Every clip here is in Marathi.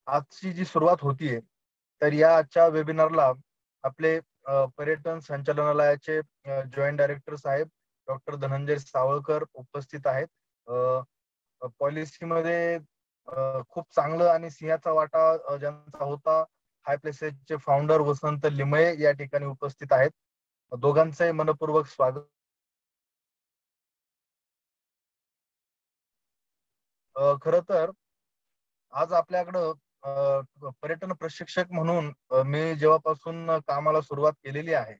आजची जी सुरुवात होतीये, तर या आजच्या वेबिनारला आपले पर्यटन संचालनालयाचे जॉईंट डायरेक्टर साहेब डॉक्टर धनंजय सावळकर उपस्थित आहेत. पॉलिसीमध्ये खूप चांगलं आणि सिंहाचा वाटा ज्यांचा होता, हाय प्लेसेसचे फाउंडर वसंत लिमये या ठिकाणी उपस्थित आहेत. दोघांचंही मनपूर्वक स्वागत. खरं तर आज आपल्याकडं पर्यटन प्रशिक्षक म्हणून मी जेव्हापासून कामाला सुरुवात केलेली आहे,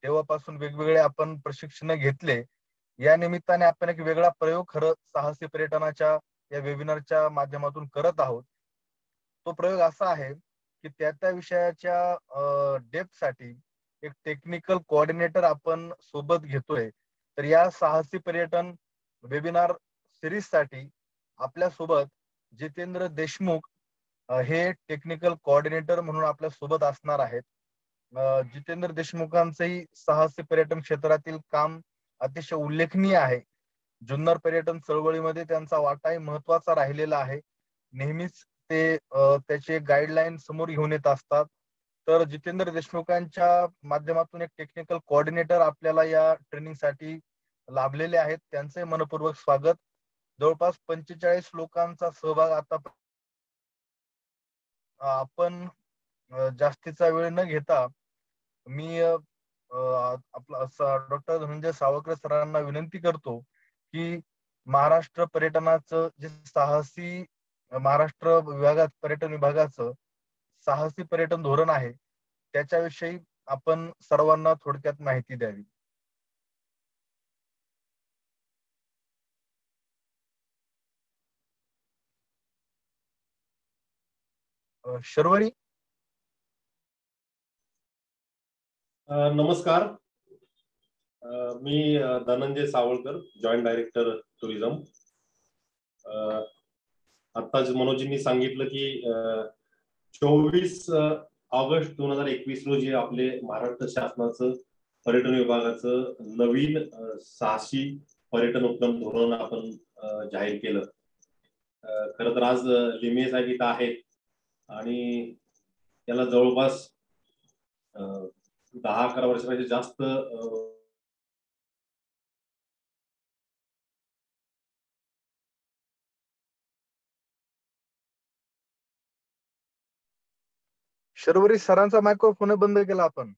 तेव्हापासून वेगवेगळे आपण प्रशिक्षण घेतले. या निमित्ताने आपण एक वेगळा प्रयोग खरं साहसी पर्यटनाच्या या वेबिनारच्या माध्यमातून करत आहोत. तो प्रयोग असा आहे की त्या विषयाच्या डेप्थसाठी एक टेक्निकल कोऑर्डिनेटर आपण सोबत घेतोय. तर या साहसी पर्यटन वेबिनार सिरीजसाठी आपल्या सोबत जितेंद्र देशमुख हे टेक्निकल कोऑर्डिनेटर म्हणून आपल्या सोबत असणार आहेत. जितेंद्र देशमुखांचंही साहसी पर्यटन क्षेत्रातील काम अतिशय उल्लेखनीय आहे. जुन्नर पर्यटन चळवळीमध्ये त्यांचा वाटाही महत्वाचा राहिलेला आहे. नेहमीच ते त्याचे गाईडलाईन समोर घेऊन येत असतात. तर जितेंद्र देशमुखांच्या माध्यमातून एक टेक्निकल कोऑर्डिनेटर आपल्याला या ट्रेनिंगसाठी लाभलेले आहेत. त्यांचे मनपूर्वक स्वागत. जवळपास 45 लोकांचा सहभाग आता आपण जास्तीचा वेळ न घेता मी आपला डॉक्टर धनंजय सावळकर सरांना विनंती करतो की महाराष्ट्र पर्यटनाचं जे साहसी महाराष्ट्र विभागात पर्यटन विभागाचं साहसी पर्यटन धोरण आहे त्याच्याविषयी आपण सर्वांना थोडक्यात माहिती द्यावी. शर्वरी. नमस्कार. मी Dhananjay Savalkar, joint director tourism. आत्ताच मनोजींनी सांगितलं की 24 ऑगस्ट 2021 रोजी आपले महाराष्ट्र शासनाचं पर्यटन विभागाचं नवीन साहसी पर्यटन उपक्रम धोरण आपण जाहीर केलं. खरं तर आज लिमये साहेब इथं आहेत आणि त्याला जवळपास 10-11 वर्षापेक्षा जास्त शर्वरी सरांचा मायक्रोफोन बंद केला आपण.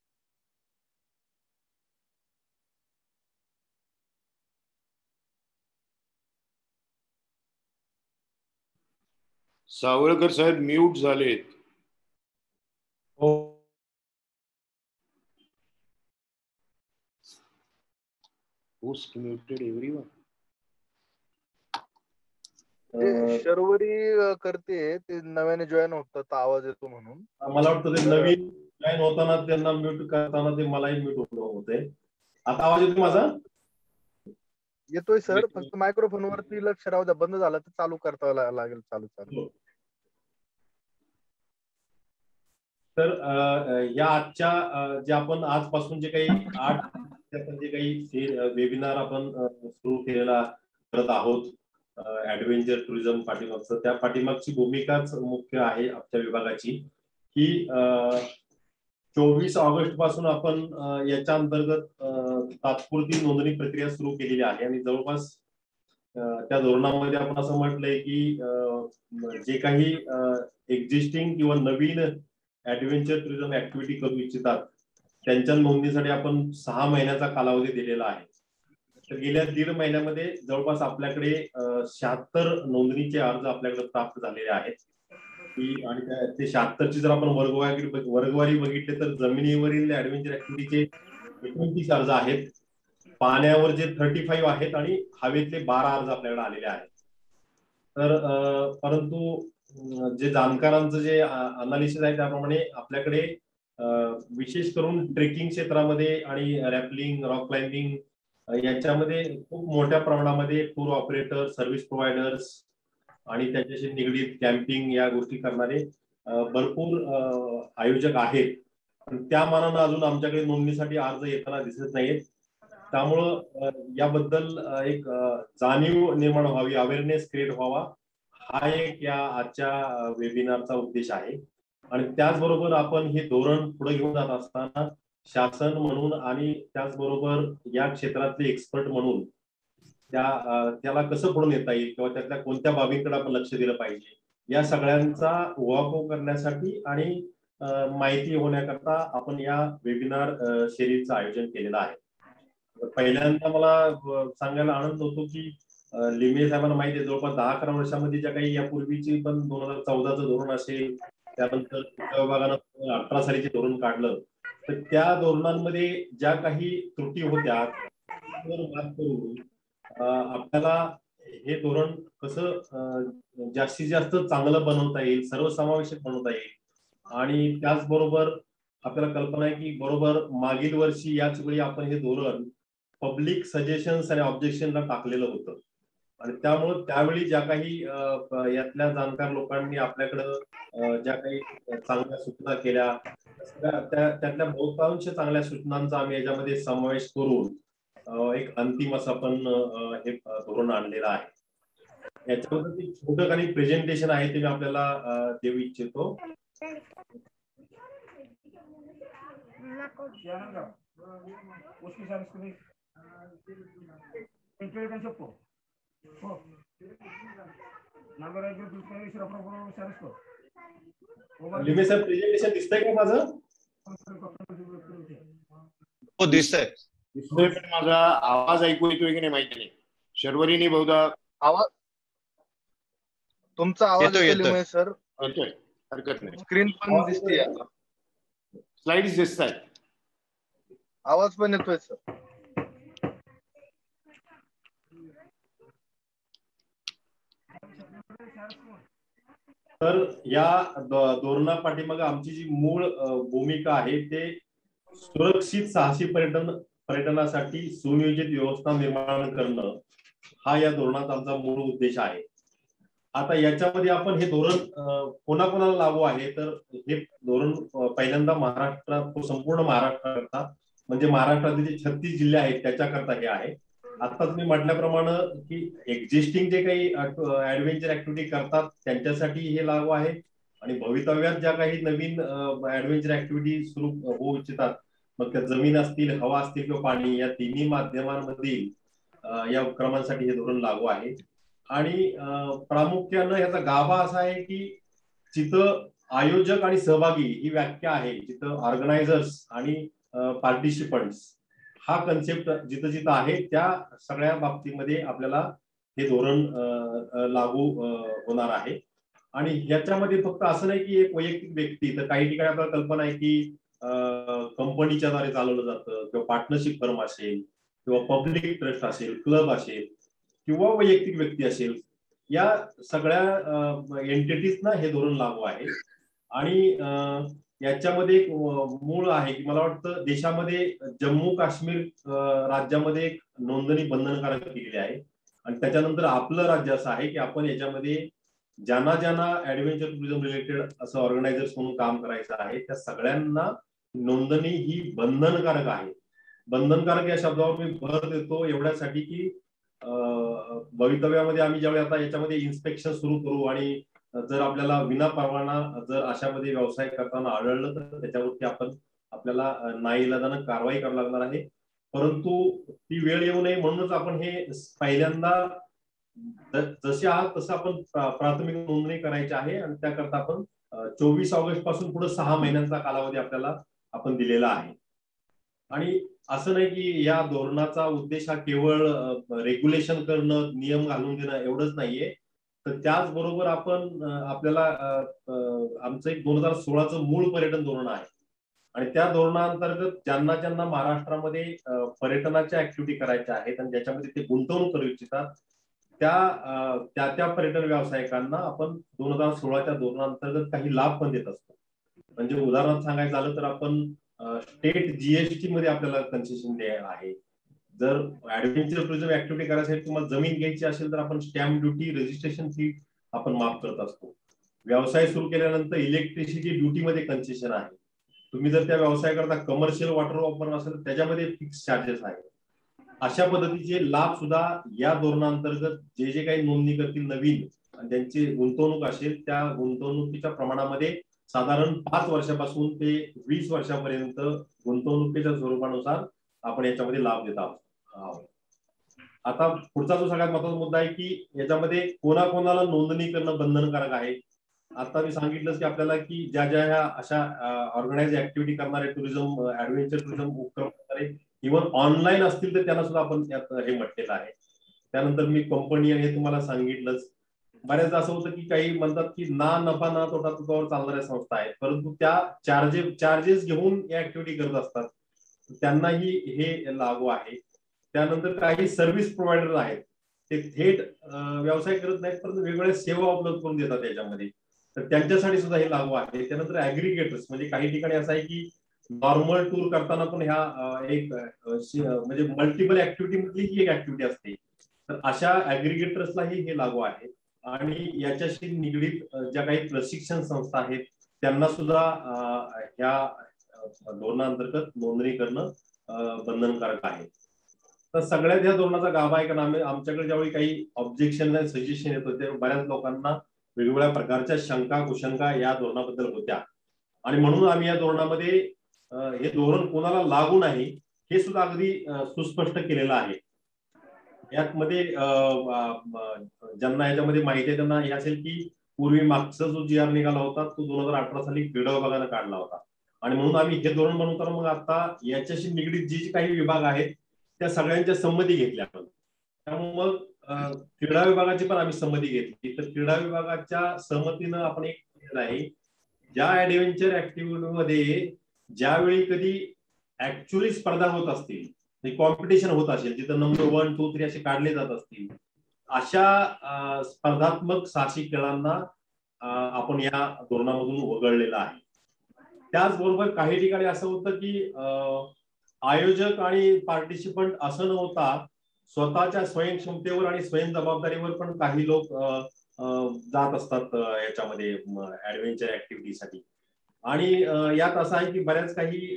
सावळकर साहेब म्यूट झालेत. हो. Host muted everyone. शर्वरी करते ते नव्याने जॉईन होतात आवाज येतो म्हणून. मला वाटतं ते नवीन जॉईन होताना त्यांना म्यूट करताना ते मलाही म्यूट होते. आता आवाज येतो माझा? येतोय सर, फक्त मायक्रोफोन वरती लक्ष राहू द्या. बंद झाला तर चालू करता लागेल. चालू. तर या आजच्या जे आपण आजपासून जे काही 8 जे काही वेबिनार आपण सुरू केलेला करत आहोत ऍडव्हेंचर टुरिझम पाठीमागचं, त्या पाठीमागची भूमिकाच मुख्य आहे आमच्या विभागाची की 24 ऑगस्ट पासून आपण याच्या अंतर्गत तात्पुरती नोंदणी प्रक्रिया सुरू केलेली आहे आणि जवळपास त्या धोरणामध्ये आपण असं म्हटलंय की जे काही एक्झिस्टिंग किंवा नवीन ऍडव्हेंचर टुरिझम ऍक्टिव्हिटी करू इच्छितात त्यांच्या नोंदणीसाठी आपण 6 महिन्याचा कालावधी दिलेला आहे. तर गेल्या 1.5 महिन्यामध्ये जवळपास आपल्याकडे 76 नोंदणीचे अर्ज आपल्याकडे प्राप्त झालेले आहेत आणि ते 76ची जर आपण वर्गवारी बघितले तर जमिनीवरील ऍडव्हेंचर ऍक्टिव्हिटीचे 29 अर्ज आहेत, पाण्यावर जे 35 आहेत आणि हवेतले 12 अर्ज आपल्याकडे आलेले आहेत. तर परंतु जे जाणकारांचं जे अनालिसिस आहे त्याप्रमाणे आपल्याकडे विशेष करून ट्रेकिंग क्षेत्रामध्ये आणि रॅपलिंग, रॉक क्लाइम्बिंग याच्यामध्ये खूप मोठ्या प्रमाणामध्ये टूर ऑपरेटर, सर्व्हिस प्रोव्हायडर्स आणि त्याच्याशी निगडीत कॅम्पिंग या गोष्टी करणारे भरपूर आयोजक आहेत. त्या मानानं अजून आमच्याकडे नोंदणीसाठी अर्ज येताना दिसत नाहीत. त्यामुळं याबद्दल एक जाणीव निर्माण व्हावी, अवेअरनेस क्रिएट व्हावा हा एक या आजच्या वेबिनारचा उद्देश आहे. आणि त्याचबरोबर आपण हे धोरण पुढे घेऊन जात असताना शासन म्हणून आणि त्याचबरोबर या क्षेत्रातले एक्सपर्ट म्हणून त्याला कसं पुढे नेता येईल किंवा त्यातल्या कोणत्या बाबींकडे आपण लक्ष दिलं पाहिजे या सगळ्यांचा उहापोह करण्यासाठी आणि माहिती होण्याकरता आपण या वेबिनार सिरीजचं आयोजन केलेलं आहे. पहिल्यांदा मला सांगायला आनंद होतो की लिमे साहेबांना माहिती आहे जवळपास 10-11 वर्षामध्ये ज्या काही यापूर्वीची पण 2014चं धोरण असेल, त्यानंतर विभागानं 18 सालीचे धोरण काढलं, तर त्या धोरणांमध्ये ज्या काही त्रुटी होत्या मात करून आपल्याला हे धोरण कसं जास्तीत जास्त चांगलं बनवता येईल, सर्वसमावेशक बनवता येईल. आणि त्याचबरोबर आपल्याला कल्पना आहे की बरोबर मागील वर्षी याच वेळी आपण हे धोरण पब्लिक सजेशन्स आणि ऑब्जेक्शनला टाकलेलं होतं. आणि त्यामुळे त्यावेळी ज्या काही यातल्या जाणकार लोकांनी आपल्याकडं ज्या काही चांगल्या सूचना केल्या त्यातल्या बहुतांश चांगल्या सूचनांचा आम्ही याच्यामध्ये समावेश करून एक अंतिम असं आपण हे धोरण आणलेलं आहे. याच्यामध्ये एक छोटं काही प्रेझेंटेशन आहे ते मी आपल्याला देऊ इच्छितो. लिमे साहेब प्रेझेंटेशन दिसतंय का माझं? हो दिसतंय. दिसतोय पण माझा आवाज ऐकू येतोय की नाही माहिती नाही. शर्वरीने बहुधा आवाज तुमचा आवाज येतोय सर. येतोय, हरकत नाही. स्क्रीन पण दिसते, स्लाइड्स दिसत आहेत, आवाज पण येतोय सर. तर या धोरणापाठीमागे आमची जी मूळ भूमिका आहे ते सुरक्षित साहसी पर्यटनासाठी सुनियोजित व्यवस्था निर्माण करणं हा या धोरणाचा आमचा मूळ उद्देश आहे. आता याच्यामध्ये आपण हे धोरण कोणाकोणाला लागू आहे, तर हे धोरण पहिल्यांदा महाराष्ट्रात, संपूर्ण महाराष्ट्राकरता म्हणजे महाराष्ट्रातील जे 36 जिल्हे आहेत त्याच्याकरता हे आहे. आताच मी म्हटल्याप्रमाणे की एक्झिस्टिंग जे काही ऍडव्हेंचर ऍक्टिव्हिटी करतात त्यांच्यासाठी हे लागू आहे आणि भवितव्यात ज्या काही नवीन ऍडव्हेंचर ऍक्टिव्हिटी सुरू होऊ इच्छितात, मग त्या जमीन असतील, हवा असतील किंवा पाणी, या तिन्ही माध्यमांमधील या उपक्रमांसाठी हे धोरण लागू आहे. आणि प्रामुख्यानं याचा गाभा असा आहे की जिथं आयोजक आणि सहभागी ही व्याख्या आहे, जिथं ऑर्गनायझर्स आणि पार्टिसिपंट्स हा कन्सेप्ट जिथं जिथं आहे त्या सगळ्या बाबतीमध्ये आपल्याला हे धोरण लागू होणार आहे. आणि ह्याच्यामध्ये फक्त असं नाही की एक वैयक्तिक व्यक्ती, तर काही ठिकाणी आपल्याला कल्पना आहे की कंपनीच्या द्वारे चालवलं जातं किंवा पार्टनरशिप फर्म असेल किंवा पब्लिक ट्रस्ट असेल, क्लब असेल किंवा वैयक्तिक व्यक्ती असेल, या सगळ्या एंटिटीजना हे धोरण लागू आहे. आणि याच्यामध्ये एक मूळ आहे की मला वाटतं देशामध्ये जम्मू काश्मीर राज्यामध्ये एक नोंदणी बंधनकारक केलेली आहे आणि त्याच्यानंतर आपलं राज्य असं आहे की आपण याच्यामध्ये ज्यांना ज्यांना ऍडव्हेंचर टुरिझम रिलेटेड असं ऑर्गनायझर्स म्हणून काम करायचं आहे त्या सगळ्यांना नोंदणी ही बंधनकारक आहे. बंधनकारक या शब्दावर मी भर देतो एवढ्यासाठी की भवितव्यामध्ये आम्ही ज्यावेळी आता याच्यामध्ये इन्स्पेक्शन सुरू करू आणि जर आपल्याला विना परवाना जर अशामध्ये व्यवसाय करताना आढळलं तर त्याच्यावरती आपल्याला नाईलाजानं कारवाई करावी लागणार आहे. परंतु ती वेळ येऊ नये म्हणूनच आपण हे पहिल्यांदा जसे आहात तसं आपण प्राथमिक नोंदणी करायची आहे आणि त्याकरता आपण 24 ऑगस्ट पासून पुढे 6 महिन्यांचा कालावधी आपल्याला आपण दिलेला आहे. आणि असं नाही की या धोरणाचा उद्देश हा केवळ रेग्युलेशन करणं, नियम घालून देणं एवढंच नाहीये, तर त्याचबरोबर आपण आपल्याला आमचं एक 2016चं मूळ पर्यटन धोरण आहे आणि त्या धोरणाअंतर्गत ज्यांना ज्यांना महाराष्ट्रामध्ये पर्यटनाच्या ऍक्टिव्हिटी करायच्या आहेत आणि ज्याच्यामध्ये ते गुंतवणूक करू इच्छितात त्या पर्यटन व्यावसायिकांना आपण 2016च्या धोरणाअंतर्गत काही लाभ पण देत असतो. म्हणजे उदाहरणार्थ सांगायचं झालं तर आपण स्टेट जीएसटी मध्ये आपल्याला कन्सेशन द्यायला आहे. जर ऍडव्हेंचर टुरिझम ऍक्टिव्हिटी करायसाठी तुम्हाला जमीन घ्यायची असेल तर आपण स्टॅम्प ड्युटी, रजिस्ट्रेशन फी आपण माफ करत असतो. व्यवसाय सुरू केल्यानंतर इलेक्ट्रिसिटी ड्युटीमध्ये कन्सेशन आहे. तुम्ही जर त्या व्यवसायाकरता कमर्शियल वॉटर वापरत असेल तर त्याच्यामध्ये फिक्स चार्जेस आहेत. अशा पद्धतीचे लाभ सुद्धा या धोरणाअंतर्गत जे जे काही नोंदणी करतील नवीन ज्यांची गुंतवणूक असेल त्या गुंतवणुकीच्या प्रमाणामध्ये साधारण 5 वर्षापासून ते 20 वर्षापर्यंत गुंतवणुकीच्या स्वरूपानुसार आपण याच्यामध्ये लाभ देत आहोत. आता पुढचा जो सगळ्यात महत्त्वाचा मुद्दा आहे की याच्यामध्ये कोणाकोणाला नोंदणी करणं बंधनकारक आहे. आता मी सांगितलंच की आपल्याला की ज्या ह्या अशा ऑर्गनाइज ऍक्टिव्हिटी करणारे टुरिझम ऍडव्हेंचर टुरिझम उपक्रम करणारे इव्हन ऑनलाईन असतील तर त्यांना सुद्धा आपण यात हे म्हटलेलं आहे. त्यानंतर मी कंपनी हे तुम्हाला सांगितलंच. बऱ्याचदा असं होतं की काही म्हणतात की ना नफा ना तोटा तत्वावर चालणाऱ्या संस्था आहेत, परंतु त्या चार्जेस घेऊन या ऍक्टिव्हिटी करत असतात, त्यांनाही हे लागू आहे. त्यानंतर काही सर्व्हिस प्रोव्हायडर आहेत, ते थेट व्यवसाय करत नाहीत परंतु वेगवेगळ्या सेवा उपलब्ध करून देतात त्याच्यामध्ये, तर त्यांच्यासाठी सुद्धा हे लागू आहे. त्यानंतर ऍग्रिगेटर्स, म्हणजे काही ठिकाणी असं आहे की नॉर्मल टूर करताना पण ह्या एक म्हणजे मल्टिपल ऍक्टिव्हिटी मधली ही एक ऍक्टिव्हिटी असते, तर अशा ऍग्रिगेटर्सलाही हे लागू आहे. आणि याच्याशी निगडीत ज्या काही प्रशिक्षण संस्था आहेत त्यांना सुद्धा ह्या धोरणाअंतर्गत नोंदणी करणं बंधनकारक आहे. तर सगळ्यात ह्या धोरणाचा गाभा आहे, कारण आमच्याकडे ज्यावेळी काही ऑब्जेक्शन आणि सजेशन येत होते बऱ्याच लोकांना वेगवेगळ्या प्रकारच्या शंका कुशंका या धोरणाबद्दल होत्या, आणि म्हणून आम्ही या धोरणामध्ये हे धोरण कोणाला लागू नाही हे सुद्धा अगदी सुस्पष्ट केलेलं आहे. यामध्ये ज्यांना याच्यामध्ये माहिती आहे त्यांना हे असेल की पूर्वी मागचा जो जी आर निघाला होता तो 2018 साली क्रीडा विभागाने काढला होता, आणि म्हणून आम्ही हे धोरण बनवताना मग आता याच्याशी निगडीत जी काही विभाग आहेत त्या सगळ्यांच्या संमती घेतल्या आपण. त्यामुळे मग क्रीडा विभागाची पण आम्ही संमती घेतली, तर क्रीडा विभागाच्या सहमतीनं आपण एक केलेलं आहे, ज्या ऍडव्हेंचर ऍक्टिव्हिटीमध्ये ज्यावेळी कधी ऍक्च्युअली स्पर्धा होत असतील, कॉम्पिटिशन होत असेल, जिथं नंबर 1, 2, 3 असे काढले जात असतील, अशा स्पर्धात्मक साहसी खेळांना आपण या धोरणामधून वगळलेलं आहे. त्याचबरोबर काही ठिकाणी असं होतं की आयोजक आणि पार्टिसिपंट असं न होता स्वतःच्या स्वयंक्षमतेवर आणि स्वयं जबाबदारीवर पण काही लोक जात असतात याच्यामध्ये ऍडव्हेंचर ऍक्टिव्हिटीसाठी. आणि यात असं आहे की बऱ्याच काही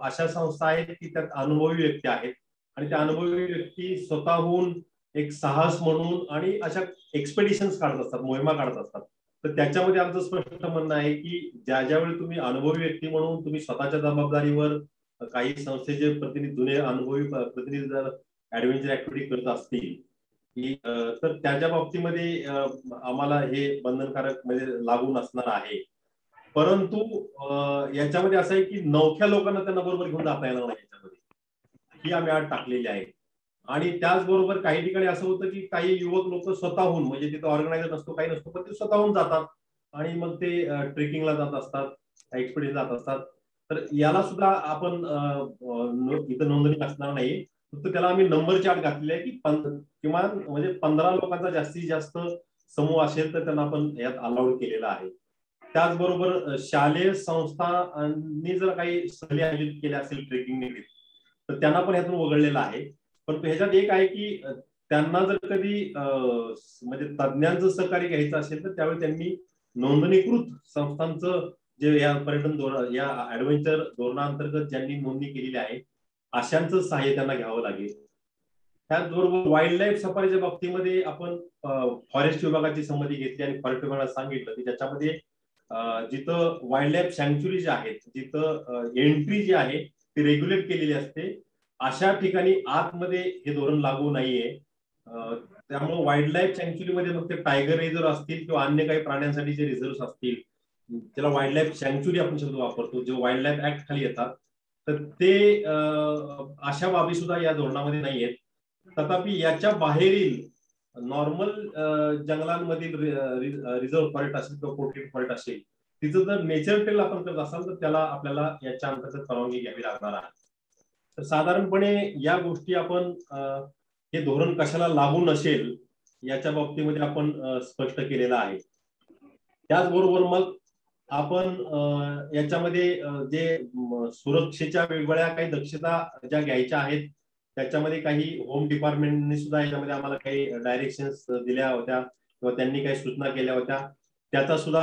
अशा संस्था आहेत की त्यात अनुभवी व्यक्ती आहेत, आणि त्या अनुभवी व्यक्ती स्वतःहून एक साहस म्हणून आणि अशा एक्सपेडिशन्स काढत असतात, मोहिमा काढत असतात. तर त्याच्यामध्ये आमचं स्पष्ट म्हणणं आहे की ज्यावेळी तुम्ही अनुभवी व्यक्ती म्हणून तुम्ही स्वतःच्या जबाबदारीवर काही संस्थेचे प्रतिनिधी, जुने अनुभवी प्रतिनिधी जर ऍडव्हेंचर ऍक्टिव्हिटी करत असतील तर त्याच्या बाबतीमध्ये आम्हाला हे बंधनकारक म्हणजे लागू नसणार आहे. परंतु याच्यामध्ये असं आहे की नवख्या लोकांना त्यांना बरोबर घेऊन जाता येणार नाही याच्यामध्ये, ही आम्ही आठ टाकलेली आहे. आणि त्याचबरोबर काही ठिकाणी असं होतं की काही युवक लोक स्वतःहून, म्हणजे तिथं ऑर्गनायझर नसतो काही नसतो पण ते स्वतःहून जातात आणि मग ते ट्रेकिंगला जात असतात, एक्सपिडिशन जात असतात, तर याला सुद्धा आपण इथं नोंदणी असणार नाही. फक्त त्याला आम्ही नंबर चार्ट घातलेले आहे की किमान म्हणजे 15 लोकांचा जास्तीत जास्त समूह असेल तर त्यांना आपण यात अलाउड केलेला आहे. त्याचबरोबर शालेय संस्थांनी जर काही सहली आयोजित केल्या असेल ट्रेकिंग निगडीत तर त्यांना पण ह्यातून वगळलेलं आहे. परंतु ह्याच्यात एक आहे की त्यांना जर कधी म्हणजे तज्ञांचं सहकार्य घ्यायचं असेल तर त्यावेळी त्यांनी नोंदणीकृत संस्थांचं जे या पर्यटन धोरण या ऍडव्हेंचर धोरणाअंतर्गत ज्यांनी नोंदणी केलेली आहे अशांचं सहाय्य त्यांना घ्यावं लागेल. त्याचबरोबर वाईल्ड लाईफ सफारीच्या बाबतीमध्ये आपण फॉरेस्ट विभागाची संमती घेतली आणि फॉरेस्ट विभागाला सांगितलं की त्याच्यामध्ये जिथं वाईल्ड लाईफ सँक्च्युरी जे आहेत, जिथं एंट्री जी आहे ती रेग्युलेट केलेली असते, अशा ठिकाणी आतमध्ये हे धोरण लागू नाहीये. त्यामुळे वाईल्ड लाईफ सँक्च्युरीमध्ये मग ते टायगर रिझर्व असतील किंवा अन्य काही प्राण्यांसाठी जे रिझर्व्ह असतील त्याला वाईल्ड लाईफ सँक्च्युरी आपण शब्द वापरतो, जे वाईल्ड लाईफ ऍक्ट खाली येतात, तर ते अशा बाबी सुद्धा या धोरणामध्ये नाही आहेत. तथापि याच्या बाहेरील नॉर्मल जंगलांमधील रिझर्व्ह फॉरेस्ट असेल किंवा प्रोटेक्टेड फॉरेस्ट असेल तिथं जर नेचर ट्रेल आपण करत असाल तर त्याला आपल्याला याच्या अंतर्गत परवानगी घ्यावी लागणार आहे. तर साधारणपणे या गोष्टी आपण हे धोरण कशाला लागू नसेल याच्या बाबतीमध्ये आपण स्पष्ट केलेलं आहे. त्याचबरोबर मग आपण याच्यामध्ये जे सुरक्षेच्या वेगवेगळ्या काही दक्षता ज्या घ्यायच्या आहेत त्याच्यामध्ये काही होम डिपार्टमेंटने सुद्धा याच्यामध्ये आम्हाला काही डायरेक्शन्स दिल्या होत्या किंवा त्यांनी काही सूचना केल्या होत्या, त्याचा सुद्धा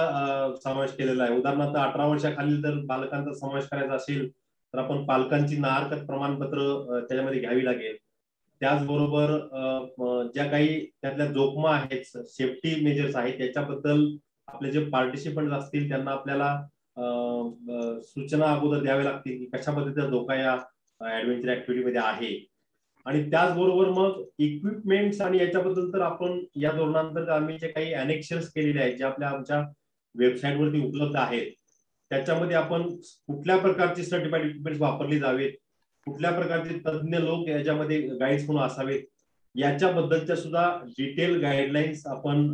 समावेश केलेला आहे. उदाहरणार्थ 18 वर्षाखालील जर बालकांचा समावेश करायचा असेल तर आपण पालकांची नाहरकत प्रमाणपत्र त्याच्यामध्ये घ्यावी लागेल. त्याचबरोबर ज्या काही त्यातल्या जोखमा आहेत, सेफ्टी मेजर्स आहेत, त्याच्याबद्दल आपले जे पार्टिसिपंट असतील त्यांना आपल्याला सूचना अगोदर द्याव्या लागतील की कशा पद्धतीचा धोका या ऍडव्हेंचर ऍक्टिव्हिटीमध्ये आहे. आणि त्याचबरोबर मग इक्विपमेंट्स आणि याच्याबद्दल तर आपण या धोरणांतर्गत आम्ही जे काही अनेक्शन्स केलेले आहेत जे आमच्या वेबसाईटवरती उपलब्ध आहेत, त्याच्यामध्ये आपण कुठल्या प्रकारची सर्टिफाईड इक्विपमेंट्स वापरली जावेत, कुठल्या प्रकारचे तज्ज्ञ लोक याच्यामध्ये गाईड्स म्हणून असावेत, याच्याबद्दलच्या सुद्धा डिटेल गाईडलाईन्स आपण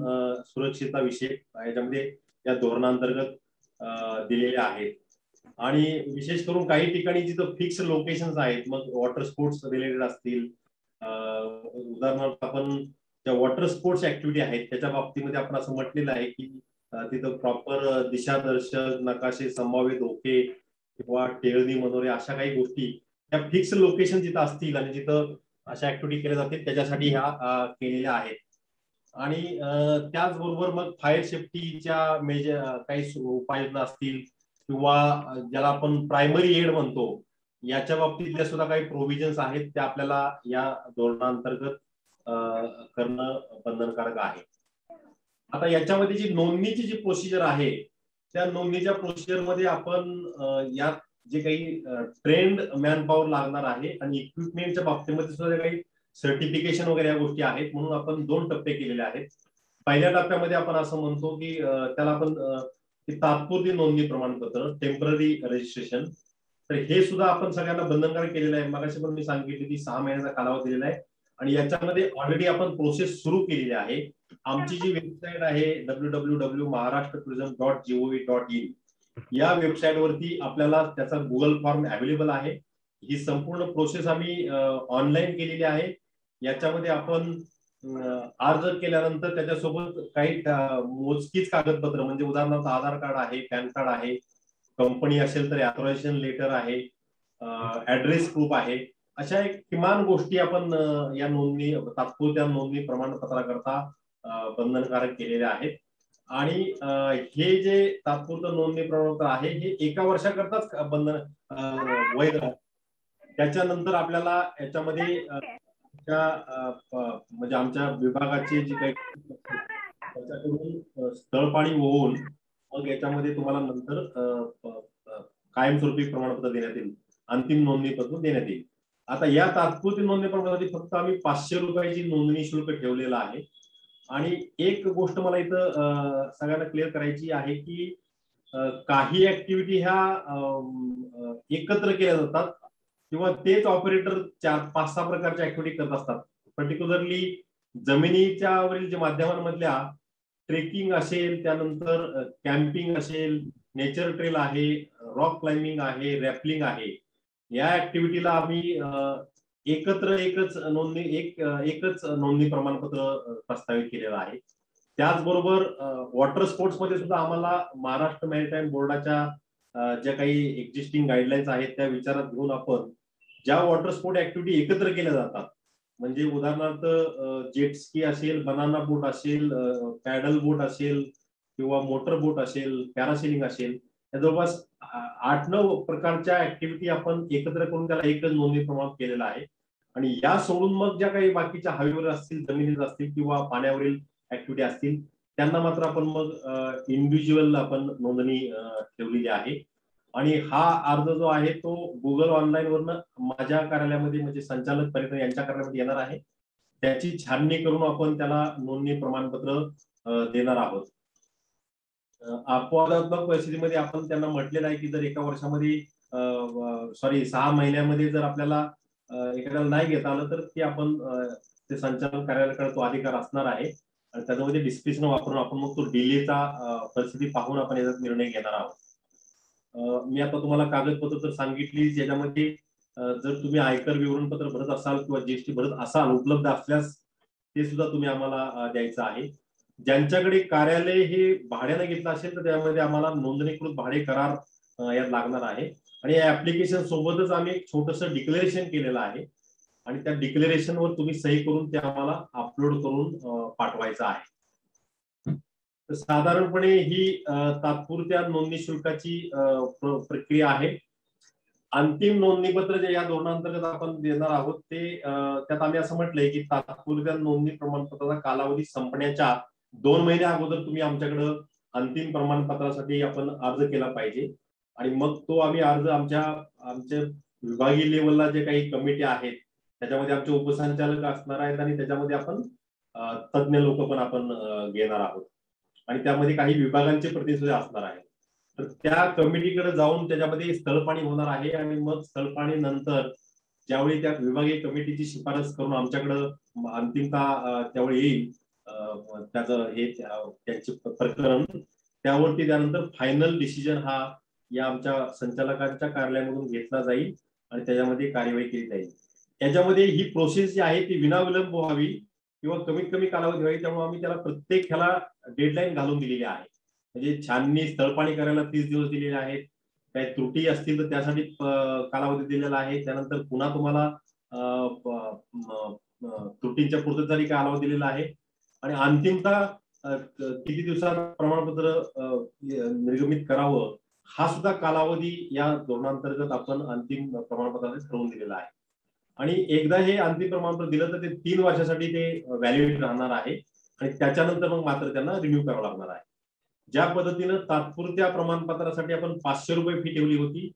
सुरक्षितताविषयक याच्यामध्ये या धोरणांतर्गत दिलेल्या आहेत. आणि विशेष करून काही ठिकाणी जिथं फिक्स लोकेशन्स आहेत, मग वॉटर स्पोर्ट्स रिलेटेड असतील, उदाहरणार्थ आपण ज्या वॉटर स्पोर्ट्स ऍक्टिव्हिटी आहेत त्याच्या बाबतीमध्ये आपण असं म्हटलेलं आहे की तिथं प्रॉपर दिशादर्शक नकाशे, संभाव्य धोके किंवा टेळणी मनोरे अशा काही गोष्टी त्या फिक्स लोकेशन जिथं असतील आणि जिथं अशा ऍक्टिव्हिटी केल्या जातील त्याच्यासाठी ह्या केलेल्या आहेत. आणि त्याचबरोबर मग फायर सेफ्टीच्या काही उपाययोजना असतील किंवा ज्याला आपण प्रायमरी एड म्हणतो याच्या बाबतीतल्या सुद्धा काही प्रोव्हिजन्स आहेत त्या आपल्याला या धोरणांतर्गत करणं बंधनकारक आहे. आता याच्यामध्ये जी नोंदणीची जी प्रोसिजर आहे त्या नोंदणीच्या प्रोसिजर मध्ये आपण यात जे काही ट्रेंड मॅन पॉवर लागणार आहे आणि इक्विपमेंटच्या बाबतीमध्ये सुद्धा काही सर्टिफिकेशन वगैरे या गोष्टी आहेत, म्हणून आपण 2 टप्पे केलेले आहेत. पहिल्या टप्प्यामध्ये आपण असं म्हणतो की त्याला आपण तात्पुरती नोंदणी प्रमाणपत्र, टेम्पररी रजिस्ट्रेशन, तर हे सुद्धा आपण सगळ्यांना बंधनकारक केलेलं आहे. मगाशी पण मी सांगितले की 6 महिन्याचा कालावधी दिलेला आहे आणि याच्यामध्ये ऑलरेडी आपण प्रोसेस सुरू केलेली आहे. आमची जी वेबसाईट आहे www.maharashtraturism.gov.in या वेबसाईट वरती आपल्याला त्याचा गुगल फॉर्म अवेलेबल आहे. ही संपूर्ण प्रोसेस आम्ही ऑनलाईन केलेली आहे. याच्यामध्ये आपण अर्ज केल्यानंतर त्याच्यासोबत काही मोजकीच कागदपत्र म्हणजे उदाहरणार्थ आधार कार्ड आहे, पॅन कार्ड आहे, कंपनी असेल तर ऑथरायझेशन लेटर आहे, ऍड्रेस प्रूफ आहे, अशा एक किमान गोष्टी आपण या नोंदणी तात्पुरत्या नोंदणी प्रमाणपत्राकरता बंधनकारक केलेल्या आहेत. आणि हे जे तात्पुरतं नोंदणी प्रमाणपत्र आहे हे 1 वर्षाकरताच वैध आहे. त्याच्यानंतर आपल्याला याच्यामध्ये म्हणजे आमच्या विभागाची जी काही त्याच्याकडून स्थळपाणी होऊन मग याच्यामध्ये तुम्हाला नंतर कायमस्वरूपी प्रमाणपत्र देण्यात येईल, अंतिम नोंदणी पत्र देण्यात येईल. आता या तात्पुरती नोंदणी प्रमाणपत्रासाठी फक्त आम्ही 500 रुपयाची नोंदणी शुल्क ठेवलेलं आहे. आणि एक गोष्ट मला इथं सगळ्यांना क्लिअर करायची आहे की काही ऍक्टिव्हिटी ह्या एकत्र केल्या जातात किंवा तेच ऑपरेटर 4-5-6 प्रकारच्या ऍक्टिव्हिटी करत असतात. पर्टिक्युलरली जमिनीच्या वरील जे माध्यमांमधल्या ट्रेकिंग असेल, त्यानंतर कॅम्पिंग असेल, नेचर ट्रेल आहे, रॉक क्लाइम्बिंग आहे, रॅपलिंग आहे, या ऍक्टिव्हिटीला आम्ही एकच नोंदणी प्रमाणपत्र प्रस्तावित केलेलं आहे. त्याचबरोबर वॉटर स्पोर्ट्स मध्ये सुद्धा आम्हाला महाराष्ट्र मॅरिटाईम बोर्डाच्या ज्या काही एक्झिस्टिंग गाईडलाईन्स आहेत त्या विचारात घेऊन आपण ज्या वॉटर स्पोर्ट ऍक्टिव्हिटी एकत्र केल्या जातात, म्हणजे उदाहरणार्थ जेटस्की असेल, बनाना बोट असेल, पॅडल बोट असेल किंवा मोटर बोट असेल, पॅरासेलिंग असेल, या जवळपास 8-9 प्रकारच्या ऍक्टिव्हिटी आपण एकत्र करून त्याला एकच नोंदणी प्रमाण केलेलं आहे. आणि या सोडून मग ज्या काही बाकीच्या हवेवर असतील, जमिनीत असतील किंवा पाण्यावरील ऍक्टिव्हिटी असतील त्यांना मात्र आपण मग इंडिव्हिज्युअल आपण नोंदणी ठेवलेली आहे. आणि हा अर्ज जो आहे तो गुगल ऑनलाईन वरनं माझ्या कार्यालयामध्ये म्हणजे संचालक पर्यटन यांच्या कार्यालयामध्ये येणार आहे. त्याची छाननी करून आपण त्याला नोंदणी प्रमाणपत्र देणार आहोत. अपवादात्मक परिस्थितीमध्ये आपण त्यांना म्हटलेलं आहे की जर 1 वर्षामध्ये 6 महिन्यामध्ये जर आपल्याला एखाद्याला नाही घेता आलं तर ते आपण ते संचालक कार्यालयाकडे तो अधिकार असणार आहे आणि त्याच्यामध्ये डिस्क्रिप्शन वापरून आपण मग तो डिलेचा परिस्थिती पाहून आपण याचा निर्णय घेणार आहोत. मी आता तुम्हाला कागदपत्र तर सांगितली, ज्याच्यामध्ये जर तुम्ही आयकर विवरणपत्र भरत असाल किंवा जीएसटी भरत असाल, उपलब्ध असल्यास ते सुद्धा तुम्ही आम्हाला द्यायचं आहे. ज्यांच्याकडे कार्यालय हे भाड्याने घेतलं असेल तर त्यामध्ये आम्हाला नोंदणीकृत भाडे करार यात लागणार आहे. आणि या ऍप्लिकेशन सोबतच आम्ही एक छोटंसं डिक्लेरेशन केलेलं आहे आणि त्या डिक्लेरेशनवर तुम्ही सही करून ते आम्हाला अपलोड करून पाठवायचं आहे. तर साधारणपणे ही तात्पुरत्या नोंदणी शुल्काची प्रक्रिया आहे. अंतिम नोंदणीपत्र जे या धोरणांतर्गत आपण देणार आहोत ते त्यात आम्ही असं म्हटलंय की तात्पुरत्या नोंदणी प्रमाणपत्राचा कालावधी संपण्याच्या 2 महिने अगोदर तुम्ही आमच्याकडं अंतिम प्रमाणपत्रासाठी आपण अर्ज केला पाहिजे आणि मग तो आम्ही अर्ज आमच्या विभागीय लेवलला जे काही कमिटी आहेत त्याच्यामध्ये आमचे उपसंचालक असणार आहेत आणि त्याच्यामध्ये आपण तज्ञ लोक पण आपण घेणार आहोत आणि त्यामध्ये काही विभागांचे प्रतिनिधी असणार आहेत. तर त्या कमिटीकडे जाऊन त्याच्यामध्ये स्थळपाणी होणार आहे आणि मग स्थळपाणी नंतर ज्यावेळी त्या विभागीय कमिटीची शिफारस करून आमच्याकडं अंतिमता त्यावेळी येईल त्याचं हे त्यांचे प्रकरण त्यावरती त्यानंतर फायनल डिसिजन हा या आमच्या संचालकांच्या कार्यालयामधून घेतला जाईल आणि त्याच्यामध्ये कार्यवाही केली जाईल. याच्यामध्ये ही प्रोसेस जी आहे ती विनाविलंब व्हावी किंवा कमीत कमी कालावधी व्हावी त्यामुळे आम्ही त्याला प्रत्येक ह्याला डेडलाईन घालून दिलेली आहे. म्हणजे छाननी स्थळपाणी करायला 30 दिवस दिलेले आहेत. काही त्रुटी असतील तर त्यासाठी कालावधी दिलेला आहे. त्यानंतर पुन्हा तुम्हाला त्रुटींच्या पूर्ततेसाठी कालावधी दिलेला आहे आणि अंतिमतः किती दिवसात प्रमाणपत्र निर्गमित करावं हा सुद्धा कालावधी या धोरणांतर्गत आपण अंतिम प्रमाणपत्राने ठरवून दिलेला आहे. आणि एकदा हे अंतिम प्रमाणपत्र दिलं तर ते 3 वर्षासाठी ते व्हॅलिडिटी राहणार आहे आणि त्याच्यानंतर मग मात्र त्यांना रिन्यू करावं लागणार आहे. ज्या पद्धतीनं तात्पुरत्या प्रमाणपत्रासाठी आपण 500 रुपये फी ठेवली होती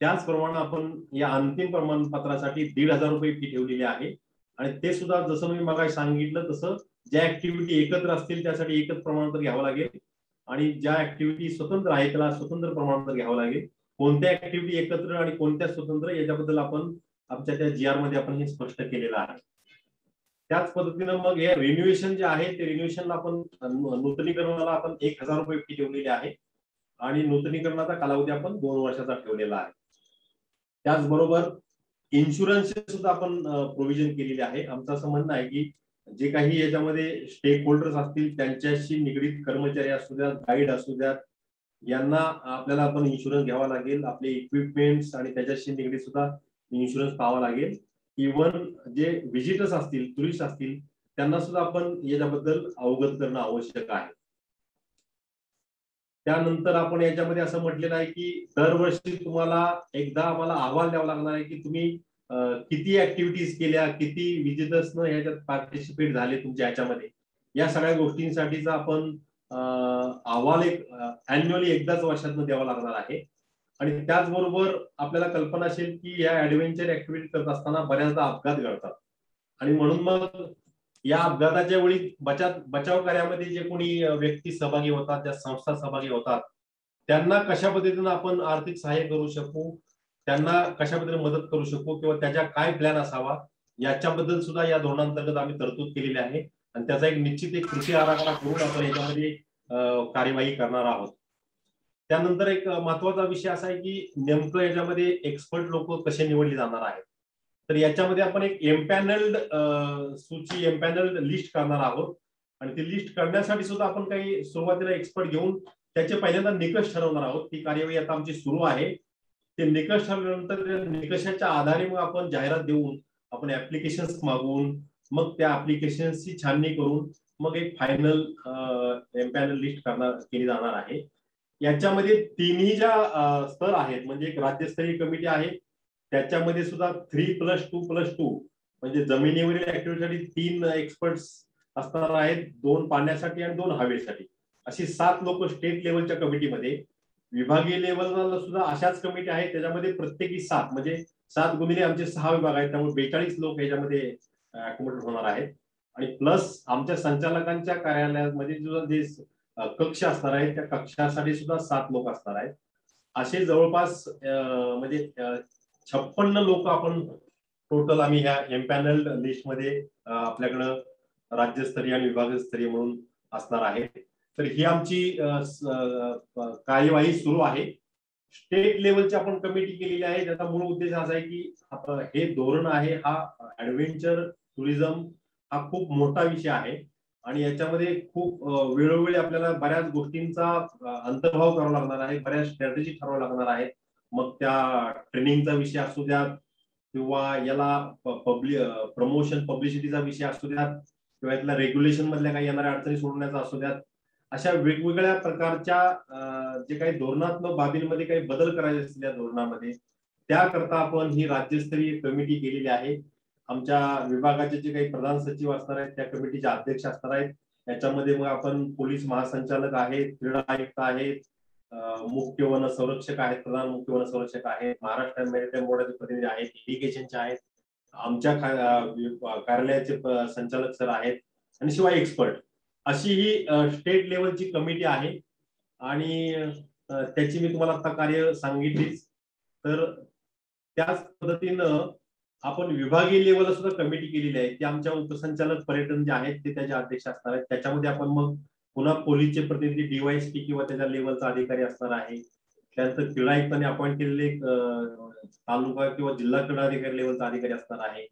त्याचप्रमाणे आपण या अंतिम प्रमाणपत्रासाठी 1,500 रुपये फी ठेवलेली आहे आणि ते सुद्धा जसं मी मगाशी सांगितलं तसं ज्या ऍक्टिव्हिटी एकत्र असतील त्यासाठी एकच प्रमाणपत्र घ्यावं लागेल आणि ज्या ऍक्टिव्हिटी स्वतंत्र आहेत त्याला स्वतंत्र प्रमाणपत्र घ्यावं लागेल. कोणत्या ऍक्टिव्हिटी एकत्र आणि कोणत्या स्वतंत्र याच्याबद्दल आपण आमच्या त्या GR मध्ये आपण हे स्पष्ट केलेलं आहे. त्याच पद्धतीनं मग हे रिन्युएशन जे आहे ते रिन्युएशनला आपण नूतनीकरणाला आपण 1,000 रुपये फी ठेवलेली आहे आणि नूतनीकरणाचा कालावधी आपण 2 वर्षाचा ठेवलेला आहे. त्याचबरोबर इन्शुरन्सचे सुद्धा आपण प्रोव्हिजन केलेले आहे. आमचं असं म्हणणं आहे की जे काही याच्यामध्ये स्टेक होल्डर्स असतील त्यांच्याशी निगडीत कर्मचारी असू द्यात गाईड असू द्यात यांना आपल्याला आपण इन्शुरन्स घ्यावा लागेल. आपले इक्विपमेंट्स आणि त्याच्याशी निगडीत सुद्धा इन्शुरन्स पाहावा लागेल. इव्हन जे व्हिजिटर्स असतील टुरिस्ट असतील त्यांना सुद्धा आपण याच्याबद्दल अवगत करणं आवश्यक आहे. त्यानंतर आपण याच्यामध्ये असं म्हटलेलं आहे की दरवर्षी तुम्हाला एकदा आम्हाला अहवाल द्यावा लागणार आहे की तुम्ही किती ऍक्टिव्हिटीज केल्या किती व्हिजिटर्सनं ह्याच्यात पार्टिसिपेट झाले तुमच्या ह्याच्यामध्ये या सगळ्या गोष्टींसाठीचा आपण अहवाल एक अॅन्युअली एकदाच वर्षातनं द्यावा लागणार आहे. आणि त्याचबरोबर आपल्याला कल्पना असेल की या ऍडव्हेंचर ऍक्टिव्हिटी करत असताना बऱ्याचदा अपघात घडतात आणि म्हणून मग या अपघाताच्या वेळी बचाव कार्यामध्ये जे कोणी व्यक्ती सहभागी होतात ज्या संस्था सहभागी होतात त्यांना कशा पद्धतीनं आपण आर्थिक सहाय्य करू शकू त्यांना कशा पद्धतीने मदत करू शकू किंवा त्याच्या काय प्लॅन असावा याच्याबद्दल सुद्धा या धोरणांतर्गत आम्ही तरतूद केलेली आहे आणि त्याचा एक निश्चित एक कृती आराखडा करून आपण याच्यामध्ये कार्यवाही करणार आहोत. त्यानंतर एक महत्वाचा विषय असा आहे की नेमकं याच्यामध्ये एक्सपर्ट लोक कसे निवडले जाणार आहेत. तर याच्यामध्ये आपण एक एम्पॅनल्ड सूची एम्पॅनल्ड लिस्ट करणार आहोत आणि ती लिस्ट करण्यासाठी सुद्धा आपण काही सुरुवातीला एक्सपर्ट घेऊन त्याचे पहिल्यांदा निकष ठरवणार आहोत. ती कार्यवाही आता आमची सुरू आहे. ते निकष ठरवल्यानंतर निकषाच्या आधारे मग आपण जाहिरात देऊन आपण ऍप्लिकेशन्स मागवून मग त्या ऍप्लिकेशन्सची छाननी करून मग एक फायनल एम्पॅनल लिस्ट केली जाणार आहे. याच्यामध्ये तिन्ही ज्या स्तर आहेत म्हणजे एक राज्यस्तरीय कमिटी आहे त्याच्यामध्ये सुद्धा 3+2+2 म्हणजे जमिनीवरील ऍक्टिव्हिटीसाठी 3 एक्सपर्ट्स असणार आहेत 2 पाण्यासाठी आणि 2 हवेसाठी अशी 7 लोक स्टेट लेवलच्या कमिटीमध्ये. विभागीय लेवलला सुद्धा अशाच कमिटी आहेत त्याच्यामध्ये प्रत्येकी 7 म्हणजे 7 गुणिले आमचे 6 विभाग आहेत त्यामुळे 42 लोक याच्यामध्ये अकोमोडेट होणार आहेत आणि प्लस आमच्या संचालकांच्या कार्यालयामध्ये जे कक्ष असणार आहे त्या कक्षासाठी सुद्धा 7 लोक असणार आहेत. असे जवळपास म्हणजे 56 लोक आपण टोटल आम्ही ह्या एम्पॅनल्ड लिस्टमध्ये आपल्याकडं राज्यस्तरीय आणि विभागस्तरीय म्हणून असणार आहे. तर ही आमची कार्यवाही सुरू आहे. स्टेट लेवलची आपण कमिटी केलेली आहे त्याचा मूळ उद्देश असा आहे की हे धोरण आहे हा ऍडव्हेंचर टुरिझम हा खूप मोठा विषय आहे आणि याच्यामध्ये खूप वेळोवेळी आपल्याला बऱ्याच गोष्टींचा अंतर्भाव करावा लागणार आहे बऱ्याच स्ट्रॅटेजी ठरवाव्या लागणार आहेत. मग त्या ट्रेनिंगचा विषय असू द्यात किंवा याला प्रमोशन पब्लिसिटीचा विषय असू द्यात किंवा यातल्या रेग्युलेशन मधल्या काही येणाऱ्या अडचणी सोडण्याचा असू द्यात अशा वेगवेगळ्या प्रकारच्या जे काही धोरणात्मक बाबींमध्ये काही बदल करायचे असतील या धोरणामध्ये त्याकरता आपण ही राज्यस्तरीय कमिटी केलेली आहे. आमच्या विभागाचे जे काही प्रधान सचिव असणार आहेत त्या कमिटीचे अध्यक्ष असणार आहेत. याच्यामध्ये मग आपण पोलीस महासंचालक आहेत, क्रीडा आयुक्त आहेत, मुख्य वन संरक्षक आहेत, प्रधान मुख्य वन संरक्षक आहेत, महाराष्ट्र मॅरिटाईम बोर्डाचे प्रतिनिधी आहेत, इरिगेशनचे आहेत, आमच्या कार्यालयाचे संचालक सर आहेत आणि शिवाय एक्सपर्ट, अशी ही स्टेट लेवलची कमिटी आहे. आणि त्याची मी तुम्हाला आता कार्य सांगितलीच. तर त्याच पद्धतीनं आपण विभागीय लेवलला सुद्धा कमिटी केलेली आहे. ती आमच्या उपसंचालक पर्यटन जे आहेत ते त्याचे अध्यक्ष असणार आहेत. त्याच्यामध्ये आपण मग पुन्हा पोलीसचे प्रतिनिधी, डीवायएसपी किंवा त्याच्या लेवलचा अधिकारी असणार आहे. त्यानंतर क्रीडा आयुक्तांनी अपॉइंट केलेले तालुका किंवा जिल्हा क्रीडा अधिकारी लेवलचा अधिकारी असणार आहे.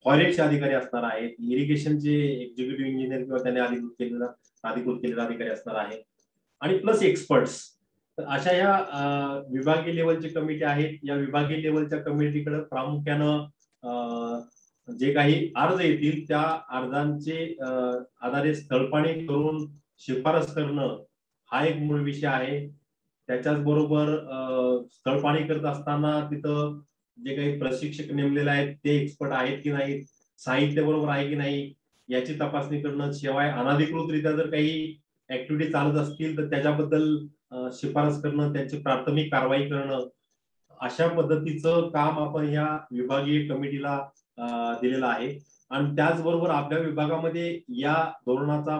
फॉरेस्टचे अधिकारी असणार आहेत. इरिगेशनचे एक्झिक्युटिव्ह इंजिनियर किंवा त्याने अधिकृत केलेला अधिकारी असणार आहे. आणि प्लस एक्सपर्ट्स. तर अशा या विभागीय लेवलची कमिटी आहेत. या विभागीय लेवलच्या कमिटीकडे प्रामुख्यानं जे काही अर्ज येतील त्या अर्जांचे आधारे स्थळपाणी करून शिफारस करणं हा एक मूळ विषय आहे. त्याच्याच बरोबर स्थळपाणी करत असताना तिथं जे काही प्रशिक्षक नेमलेले आहेत ते एक्सपर्ट आहेत की नाही, साहित्य बरोबर आहे की नाही याची तपासणी करणं, शिवाय अनधिकृतरित्या जर काही ऍक्टिव्हिटी चालत असतील तर त्याच्याबद्दल शिफारस करणं, त्यांची प्राथमिक कारवाई करणं, अशा पद्धतीचं काम आपण या विभागीय कमिटीला दिलेलं आहे. आणि त्याचबरोबर आपल्या विभागामध्ये या धोरणाचा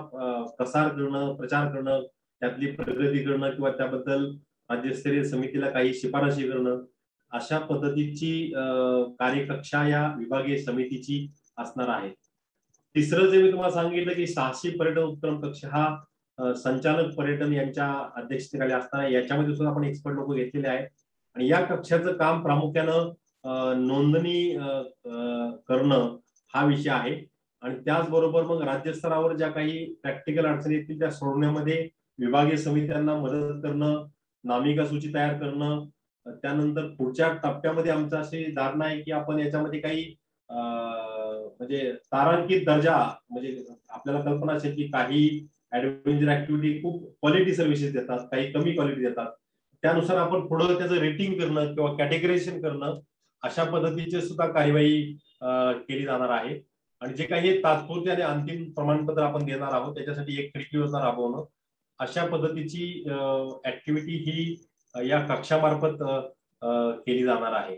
प्रसार करणं, प्रचार करणं, त्यातली प्रगती करणं किंवा त्याबद्दल राज्यस्तरीय समितीला काही शिफारशी करणं, अशा पद्धतीची कार्यकक्षा या विभागीय समितीची असणार आहे. तिसरं जे मी तुम्हाला सांगितलं की साहसी पर्यटन उपक्रम कक्ष हा संचालक पर्यटन यांच्या अध्यक्षतेखाली असणार आहे. याच्यामध्ये सुद्धा आपण एक्सपर्ट लोक घेतलेले आहेत. आणि या कक्षाचं काम प्रामुख्यानं नोंदणी करणं हा विषय आहे. आणि त्याचबरोबर मग राज्यस्तरावर ज्या काही प्रॅक्टिकल अडचणी येतील त्या सोडवण्यामध्ये विभागीय समित्यांना मदत करणं, नामिका सूची तयार करणं. त्यानंतर पुढच्या टप्प्यामध्ये आमचं अशी धारणा आहे की आपण याच्यामध्ये काही म्हणजे तारांकित दर्जा, म्हणजे आपल्याला कल्पना असेल की काही ऍडव्हेंचर ऍक्टिव्हिटी खूप क्वालिटी सर्व्हिसेस देतात, काही कमी क्वालिटी देतात. त्यानुसार आपण पुढे त्याचं रेटिंग करणं किंवा कॅटेगरायझेशन करणं, अशा पद्धतीची सुद्धा कार्यवाही केली जाणार आहे. आणि जे काही तात्पुरते आणि अंतिम प्रमाणपत्र आपण देणार आहोत त्याच्यासाठी एक खिडकी योजना राबवणं, अशा पद्धतीची ऍक्टिव्हिटी ही या कक्षामार्फत केली जाणार आहे.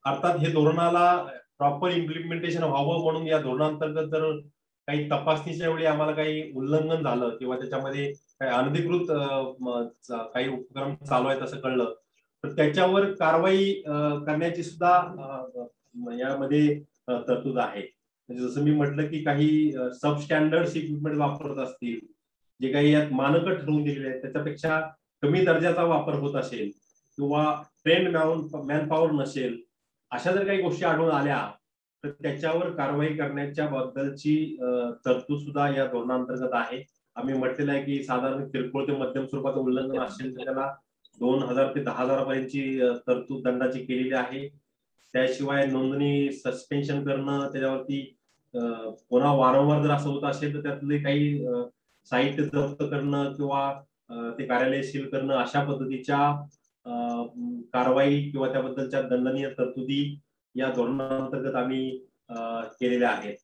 अर्थात हे धोरणाला प्रॉपर इम्प्लिमेंटेशन व्हावं म्हणून या धोरणांतर्गत जर काही तपासणीच्या वेळी आम्हाला काही उल्लंघन झालं किंवा त्याच्यामध्ये काही अनधिकृत काही उपक्रम चालू आहेत असं कळलं तर त्याच्यावर कारवाई करण्याची सुद्धा यामध्ये तरतूद आहे. म्हणजे जसं मी म्हटलं की काही सब स्टँडर्ड इक्विपमेंट वापरत असतील, जे काही यात मानकं ठरवून दिलेले आहेत त्याच्यापेक्षा कमी दर्जाचा वापर होत असेल किंवा ट्रेंड मॅन पॉवर नसेल, अशा जर काही गोष्टी आढळून आल्या तर त्याच्यावर कारवाई करण्याच्या बद्दलची तरतूद सुद्धा या धोरणांतर्गत आहे. आम्ही म्हटलेलं आहे की साधारण किरकोळ ते मध्यम स्वरूपाचं उल्लंघन असेल तर त्याला 2000 ते 10,000 पर्यंतची तरतूद दंडाची केलेली आहे. त्याशिवाय नोंदणी सस्पेन्शन करणं, त्याच्यावरती पुन्हा वारंवार जर असं होत असेल तर त्यातले काही साहित्य जप्त करणं किंवा ते कार्यालय सील करणं, अशा पद्धतीच्या कारवाई किंवा त्याबद्दलच्या दंडनीय तरतुदी या धोरणांतर्गत आम्ही केलेल्या आहेत.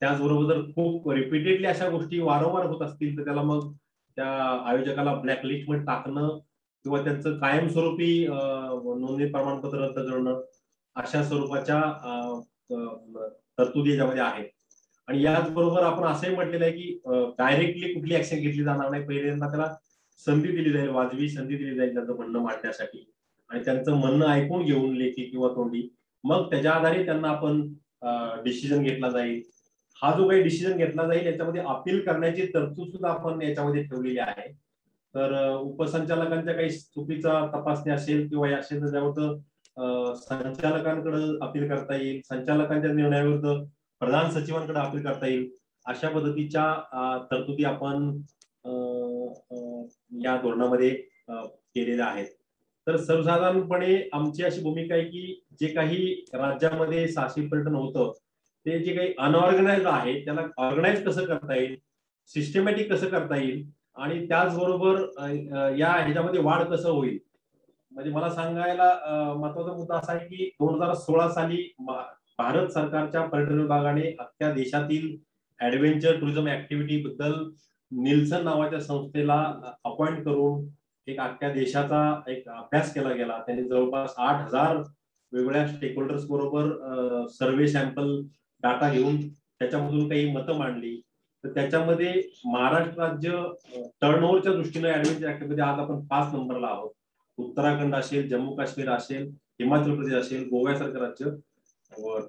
त्याचबरोबर जर खूप रिपीटेडली अशा गोष्टी वारंवार होत असतील तर त्याला मग त्या आयोजकाला ब्लॅकलिस्ट मध्ये टाकणं किंवा त्यांचं कायमस्वरूपी नोंदणी प्रमाणपत्र रद्द करणं, अशा स्वरूपाच्या तरतुदी याच्यामध्ये आहेत. आणि याचबरोबर आपण असंही म्हटलेलं आहे की डायरेक्टली कुठली ऍक्शन घेतली जाणार नाही. पहिल्यांदा त्याला संधी दिली जाईल, वाजवी संधी दिली जाईल त्यांचं म्हणणं मांडण्यासाठी, आणि त्यांचं म्हणणं ऐकून घेऊन लेखी किंवा तोंडी मग त्याच्या आधारे त्यांना आपण डिसिजन घेतला जाईल. हा जो काही डिसिजन घेतला जाईल याच्यामध्ये अपील करण्याची तरतूद सुद्धा आपण याच्यामध्ये ठेवलेली आहे. तर उपसंचालकांच्या काही चुकीचा तपासणी असेल किंवा असेल तर त्यावर संचालकांकडे अपील करता येईल, संचालकांच्या निर्णयाविरुद्ध प्रधान सचिवांकडे अपील करता येईल. अशा पद्धतीच्या तरतुदी आपण या धोरणामध्ये केलेल्या आहेत. तर सर्वसाधारणपणे आमची अशी भूमिका आहे की जे काही राज्यामध्ये साहसी पर्यटन होतं ते जे काही अनऑर्गनाइज आहे त्याला ऑर्गनाइज कसं करता येईल, सिस्टमॅटिक कसं करता येईल, आणि त्याचबरोबर या ह्याच्यामध्ये वाढ कसं होईल, म्हणजे म्हणजे मला सांगायला महत्वाचा मुद्दा असा आहे की 2016 साली भारत सरकारच्या पर्यटन विभागाने अख्ख्या देशातील ऍडव्हेंचर टुरिझम ऍक्टिव्हिटी बद्दल निल्सन नावाच्या संस्थेला अपॉइंट करून एक अख्ख्या देशाचा एक अभ्यास केला गेला. त्यांनी जवळपास 8,000 वेगवेगळ्या स्टेक होल्डर्स बरोबर सर्वे सॅम्पल डाटा घेऊन त्याच्यामधून काही मतं मांडली. तर त्याच्यामध्ये महाराष्ट्र राज्य टर्नओव्हरच्या दृष्टीने ऍडव्हेंचर ऍक्टिव्हिटी आज आपण 5 नंबरला आहोत. उत्तराखंड असेल, जम्मू काश्मीर असेल, हिमाचल प्रदेश असेल, गोव्यासारखं राज्य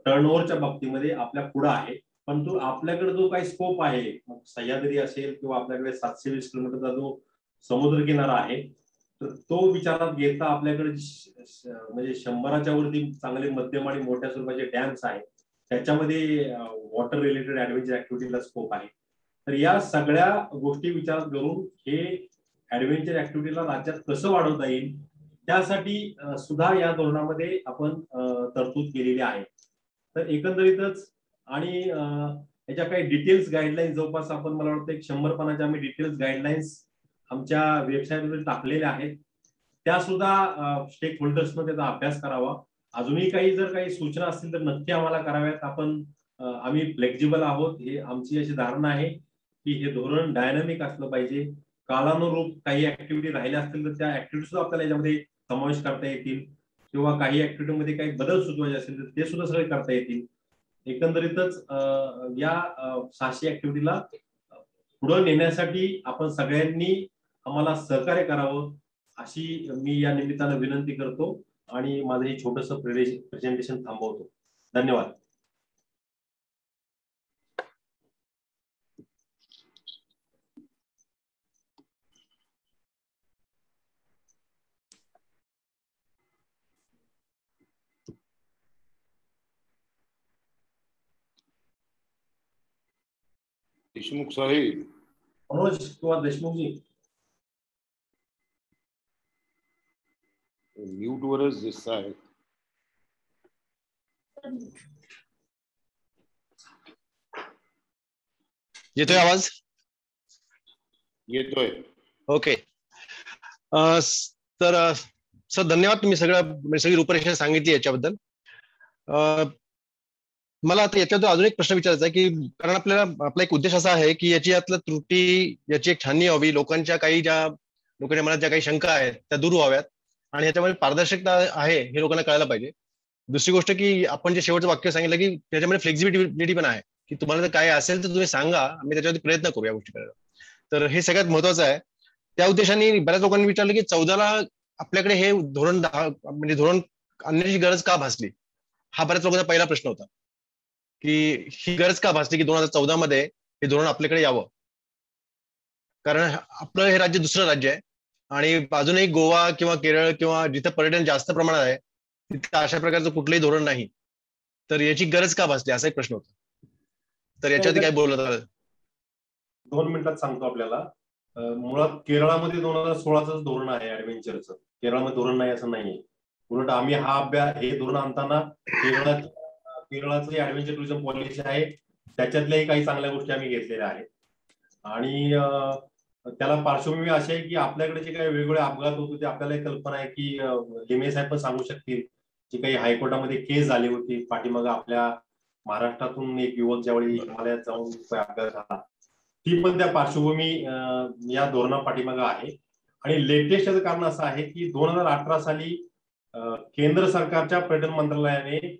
टर्नओव्हरच्या बाबतीमध्ये आपल्या पुढे आहे. परंतु आपल्याकडे जो काही स्कोप आहे, सह्याद्री असेल किंवा आपल्याकडे 720 किलोमीटरचा जो समुद्र किनारा आहे, तर तो विचारात घेता आपल्याकडे म्हणजे 100च्या वरती चांगले मध्यम आणि मोठ्या स्वरूपाचे डॅम्स आहेत. त्याच्यामध्ये वॉटर रिलेटेड ऍडव्हेंचर ऍक्टिव्हिटीला स्कोप आहे. तर या सगळ्या गोष्टी विचारात घेऊन हे ऍडव्हेंचर ऍक्टिव्हिटीला राज्यात कसं वाढवता येईल त्यासाठी सुद्धा या धोरणामध्ये आपण तरतूद केलेली आहे. तर एकंदरीतच आणि याच्या काही डिटेल्स गाईडलाईन्स जवळपास आपण मला वाटतं 100 पानाच्या आम्ही डिटेल्स गाईडलाईन्स आमच्या वेबसाईटवर टाकलेल्या आहेत. त्या सुद्धा स्टेक होल्डर्सनं त्याचा अभ्यास करावा. अजूनही जर काही सूचना असतील तर नक्की आम्हाला कराव्यात. आम्ही फ्लेक्झिबल आहोत. हे आमची अशी धारणा आहे की हे धोरण डायनामिक असलं पाहिजे. कालानुरूप काही ऍक्टिव्हिटी राहिल्या असतील तर त्या ऍक्टिव्हिटी सुद्धा आपल्याला याच्यामध्ये समावेश करता येतील किंवा काही ऍक्टिव्हिटीमध्ये काही बदल सुचवायचे असतील तर ते सुद्धा सगळे करता येतील. एकंदरीतच या 600 ऍक्टिव्हिटीला पुढे नेण्यासाठी आपण सगळ्यांनी आम्हाला सहकार्य करावं अशी मी या निमित्तानं विनंती करतो आणि माझं हे छोटंसं प्रेझेंटेशन थांबवतो. धन्यवाद. देशमुख साहेब, मनोज किंवा देशमुखजी म्यूट वरच दिसत आहेत. येतोय आवाज? येतोय. ओके. तर सर धन्यवाद. तुम्ही सगळी रूपरेषा सांगितली याच्याबद्दल. मला आता याच्याबद्दल अजून एक प्रश्न विचारायचा आहे की कारण आपला एक उद्देश असा आहे की यातल्या त्रुटी याची एक छाननी व्हावी, लोकांच्या मनात ज्या काही शंका आहेत त्या दूर व्हाव्यात आणि ह्याच्यामध्ये पारदर्शकता आहे हे लोकांना कळायला पाहिजे. दुसरी गोष्ट की आपण जे शेवटचं वाक्य सांगितलं की त्याच्यामध्ये फ्लेक्झिबिलिटी पण आहे की तुम्हाला जर काय असेल तर तुम्ही सांगा, आम्ही त्याच्यावरती प्रयत्न करू या गोष्टी करायला. तर हे सगळ्यात महत्वाचं आहे. त्या उद्देशाने बऱ्याच लोकांनी विचारलं की 14ला आपल्याकडे हे धोरण आणण्याची गरज का भासली, हा बऱ्याच लोकांचा पहिला प्रश्न होता की ही गरज का भासली की 2014 मध्ये हे धोरण आपल्याकडे यावं. कारण आपलं हे राज्य दुसरं राज्य आहे आणि अजूनही गोवा किंवा केरळ किंवा जिथं पर्यटन जास्त प्रमाणात आहे तिथं अशा प्रकारचं कुठलंही धोरण नाही. तर याची गरज का भासली असा एक प्रश्न होता. तर याच्यावरती काय बोलत आलं? 2 मिनिटात सांगतो आपल्याला. मुळात केरळामध्ये 2016च धोरण आहे ऍडव्हेंचरचं. केरळामध्ये धोरण नाही असं नाहीये. उलट आम्ही हे धोरण आणताना केरळाचं जे ऍडव्हेंचर टुरिझम पॉलिसी आहे त्याच्यातल्याही काही चांगल्या गोष्टी आम्ही घेतलेल्या आहेत आणि त्याला पार्श्वभूमी अशी आहे की आपल्याकडे जे काही वेगवेगळे अपघात होते ते आपल्याला कल्पना आहे की लिमे साहेब पण सांगू शकतील. जी काही हायकोर्टामध्ये केस झाली होती पाठीमागं, आपल्या महाराष्ट्रातून एक युवक ज्यावेळी हिमालयात जाऊन अपघात झाला, ती पण त्या पार्श्वभूमी या धोरणा पाठीमागं आहे. आणि लेटेस्ट याचं कारण असं आहे की 2018 साली केंद्र सरकारच्या पर्यटन मंत्रालयाने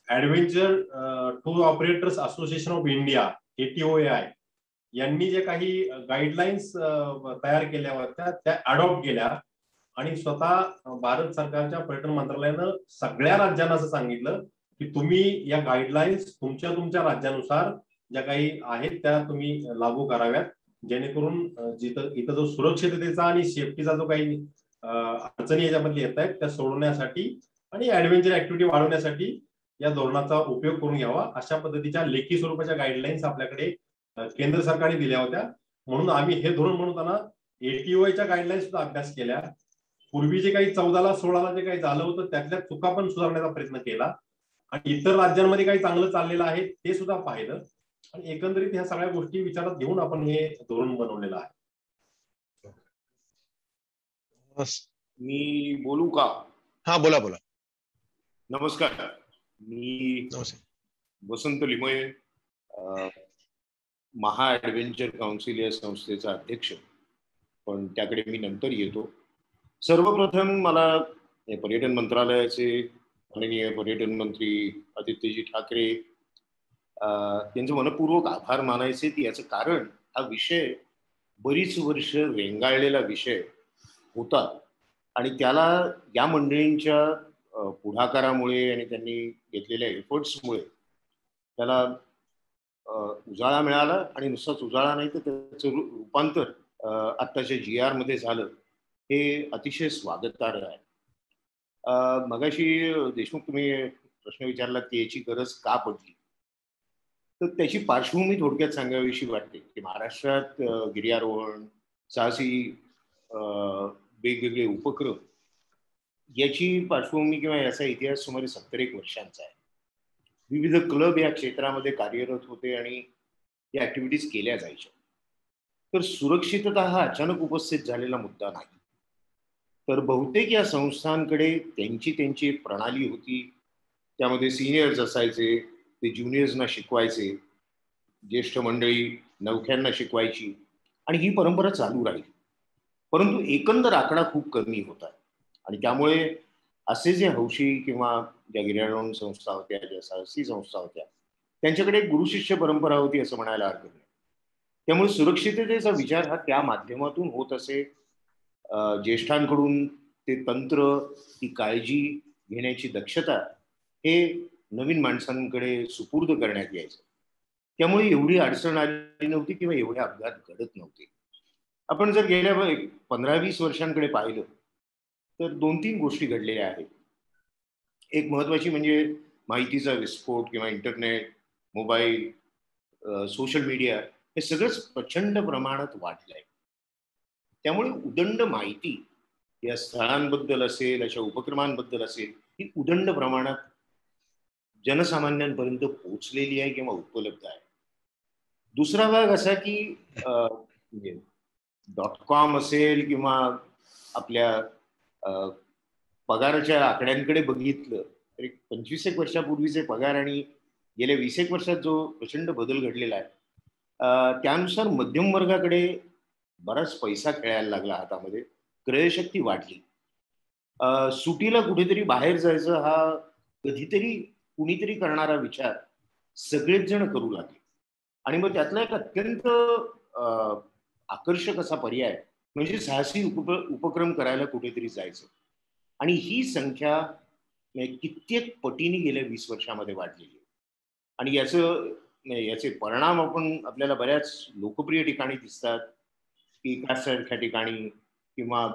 adventure tour operators association of India ATOAI यांनी जे काही गाईडलाईन्स तयार केल्या होत्या त्या अडॉप्ट केल्या आणि स्वतः भारत सरकारच्या पर्यटन मंत्रालयानं सगळ्या राज्यांना असं सांगितलं की तुम्ही या गाईडलाईन्स तुमच्या राज्यानुसार ज्या काही आहेत त्या तुम्ही लागू कराव्यात, जेणेकरून इथं जो सुरक्षिततेचा आणि सेफ्टीचा जो काही अडचणी याच्यामध्ये येत आहेत त्या सोडवण्यासाठी आणि ऍडव्हेंचर ऍक्टिव्हिटी वाढवण्यासाठी या धोरणाचा उपयोग करून घ्यावा, अशा पद्धतीच्या लेखी स्वरूपाच्या गाईडलाईन्स आपल्याकडे केंद्र सरकारने दिल्या होत्या. म्हणून आम्ही हे धोरण म्हणताना ATOAIच्या गाईडलाईन्स सुद्धा अभ्यास केल्या. पूर्वी जे काही 14ला 16ला जे काही झालं होतं त्यातल्या चुका पण सुधारण्याचा प्रयत्न केला आणि इतर राज्यांमध्ये काही चांगलं चाललेलं आहे ते सुद्धा पाहिलं आणि एकंदरीत ह्या सगळ्या गोष्टी विचारात घेऊन आपण हे धोरण बनवलेलं आहे. मी बोलू का? हा, बोला बोला. नमस्कार, मी नमस्कार. वसंत लिमये, महा ॲडव्हेंचर काउन्सिल या संस्थेचा अध्यक्ष, पण त्याकडे मी नंतर येतो. सर्वप्रथम मला पर्यटन मंत्रालयाचे माननीय पर्यटन मंत्री आदित्यजी ठाकरे यांचे मनपूर्वक आभार मानायचे. याचं कारण हा विषय बरीच वर्ष रेंगाळलेला विषय होता आणि त्याला या मंडळींच्या पुढाकारामुळे आणि त्यांनी घेतलेल्या एफर्ट्समुळे त्याला उजाळा मिळाला आणि नुसताच उजाळा नाही तर त्याचं रूपांतर आत्ताच्या GR मध्ये झालं. हे अतिशय स्वागतार्ह आहे. मगाशी देशमुख तुम्ही प्रश्न विचारला की याची गरज का पडली, तर त्याची पार्श्वभूमी थोडक्यात सांगावीशी वाटते की महाराष्ट्रात गिर्यारोहण, साहसी वेगवेगळे उपक्रम याची पार्श्वभूमी किंवा याचा इतिहास सुमारे 70-1 वर्षांचा आहे. विविध क्लब या क्षेत्रामध्ये कार्यरत होते आणि या ऍक्टिव्हिटीज केल्या जायच्या. तर सुरक्षितता हा अचानक उपस्थित झालेला मुद्दा नाही, तर बहुतेक या संस्थांकडे त्यांची एक प्रणाली होती. त्यामध्ये सिनियर्स असायचे, ते ज्युनियर्सना शिकवायचे, ज्येष्ठ मंडळी नवख्यांना शिकवायची आणि ही परंपरा चालू राहील. परंतु एकंदर आकडा खूप कमी होता आणि त्यामुळे असे जे हौशी किंवा ज्या गिर्यारोहण संस्था होत्या, ज्या साहसी संस्था होत्या, त्यांच्याकडे एक गुरुशिष्य परंपरा होती असं म्हणायला हरकत नाही. त्यामुळे सुरक्षिततेचा विचार हा त्या माध्यमातून होत असे. ज्येष्ठांकडून ते तंत्र, ती काळजी घेण्याची दक्षता हे नवीन माणसांकडे सुपूर्द करण्यात यायचं. त्यामुळे एवढी अडचण आली नव्हती किंवा एवढे अपघात घडत नव्हते. आपण जर गेल्या 15-20 वर्षांकडे पाहिलं तर 2-3 गोष्टी घडलेल्या आहेत. एक महत्वाची म्हणजे माहितीचा विस्फोट किंवा इंटरनेट, मोबाईल, सोशल मीडिया हे सगळंच प्रचंड प्रमाणात वाढलंय. त्यामुळे उदंड माहिती या स्थळांबद्दल असेल, अशा उपक्रमांबद्दल असेल, ही उदंड प्रमाणात जनसामान्यांपर्यंत पोहोचलेली आहे किंवा उपलब्ध आहे. दुसरा भाग असा की .com असेल किंवा आपल्या पगाराच्या आकड्यांकडे बघितलं तर 25-1 वर्षापूर्वीचे पगार आणि गेल्या 20-1 वर्षात जो प्रचंड बदल घडलेला आहे, त्यानुसार मध्यम वर्गाकडे बराच पैसा खेळायला लागला हातामध्ये, क्रयशक्ती वाढली. सुटीला कुठेतरी बाहेर जायचं हा कधीतरी कुणीतरी करणारा विचार सगळेच जण करू लागले आणि मग त्यातला एक अत्यंत आकर्षक असा पर्याय म्हणजे साहसी उपक्रम करायला कुठेतरी जायचं. आणि ही संख्या कित्येक पटीने गेल्या 20 वर्षामध्ये वाढलेली आहे आणि याचे परिणाम आपल्याला बऱ्याच लोकप्रिय ठिकाणी दिसतात की सारख्या ठिकाणी किंवा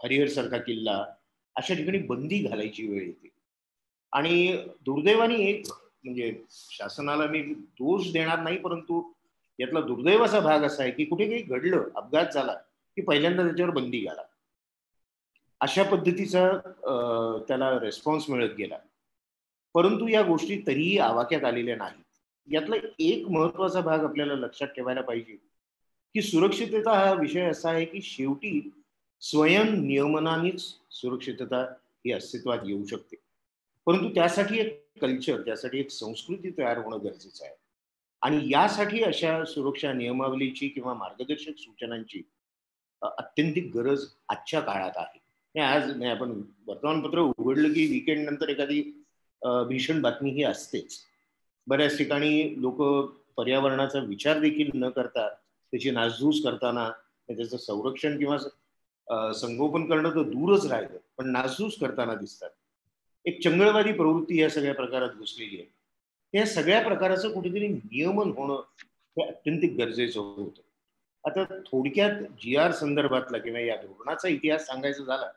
हरिहर सारखा किल्ला अशा ठिकाणी बंदी घालायची वेळ येते. आणि दुर्दैवाने एक म्हणजे शासनाला मी दोष देणार नाही, परंतु यातला दुर्दैवाचा भाग असा आहे की कुठे काही घडलं, अपघात झाला की पहिल्यांदा त्याच्यावर बंदी घाला, अशा पद्धतीचा त्याला रिस्पॉन्स मिळत गेला. परंतु या गोष्टी तरीही आवाक्यात आलेल्या नाहीत. यातला एक महत्वाचा भाग आपल्याला लक्षात ठेवायला पाहिजे की सुरक्षितता हा विषय असा आहे की शेवटी स्वयं नियमनानेच सुरक्षितता ही अस्तित्वात येऊ शकते. परंतु त्यासाठी एक कल्चर, त्यासाठी एक संस्कृती तयार होणं गरजेचं आहे आणि यासाठी अशा सुरक्षा नियमावलीची किंवा मार्गदर्शक सूचनांची अत्यंतिक गरज आजच्या काळात आहे. आज आपण वर्तमानपत्र उघडलं की वीकेंड नंतर एखादी भीषण बातमी ही असतेच. बऱ्याच ठिकाणी लोक पर्यावरणाचा विचार देखील न करता त्याची नासधूस करताना, त्याचं संरक्षण किंवा संगोपन करणं तर दूरच राहिलं, पण नासधूस करताना दिसतात. एक चंगळवादी प्रवृत्ती या सगळ्या प्रकारात घुसलेली आहे. या सगळ्या प्रकाराचं कुठेतरी नियमन होणं हे अत्यंत गरजेचं होतं. आता थोडक्यात GR संदर्भातला किंवा या धोरणाचा इतिहास सांगायचा झाला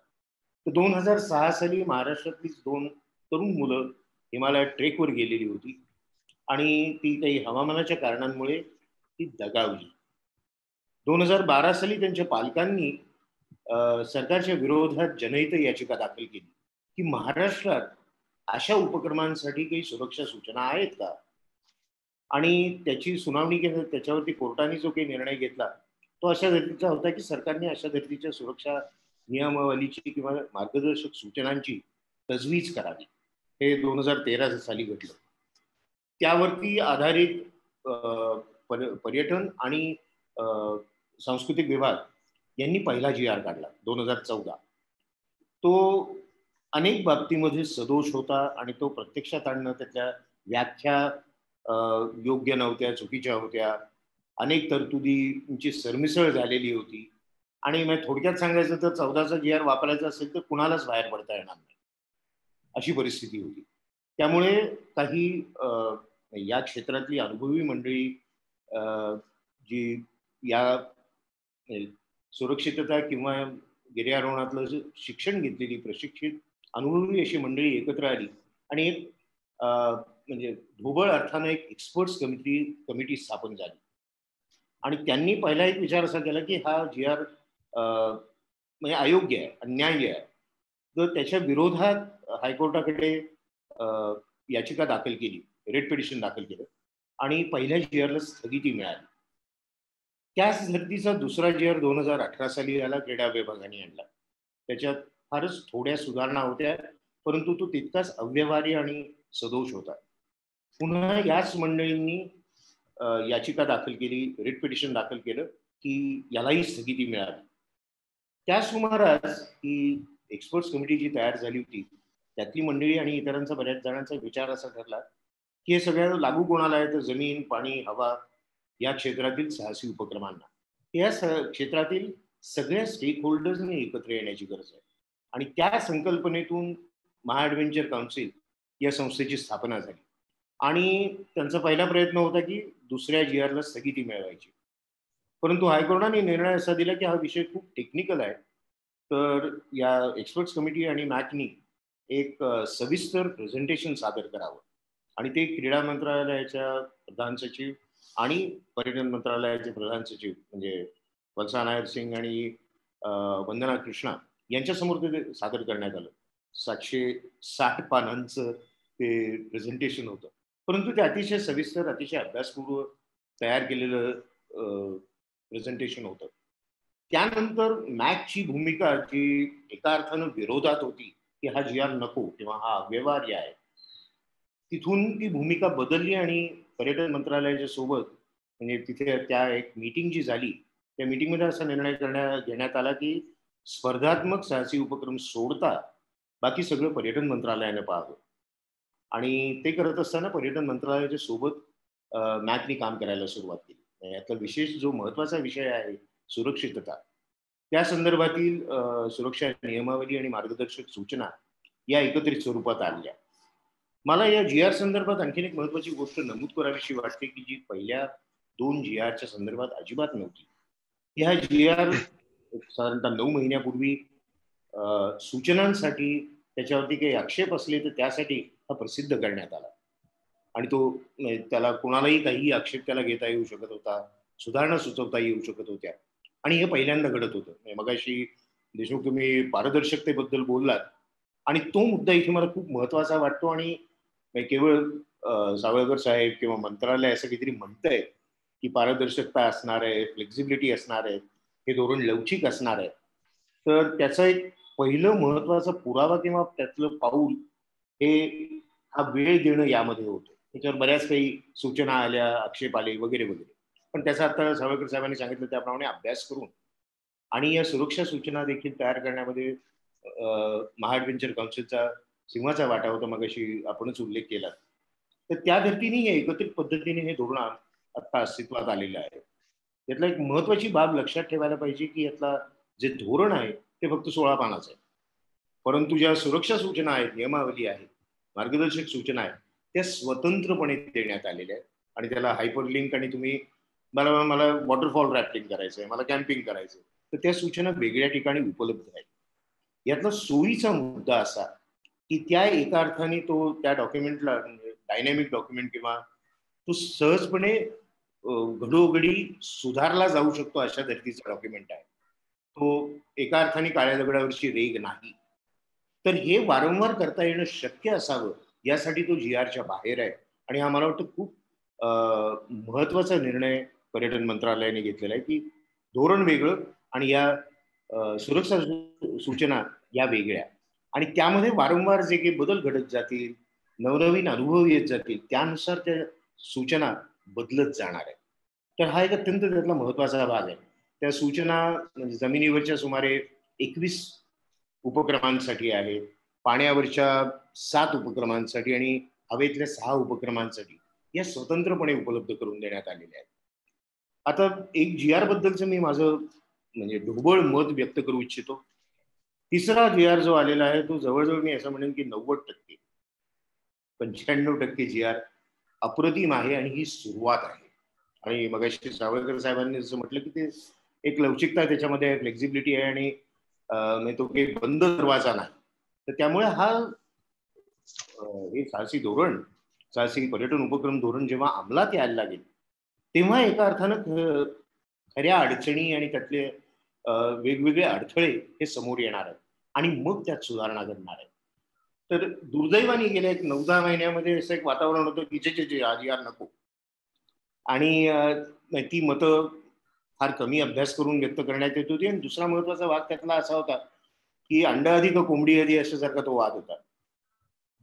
तर 2006 साली महाराष्ट्रातली 2 तरुण मुलं हिमालयात ट्रेकवर गेलेली होती आणि ती काही हवामानाच्या कारणांमुळे ती दगावली. 2012 साली त्यांच्या पालकांनी सरकारच्या विरोधात जनहित याचिका दाखल केली की महाराष्ट्रात अशा उपक्रमांसाठी काही सुरक्षा सूचना आहेत का, आणि त्याची सुनावणी केली. त्याच्यावरती कोर्टाने जो काही निर्णय घेतला तो अशा धर्तीचा होता की सरकारने अशा धर्तीच्या सुरक्षा नियमावलीची किंवा मार्गदर्शक सूचनांची तजवीज करावी, हे 2013 साली घडलं. त्यावरती आधारित पर्यटन आणि सांस्कृतिक विभाग यांनी पहिला GR काढला 2014. तो अनेक बाबतीमध्ये सदोष होता आणि तो प्रत्यक्षात आणणं, त्यातल्या व्याख्या योग्य नव्हत्या, चुकीच्या होत्या, अनेक तरतुदींची सरमिसळ झालेली होती. आणि मग थोडक्यात सांगायचं तर 14चा GR वापरायचा असेल तर कुणालाच बाहेर पडता येणार नाही, अशी परिस्थिती होती. त्यामुळे काही या क्षेत्रातली अनुभवी मंडळी, जी या सुरक्षितता किंवा गिर्यारोहणातलं शिक्षण घेतलेली, प्रशिक्षित अनुभवी अशी मंडळी एकत्र आली आणि एक म्हणजे ढोबळ अर्थानं एक एक्सपर्ट्स कमिटी स्थापन झाली. आणि त्यांनी पहिला एक विचार असा केला की हा GR म्हणजे अयोग्य आहे, अन्याय्य आहे. तर त्याच्या विरोधात हायकोर्टाकडे याचिका दाखल केली, रेट पिटिशन दाखल केलं आणि पहिल्या GRला स्थगिती मिळाली. त्याच धर्तीचा दुसरा GR 2018 साली आला, क्रीडा विभागाने आणला. त्याच्यात फारच थोड्या सुधारणा होत्या, परंतु तो तितकाच अव्यवहारी आणि सदोष होता. पुन्हा याच मंडळींनी याचिका दाखल केली, रेट पिटिशन दाखल केलं की यालाही स्थगिती मिळाली. त्या सुमारास ही एक्सपर्ट्स कमिटी जी तयार झाली होती त्यातली मंडळी आणि इतरांचा, बऱ्याच जणांचा विचार असा ठरला की हे सगळं लागू कोणाला आहे, तर जमीन, पाणी, हवा या क्षेत्रातील साहसी उपक्रमांना. या क्षेत्रातील सगळ्या स्टेक होल्डर्सने एकत्र येण्याची गरज आहे. आणि त्या संकल्पनेतून महा ॲडव्हेंचर काउन्सिल या संस्थेची स्थापना झाली. आणि त्यांचा पहिला प्रयत्न होता की दुसऱ्या GRला स्थगिती मिळवायची. परंतु हायकोर्टाने निर्णय असा दिला की हा विषय खूप टेक्निकल आहे, तर या एक्सपर्ट्स कमिटी आणि मॅकनी एक सविस्तर प्रेझेंटेशन सादर करावं. आणि ते क्रीडा मंत्रालयाच्या प्रधान सचिव आणि पर्यटन मंत्रालयाचे प्रधान सचिव म्हणजे वत्सा नायर सिंग आणि वंदना कृष्णा यांच्यासमोर ते सादर करण्यात आलं. 760 पानांचं ते प्रेझेंटेशन होतं, परंतु ते अतिशय सविस्तर, अतिशय अभ्यासपूर्व तयार केलेलं प्रेझेंटेशन होतं. त्यानंतर मॅकची भूमिका जी एका अर्थानं विरोधात होती की हा GR नको किंवा हा अव्यवहार्य आहे, तिथून ती भूमिका बदलली आणि पर्यटन मंत्रालयाच्या सोबत म्हणजे तिथे त्या एक मीटिंग जी झाली त्या मीटिंगमध्ये असा निर्णय घेण्यात आला की स्पर्धात्मक साहसी उपक्रम सोडता बाकी सगळं पर्यटन मंत्रालयाने पाहावं. आणि ते करत असताना पर्यटन मंत्रालयाच्या सोबत मॅकनी काम करायला सुरुवात केली. यातला विशेष जो महत्वाचा विषय आहे सुरक्षितता, त्या संदर्भातील सुरक्षा नियमावली आणि मार्गदर्शक सूचना या एकत्रित स्वरूपात आणल्या. मला या GR संदर्भात आणखीन एक महत्वाची गोष्ट नमूद करावीशी वाटते की जी पहिल्या 2 GRच्या संदर्भात अजिबात नव्हती. ह्या GR साधारणतः 9 महिन्यापूर्वी सूचनांसाठी त्याच्यावरती काही आक्षेप असले तर त्यासाठी हा प्रसिद्ध करण्यात आला. आणि तो त्याला कोणालाही काही आक्षेप त्याला घेता येऊ शकत होता, सुधारणा सुचवता येऊ शकत होत्या. आणि हे पहिल्यांदा घडत होतं. मगाशी देशमुख तुम्ही पारदर्शकतेबद्दल बोललात आणि तो मुद्दा इथे मला खूप महत्वाचा वाटतो. आणि केवळ सावळकर साहेब किंवा मंत्रालय असं काहीतरी म्हणतंय की पारदर्शकता असणार आहे, फ्लेक्झिबिलिटी असणार आहे, हे धोरण लवचिक असणार आहे, तर त्याचं एक पहिलं महत्वाचा पुरावा किंवा त्यातलं पाऊल हे हा वेळ देणं यामध्ये होतं. त्याच्यावर बऱ्याच काही सूचना आल्या, आक्षेप आले वगैरे वगैरे, पण त्याचा आता सावळकर साहेबांनी सांगितलं त्याप्रमाणे अभ्यास करून आणि या सुरक्षा सूचना देखील तयार करण्यामध्ये महा ॲडव्हेंचर काउन्सिलचा सिंहाचा वाटा होता, मगाशी आपणच उल्लेख केला. तर त्या धर्तीने हे एकत्रित पद्धतीने हे धोरण आता अस्तित्वात आलेलं आहे. यातला एक महत्वाची बाब लक्षात ठेवायला पाहिजे की यातला जे धोरण आहे ते फक्त 16 पानाचं आहे, परंतु ज्या सुरक्षा सूचना आहेत, नियमावली आहे, मार्गदर्शक सूचना आहेत, त्या स्वतंत्रपणे देण्यात आलेल्या आहेत. आणि त्याला हायपरलिंक आणि तुम्ही मला वॉटरफॉल रॅफ्टिंग करायचंय, मला कॅम्पिंग करायचंय, तर त्या सूचना वेगळ्या ठिकाणी उपलब्ध आहेत. यातला सोयीचा मुद्दा असा की त्या एका अर्थाने तो त्या डॉक्युमेंटला डायनॅमिक डॉक्युमेंट किंवा तो सहजपणे घडोघडी सुधारला जाऊ शकतो अशा धर्तीचा डॉक्युमेंट आहे. तो एका अर्थाने काळ्या दगडावरची रेघ नाही. तर हे वारंवार करता येणं शक्य असावं यासाठी तो GRच्या बाहेर आहे. आणि हा मला वाटतं खूप महत्वाचा निर्णय पर्यटन मंत्रालयाने घेतलेला आहे की धोरण वेगळं आणि या सुरक्षा सूचना या वेगळ्या. आणि त्यामध्ये वारंवार जे काही बदल घडत जातील, नवनवीन अनुभव येत जातील, त्यानुसार त्या सूचना बदलत जाणार आहे. तर हा एक अत्यंत त्यातला महत्वाचा भाग आहे. त्या सूचना म्हणजे जमिनीवरच्या सुमारे 21 उपक्रमांसाठी आहेत, पाण्यावरच्या 7 उपक्रमांसाठी आणि हवेतल्या 6 उपक्रमांसाठी या स्वतंत्रपणे उपलब्ध करून देण्यात आलेल्या आहेत. आता एक GR बद्दलचं मी माझं म्हणजे ढोबळ मत व्यक्त करू इच्छितो. तिसरा GR जो आलेला आहे तो जवळजवळ मी असं म्हणेन की 90%, 95% GR अप्रतिम आहे आणि ही सुरुवात आहे. आणि मगाशी सावळकर साहेबांनी जसं म्हटलं की ते एक लवचिकता त्याच्यामध्ये आहे, फ्लेक्झिबिलिटी आहे आणि म्हणजे तो काही बंद दरवाजा नाही. तर त्यामुळे हा हे साहसी धोरण, साहसी पर्यटन उपक्रम धोरण जेव्हा अंमलात यायला लागेल तेव्हा एका अर्थानं खऱ्या अडचणी आणि त्यातले वेगवेगळे अडथळे हे समोर येणार आहेत आणि मग त्यात सुधारणा घडणार आहे. तर दुर्दैवाने गेल्या एक 9-10 महिन्यामध्ये असं एक वातावरण होतं की जे आज यार नको, आणि ती मतं फार कमी अभ्यास करून व्यक्त करण्यात येत होती. आणि दुसरा महत्वाचा भाग त्यातला असा होता की अंडा आधी का कोंबडी आधी अशासारखा तो वाद होता.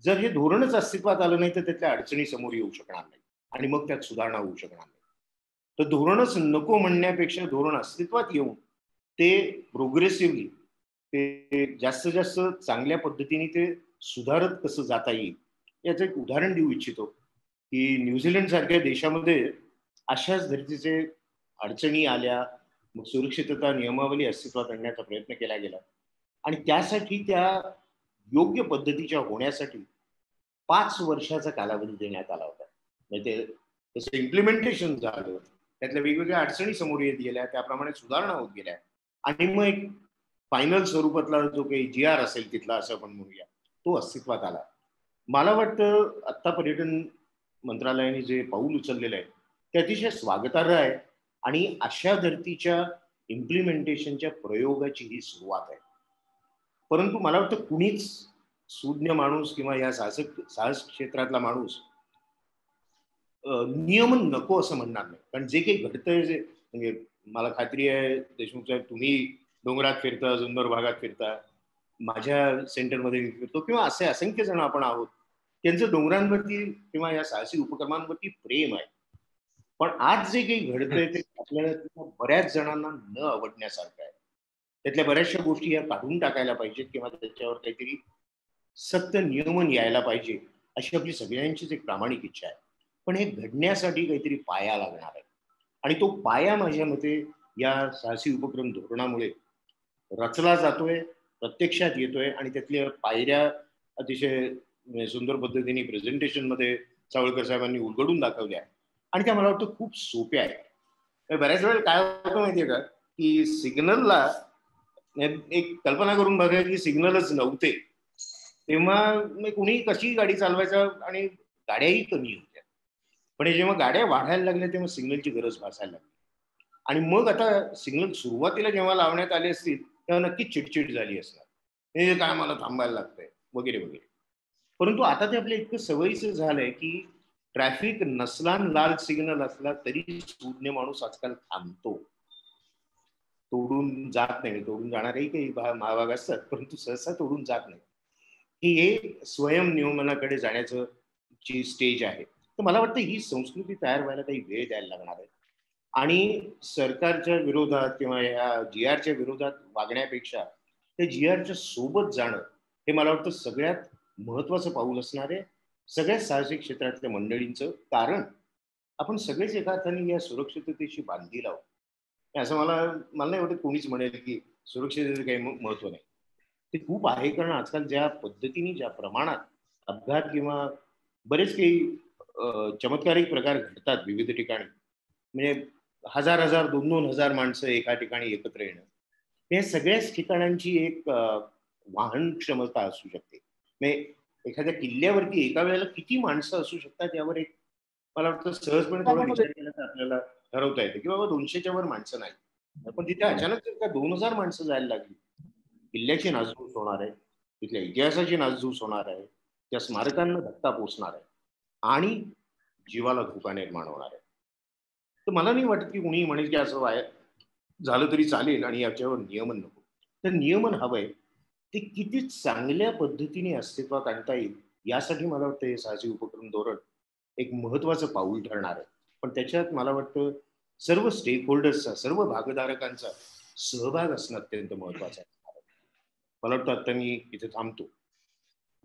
जर हे धोरणच अस्तित्वात आलं नाही तर त्यातल्या अडचणी समोर येऊ शकणार नाही आणि मग त्यात सुधारणा होऊ शकणार नाही. तर धोरणच नको म्हणण्यापेक्षा धोरण अस्तित्वात येऊन ते प्रोग्रेसिव्हली ते जास्तीत जास्त चांगल्या पद्धतीने ते सुधारत कसं जाता येईल याचं एक उदाहरण देऊ इच्छितो की न्यूझीलंड सारख्या देशामध्ये अशाच धर्तीचे अडचणी आल्या, मग सुरक्षितता नियमावली अस्तित्वात आणण्याचा प्रयत्न केला गेला आणि त्यासाठी त्या योग्य पद्धतीच्या होण्यासाठी 5 वर्षाचा कालावधी देण्यात आला होता. म्हणजे तसं इम्प्लिमेंटेशन झालं, त्यातल्या वेगवेगळ्या अडचणी समोर येत गेल्या, त्याप्रमाणे सुधारणा होत गेल्या आणि मग एक फायनल स्वरूपातला जो काही GR असेल तिथला असं आपण म्हणूया तो अस्तित्वात आला. मला वाटतं आत्ता पर्यटन मंत्रालयाने जे पाऊल उचललेलं आहे ते अतिशय स्वागतार्ह आहे आणि अशा धर्तीच्या इम्प्लिमेंटेशनच्या प्रयोगाची ही सुरुवात आहे. परंतु मला वाटतं कुणीच सुज्ञ माणूस किंवा या साहस क्षेत्रातला माणूस नियमन नको असं म्हणणार नाही. कारण जे काही घडतंय, जे म्हणजे मला खात्री आहे देशमुख साहेब तुम्ही डोंगरात फिरता, जुन्नर भागात फिरता, माझ्या सेंटरमध्ये मी फिरतो किंवा असे असंख्य जण आपण आहोत त्यांचं डोंगरांवरती किंवा या साहसी उपक्रमांवरती प्रेम आहे. पण आज जे काही घडतंय ते आपल्याला बऱ्याच जणांना न आवडण्यासारखं आहे. त्यातल्या बऱ्याचशा गोष्टी या काढून टाकायला पाहिजेत किंवा त्याच्यावर काहीतरी सक्त नियमन यायला पाहिजे अशी आपली सगळ्यांचीच एक प्रामाणिक इच्छा आहे. पण हे घडण्यासाठी काहीतरी पाया लागणार आहे आणि तो पाया माझ्या मते या साहसी उपक्रम धोरणामुळे रचला जातोय, प्रत्यक्षात येतोय आणि त्यातल्या पायऱ्या अतिशय सुंदर पद्धतीने प्रेझेंटेशन मध्ये सावळकर साहेबांनी उलगडून दाखवल्या आणि त्या मला वाटतं खूप सोप्या आहेत. बऱ्याच वेळेला काय होतं माहितीये का की सिग्नलला एक कल्पना करून बघा की सिग्नलच नव्हते तेव्हा कुणी कशी गाडी चालवायचा आणि गाड्याही कमी होत्या. पण जेव्हा गाड्या वाढायला लागल्या तेव्हा सिग्नलची गरज भासायला लागली आणि मग आता सिग्नल सुरुवातीला जेव्हा लावण्यात आले असतील तेव्हा नक्कीच चिडचिड झाली असणार, हे काय मला थांबायला लागतंय वगैरे वगैरे. परंतु आता ते आपल्या इतकं सवयीचं झालंय की ट्रॅफिक नसला, लाल सिग्नल असला तरी सुज्ञ माणूस आजकाल थांबतो, तोडून जात नाही. तोडून जाणारेही काही भाग असतात परंतु सहसा तोडून जात नाही. हे स्वयं नियमनाकडे जाण्याचं जी स्टेज आहे. तर मला वाटतं ही संस्कृती तयार व्हायला काही वेळ द्यायला लागणार आहे आणि सरकारच्या विरोधात किंवा या GRच्या विरोधात वागण्यापेक्षा त्या GRच्या सोबत जाणं हे मला वाटतं सगळ्यात महत्वाचं पाऊल असणार आहे सगळ्या साहसी क्षेत्रातल्या मंडळींचं. कारण आपण सगळेच एका अर्थाने या सुरक्षिततेशी बांधील आहोत. असं मला नाही वाटत कोणीच म्हणेल की सुरक्षिततेचं काही महत्व नाही. ते खूप आहे, कारण आजकाल ज्या पद्धतीने ज्या प्रमाणात अपघात किंवा बरेच काही चमत्कारिक प्रकार घडतात विविध ठिकाणी, म्हणजे हजार 2,000 माणसं एका ठिकाणी एकत्र येणं, या सगळ्याच ठिकाणांची एक वाहन क्षमता असू शकते. म्हणजे एखाद्या किल्ल्यावरती एका वेळेला किती माणसं असू शकतात यावर एक मला वाटतं सहजपणे थोडा विचार केला तर आपल्याला ठरवता येते की बाबा 200च्या वर माणसं नाही. पण तिथे अचानक जर का 2,000 माणसं जायला लागली, किल्ल्याची नासधूस होणार आहे, तिथल्या इतिहासाची नासधूस होणार आहे, त्या स्मारकांना धक्का पोचणार आहे आणि जीवाला धोका निर्माण होणार आहे. तर मला नाही वाटत की कुणी म्हणेल की असं झालं तरी चालेल आणि याच्यावर नियमन नको. तर नियमन हवंय ते किती चांगल्या पद्धतीने अस्तित्वात आणता येईल यासाठी मला वाटतं हे साहसी उपक्रम धोरण एक महत्वाचं पाऊल ठरणार आहे. पण त्याच्यात मला वाटतं सर्व स्टेक होल्डर्सचा, सर्व भागधारकांचा सहभाग असणं अत्यंत महत्वाचं आहे. मला वाटतं आता मी इथे थांबतो.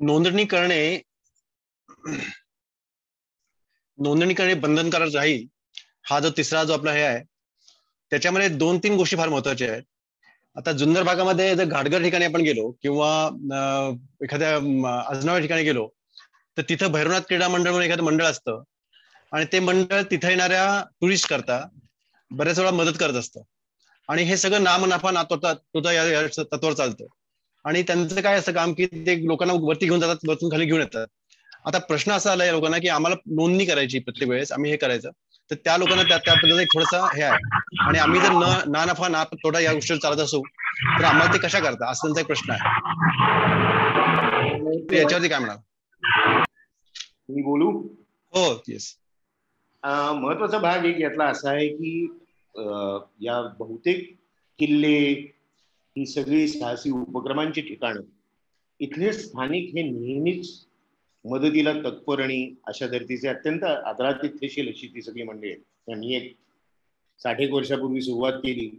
नोंदणी करणे बंधनकारक राहील, हा जो तिसरा जो आपला हे आहे त्याच्यामध्ये 2-3 गोष्टी फार महत्वाच्या आहेत. आता जुन्नर भागामध्ये जर घाटघर ठिकाणी आपण गेलो किंवा एखाद्या अजनाव्या ठिकाणी गेलो तर तिथं भैरवनाथ क्रीडा मंडळ म्हणून एखादं मंडळ असतं आणि ते मंडळ तिथे येणाऱ्या टुरिस्ट करता बऱ्याच वेळा मदत करत असतं आणि हे सगळं नाम नफा ना तोटा या तत्वावर चालतं. आणि त्यांचं काय असतं काम की ते लोकांना वरती घेऊन जातात, वरतून खाली घेऊन येतात. आता प्रश्न असा आला या लोकांना की आम्हाला नोंदणी करायची प्रत्येक वेळेस, आम्ही हे करायचं, तर त्या लोकांना त्या पद्धतीने एक थोडासा हे आहे. आणि आम्ही जर ना नफा ना तोटा या गोष्टीवर चालत असू तर आम्हाला ते कशा करता, असा त्यांचा एक प्रश्न आहे. तर याच्यावरती काय म्हणाल? मी बोलू? हो, येस. महत्वाचा भाग एक यातला असा आहे की या बहुतेक किल्ले, ही सगळी साहसी उपक्रमांची ठिकाणं, इथले स्थानिक हे नेहमीच मदतीला तत्पर आणि अशा धर्तीचे अत्यंत आदरातिथ्यशील अशी ती सगळी मंडळी आहेत. त्यांनी एक 60 वर्षापूर्वी सुरुवात केली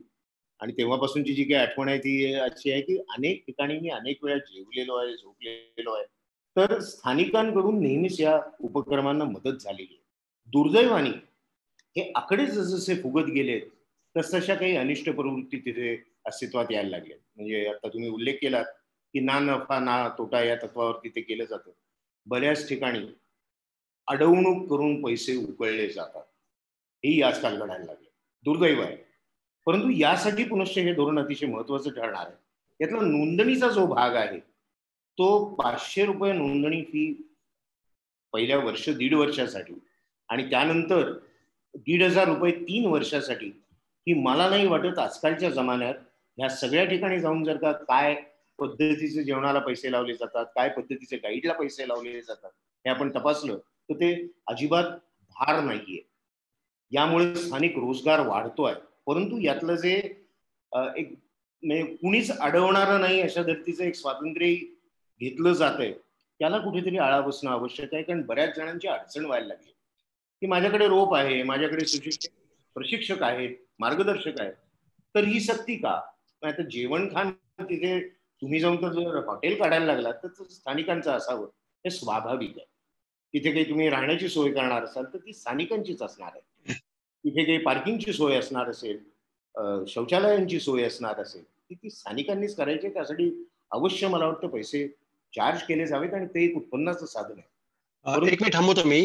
आणि तेव्हापासूनची जी काही आठवण आहे ती अशी आहे की अनेक ठिकाणी मी अनेक वेळा जेवलेलो आहे, झोपलेलो आहे. तर स्थानिकांकडून नेहमीच या उपक्रमांना मदत झालेली आहे. दुर्दैवाने हे आकडे जसे फुगत गेले तसतशा काही अनिष्ट प्रवृत्ती तिथे अस्तित्वात यायला लागल्या. म्हणजे आता तुम्ही उल्लेख केलात की ना नफा ना तोटा या तत्वावरती ते केलं जातं. बऱ्याच ठिकाणी अडवणूक करून पैसे उकळले जातात, हेही आजकाल घडायला लागले. दुर्दैव आहे. परंतु यासाठी पुनश्च हे धोरण अतिशय महत्वाचं ठरणार आहे. यातला नोंदणीचा जो भाग आहे तो 500 रुपये नोंदणी फी पहिल्या वर्ष 1.5 वर्षासाठी आणि त्यानंतर 1,500 रुपये 3 वर्षासाठी, ही मला नाही वाटत आजकालच्या जमान्यात ह्या सगळ्या ठिकाणी जाऊन जर का काय पद्धतीचे जेवणाला पैसे लावले जातात, काय पद्धतीचे गाईडला पैसे लावलेले जातात हे आपण तपासलं तर ते अजिबात भार नाहीये. यामुळे स्थानिक रोजगार वाढतोय. परंतु यातलं जे एक म्हणजे कुणीच अडवणारं नाही अशा धर्तीचं एक स्वातंत्र्य घेतलं जात आहे, त्याला कुठेतरी आळा बसणं आवश्यक आहे. कारण बऱ्याच जणांची अडचण व्हायला लागली की माझ्याकडे रोप आहे, माझ्याकडे सुशिक्षित प्रशिक्षक आहेत, मार्गदर्शक आहेत, तर ही सक्ती का? आता जेवण खाण तिथे तुम्ही जाऊन तर जर हॉटेल काढायला लागलात तर स्थानिकांचं असावं हे स्वाभाविक आहे. तिथे काही तुम्ही राहण्याची सोय करणार असाल तर ती स्थानिकांचीच असणार आहे. तिथे काही पार्किंगची सोय असणार असेल, शौचालयांची सोय असणार असेल, ती स्थानिकांनीच करायची. त्यासाठी अवश्य मला वाटतं पैसे चार्ज केले जावेत आणि ते एक उत्पन्नाचं साधन आहे. एक मिनिट थांबवतो मी.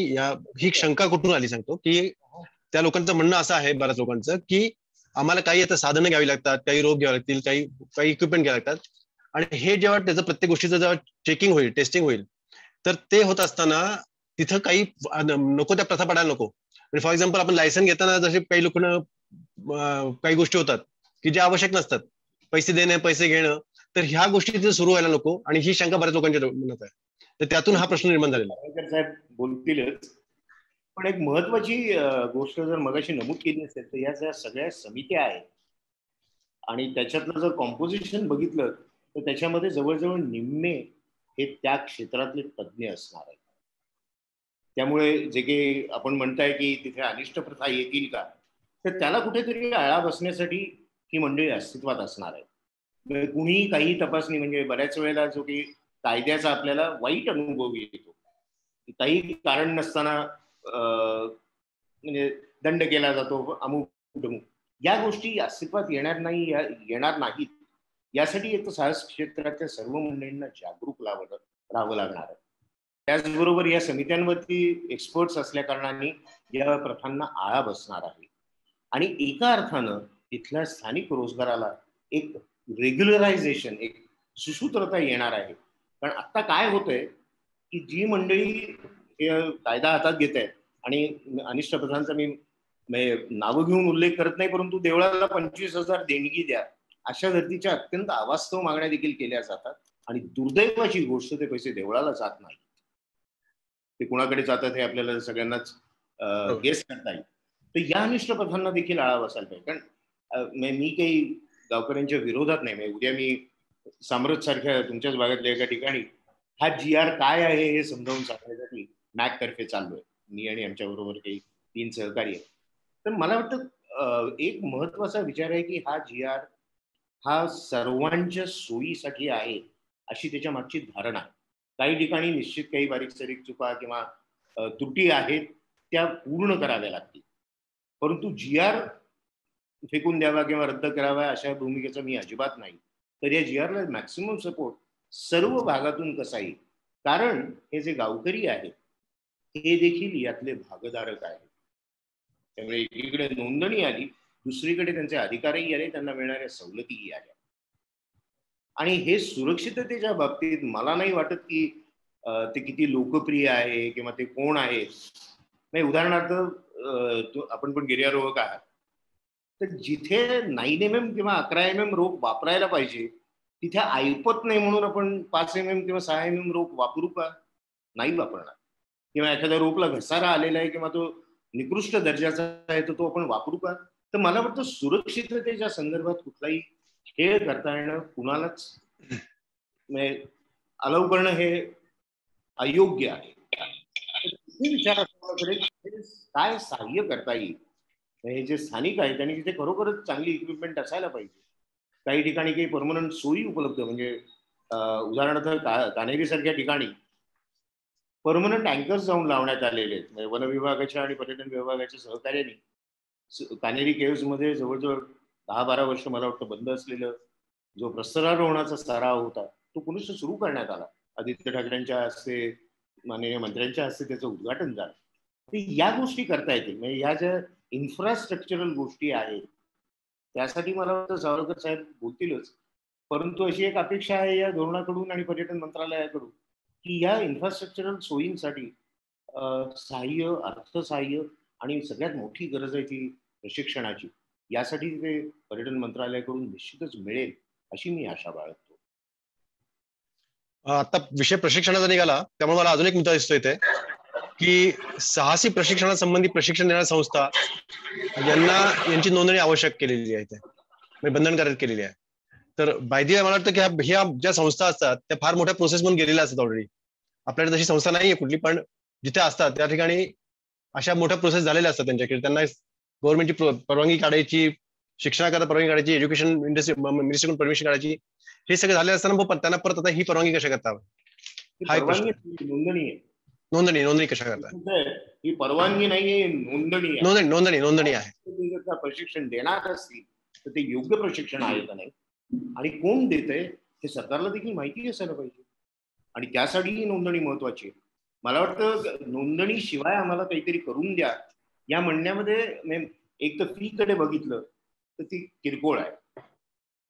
ही शंका कुठून आली सांगतो की त्या लोकांचं म्हणणं असं आहे, बऱ्याच लोकांचं, की आम्हाला काही आता साधनं घ्यावी लागतात, काही रोप घ्यावे लागतील, काही इक्विपमेंट घ्यावे लागतात आणि हे जेव्हा त्याचं प्रत्येक गोष्टीचं जेव्हा चेकिंग होईल, टेस्टिंग होईल, तर ते होत असताना तिथं काही नको त्या प्रथा पडायला नको. फॉर एक्झाम्पल आपण लायसन घेताना जसे काही लोकांना काही गोष्टी होतात की ज्या आवश्यक नसतात, पैसे देणं, पैसे घेणं, तर ह्या गोष्टी तिथे सुरू व्हायला नको. आणि ही शंका बऱ्याच लोकांच्या मनात आहे. तर त्यातून हा प्रश्न निर्माण झालेला. साहेब बोलतीलच, पण एक महत्वाची गोष्ट जर मगाशी नमूद केली असेल तर या ज्या सगळ्या समित्या आहेत आणि त्याच्यातलं जर कॉम्पोजिशन बघितलं तर त्याच्यामध्ये जवळजवळ निम्मे हे त्या क्षेत्रातले तज्ज्ञ असणार आहेत. त्यामुळे जे काही आपण म्हणताय की तिथे अनिष्ट प्रथा येतील का, तर त्याला कुठेतरी आळा बसण्यासाठी ही मंडळी अस्तित्वात असणार आहे. कुणीही काही तपासणी, म्हणजे बऱ्याच वेळेला जो की कायद्याचा आपल्याला वाईट अनुभव येतो, काही कारण नसताना म्हणजे दंड केला जातो, अमुक डमुक, या गोष्टी अस्तित्वात येणार नाहीत. यासाठी एक तर साहस क्षेत्राच्या सर्व मंडळींना जागरूक राहावं लागणार आहे. त्याचबरोबर या समित्यांवरती एक्सपर्ट्स असल्या कारणाने या प्रथांना आळा बसणार आहे आणि एका अर्थानं इथल्या स्थानिक रोजगाराला एक रेग्युलरायझेशन, एक सुसूत्रता येणार आहे. कारण आता काय होतंय की जी मंडळी कायदा हातात घेत आहेत आणि अनिष्ट प्रथांचा मी नावं घेऊन उल्लेख करत नाही, परंतु देवळाला 25,000 देणगी द्या अशा धर्तीच्या अत्यंत अवास्तव मागण्या देखील केल्या जातात आणि दुर्दैवाची गोष्ट ते पैसे देवळाला जात नाही, ते कुणाकडे जातात हे आपल्याला सगळ्यांनाच गेस करता येईल. तर या अनिष्ट प्रथांना देखील आळा बसायला पाहिजे. कारण मी काही गावकऱ्यांच्या विरोधात नाही. उद्या मी सामरत सारख्या तुमच्याच भागातल्या एका ठिकाणी हा GR काय आहे हे समजावून सांगण्यासाठी मॅक तर्फे चाललोय, मी आणि आमच्या बरोबर काही 3 सहकारी आहेत. तर मला वाटतं एक महत्वाचा विचार आहे की हा GR हा सर्वांच्या सोयीसाठी आहे अशी त्याच्या मागची धारणा आहे. काही ठिकाणी निश्चित काही बारीक सारीक चुका किंवा त्रुटी आहेत त्या पूर्ण कराव्या लागतील, परंतु GR फेकून द्यावा किंवा रद्द करावा अशा भूमिकेचा मी अजिबात नाही. तर या GRला मॅक्सिमम सपोर्ट सर्व भागातून कसा येईल, कारण हे जे गावकरी आहेत हे देखील यातले भागधारक आहेत. त्यामुळे एकीकडे नोंदणी आली, दुसरीकडे त्यांचे अधिकारही आले, त्यांना मिळणाऱ्या सवलतीही आल्या. आणि हे सुरक्षिततेच्या बाबतीत मला नाही वाटत की ते किती लोकप्रिय आहे किंवा ते कोण आहे. नाही, उदाहरणार्थ आपण पण गिर्यारोहक आहात, तर जिथे 9mm किंवा 11mm रोप वापरायला पाहिजे तिथे ऐपत नाही म्हणून आपण 5mm किंवा 6mm रोप वापरू का? नाही वापरणार. किंवा एखाद्या रोपला घसारा आलेला आहे किंवा तो निकृष्ट दर्जाचा आहे तर तो आपण वापरू का? तर मला वाटतं सुरक्षिततेच्या संदर्भात कुठलाही खेळ करता येणं कुणालाच अलाउ करणं हे अयोग्य आहे. विचार असल्याकडे काय सहाय्य करता येईल, हे जे स्थानिक आहेत त्यांनी तिथे खरोखरच चांगली इक्विपमेंट असायला पाहिजे. काही ठिकाणी काही परमनंट सोयी उपलब्ध, म्हणजे उदाहरणार्थ कान्हेरी सारख्या ठिकाणी परमनंट अँकर्स जाऊन लावण्यात आलेले आहेत. म्हणजे वन विभागाच्या आणि पर्यटन विभागाच्या सहकार्याने कान्हेरी केव्ज मध्ये जवळजवळ 10-12 वर्ष मला वाटतं बंद असलेलं जो प्रस्तरारोहणाचा सराव होता तो पुन्हा सुरू करण्यात आला. आदित्य ठाकरेंच्या हस्ते, माननीय मंत्र्यांच्या हस्ते त्याचं उद्घाटन झालं. तर या गोष्टी करता येतील. म्हणजे ह्या ज्या इन्फ्रास्ट्रक्चरल गोष्टी आहेत त्यासाठी मला वाटतं सावरकर साहेब बोलतीलच, परंतु अशी एक अपेक्षा आहे या धोरणाकडून आणि पर्यटन मंत्रालयाकडून की या इन्फ्रास्ट्रक्चरल सोयींसाठी सहाय्य, अर्थसहाय्य आणि सगळ्यात मोठी गरज आहे ती प्रशिक्षणाची, यासाठी ते पर्यटन मंत्रालयाकडून निश्चितच मिळेल अशी मी आशा बाळगतो. आता विषय प्रशिक्षणाचा निघाला त्यामुळे मला अजून एक मुद्दा दिसतो इथे की साहसी प्रशिक्षणासंबंधी प्रशिक्षण देणाऱ्या संस्था यांची नोंदणी आवश्यक केलेली आहे, म्हणजे बंधनकारक केलेली आहे. तर बायदी मला वाटतं की ह्या ज्या संस्था असतात त्या फार मोठ्या प्रोसेस म्हणून गेलेल्या असतात ऑलरेडी. आपल्याकडे तशी संस्था नाहीये कुठली, पण जिथे असतात त्या ठिकाणी अशा मोठ्या प्रोसेस झालेल्या असतात त्यांच्याकडे. त्यांना गव्हर्नमेंटची परवानगी काढायची, शिक्षणाकरता परवानगी काढायची, एज्युकेशन मिनिस्ट्रीकडून परमिशन काढायची, हे सगळं झाले असताना त्यांना परत आता ही परवानगी कशा करता? हा एक प्रश्न. नोंदणी कशा करता? ही परवानगी नाहीये, नोंदणी आहे. प्रशिक्षण देणार असतील तर ते योग्य प्रशिक्षण आहे का नाही आणि कोण देतंय हे सरकारला देखील माहिती असायला पाहिजे, आणि त्यासाठीही नोंदणी महत्वाची आहे. मला वाटतं नोंदणी शिवाय आम्हाला काहीतरी करून द्या या म्हणण्यामध्ये एक तर फी कडे बघितलं तर ती किरकोळ आहे.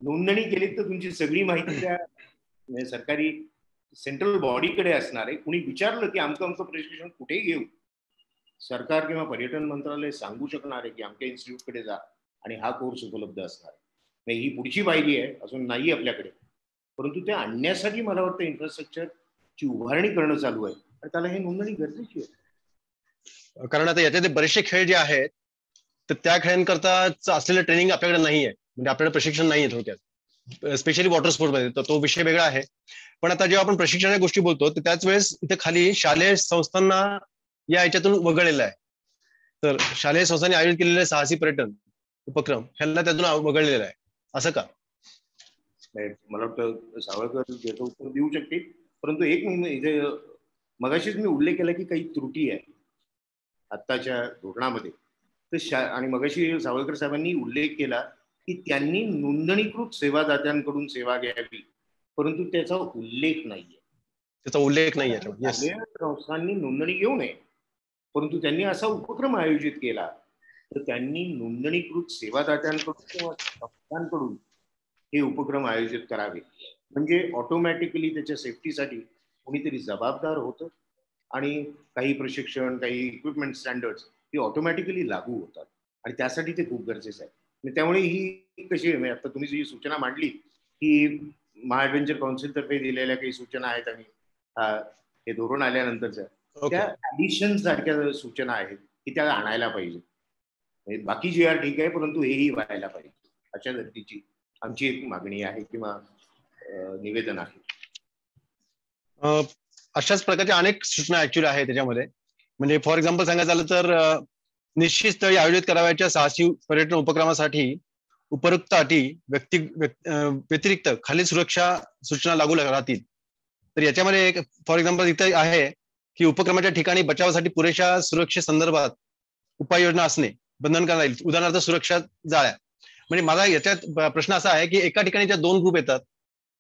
नोंदणी केली तर तुमची सगळी माहिती त्या सरकारी सेंट्रल बॉडीकडे असणार आहे. कुणी विचारलं की आमचं प्रशिक्षण कुठे घेऊ, सरकार किंवा पर्यटन मंत्रालय सांगू शकणार आहे की आमच्या इन्स्टिट्यूटकडे जा आणि हा कोर्स उपलब्ध असणार आहे. ही पुढची पायरी आहे, अजून नाही आपल्याकडे, परंतु ते आणण्यासाठी मला वाटतं इन्फ्रास्ट्रक्चरची उभारणी करणं चालू आहे आणि त्याला हे नोंदणी गरजेची आहे. कारण आता याच्यात बरेचसे खेळ जे आहेत तर त्या खेळांकरता असलेलं ट्रेनिंग आपल्याकडे नाहीये, म्हणजे आपल्याकडे प्रशिक्षण नाहीये थोडक्यात, स्पेशली वॉटर स्पोर्ट मध्ये. तर तो विषय वेगळा आहे. पण आता जेव्हा आपण प्रशिक्षणाच्या गोष्टी बोलतो तर त्याच वेळेस इथे खाली शालेय संस्थांना या याच्यातून वगळलेलं आहे. तर शालेय संस्थांनी आयोजित केलेले साहसी पर्यटन उपक्रम ह्यांना त्यातून वगळलेलं आहे, असं का? मला वाटतं सावरकर याचं उत्तर देऊ शकते, परंतु एक इथे मगाशीच मी उल्लेख केला की काही त्रुटी आहे आत्ताच्या धोरणामध्ये. तर आणि मगाशी सावरकर साहेबांनी उल्लेख केला की त्यांनी नोंदणीकृत सेवादात्यांकडून सेवा घ्यावी, परंतु त्याचा उल्लेख नाहीये. संस्थांनी नोंदणी घेऊ नये, परंतु त्यांनी असा उपक्रम आयोजित केला तर त्यांनी नोंदणीकृत सेवादात्यांकडून किंवा संस्थांकडून हे उपक्रम आयोजित करावे, म्हणजे ऑटोमॅटिकली त्याच्या सेफ्टीसाठी कोणीतरी जबाबदार होतं आणि काही प्रशिक्षण, काही इक्विपमेंट स्टँडर्ड्स हे ऑटोमॅटिकली लागू होतात आणि त्यासाठी ते खूप गरजेचं आहे. त्यामुळे ही कशी आहे, आता तुम्ही जी सूचना मांडली की महाएडव्हेंचर काउन्सिल तर्फे दिलेल्या काही सूचना आहेत आणि हे धोरण आल्यानंतरच्या त्या ऍडिशन सारख्या सूचना आहेत की त्या आणायला पाहिजे. बाकी GR ठीक आहे, परंतु हेही व्हायला पाहिजे अशा धर्तीची आमची एक मागणी आहे किंवा निवेदन आहे. अशाच प्रकारच्या अनेक सूचना ऍक्च्युअली आहेत त्याच्यामध्ये. म्हणजे फॉर एक्झाम्पल सांगायचं झालं तर निश्चित स्थळी आयोजित करावयाच्या साहसी पर्यटन उपक्रमासाठी उपयुक्त अटी व्यतिरिक्त खालील सुरक्षा सूचना लागू राहतील. तर याच्यामध्ये एक फॉर एक्झाम्पल इथं आहे की उपक्रमाच्या ठिकाणी बचावासाठी पुरेशा सुरक्षेसंदर्भात उपाययोजना असणे बंधनकारक राहील. उदाहरणार्थ सुरक्षा जाळ्या. म्हणजे माझा याच्यात प्रश्न असा आहे की एका ठिकाणी ज्या 2 ग्रुप येतात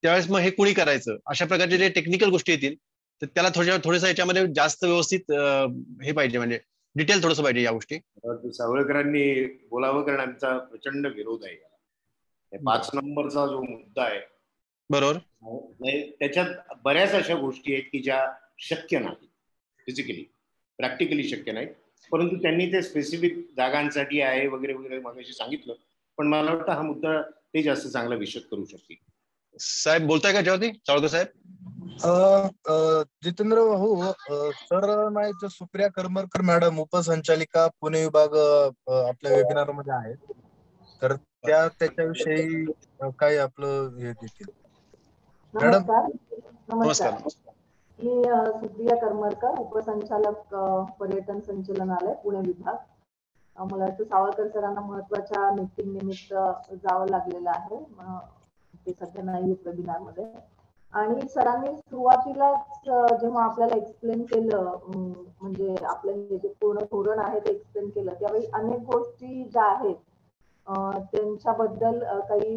त्यावेळेस मग हे कुणी करायचं, अशा प्रकारचे जे टेक्निकल गोष्टी येतील तर त्याला थोडंसं याच्यामध्ये जास्त व्यवस्थित हे पाहिजे, म्हणजे डिटेल थोडंसं पाहिजे या गोष्टी. सावळकरांनी बोलावं कारण आमचा प्रचंड विरोध आहे. 5 नंबरचा जो मुद्दा आहे बरोबर, त्याच्यात बऱ्याच अशा गोष्टी आहेत की ज्या शक्य नाहीत, फिजिकली प्रॅक्टिकली शक्य नाहीत, परंतु त्यांनी ते स्पेसिफिक जागांसाठी आहे वगैरे वगैरे मागाशी सांगितलं. पण मला वाटतं हा मुद्दा ते जास्त चांगला विशद करू शकतील. साहेब बोलताय का याच्यावरती, चावळकर साहेब? जितेंद्र भाऊ, सर नाही सुप्रिया करमरकर मॅडम उपसंचालिका पुणे विभाग आपल्या वेबिनार मध्ये आहेत, तर त्याच्याविषयी काय आपलं हे देतील. मॅडम नमस्कार. मी सुप्रिया करमरकर, उपसंचालक पर्यटन संचालनालय पुणे विभाग. मला वाटतं सावळकर सरांना महत्वाच्या मीटिंग निमित्त जावं लागलेलं आहे, ते सध्या नाही वेबिनार मध्ये. आणि सरांनी सुरुवातीलाच जेव्हा आपल्याला एक्सप्लेन केलं, म्हणजे आपलं जे पूर्ण धोरण आहे ते एक्सप्लेन केलं, त्यावेळी अनेक गोष्टी ज्या आहेत त्यांच्याबद्दल काही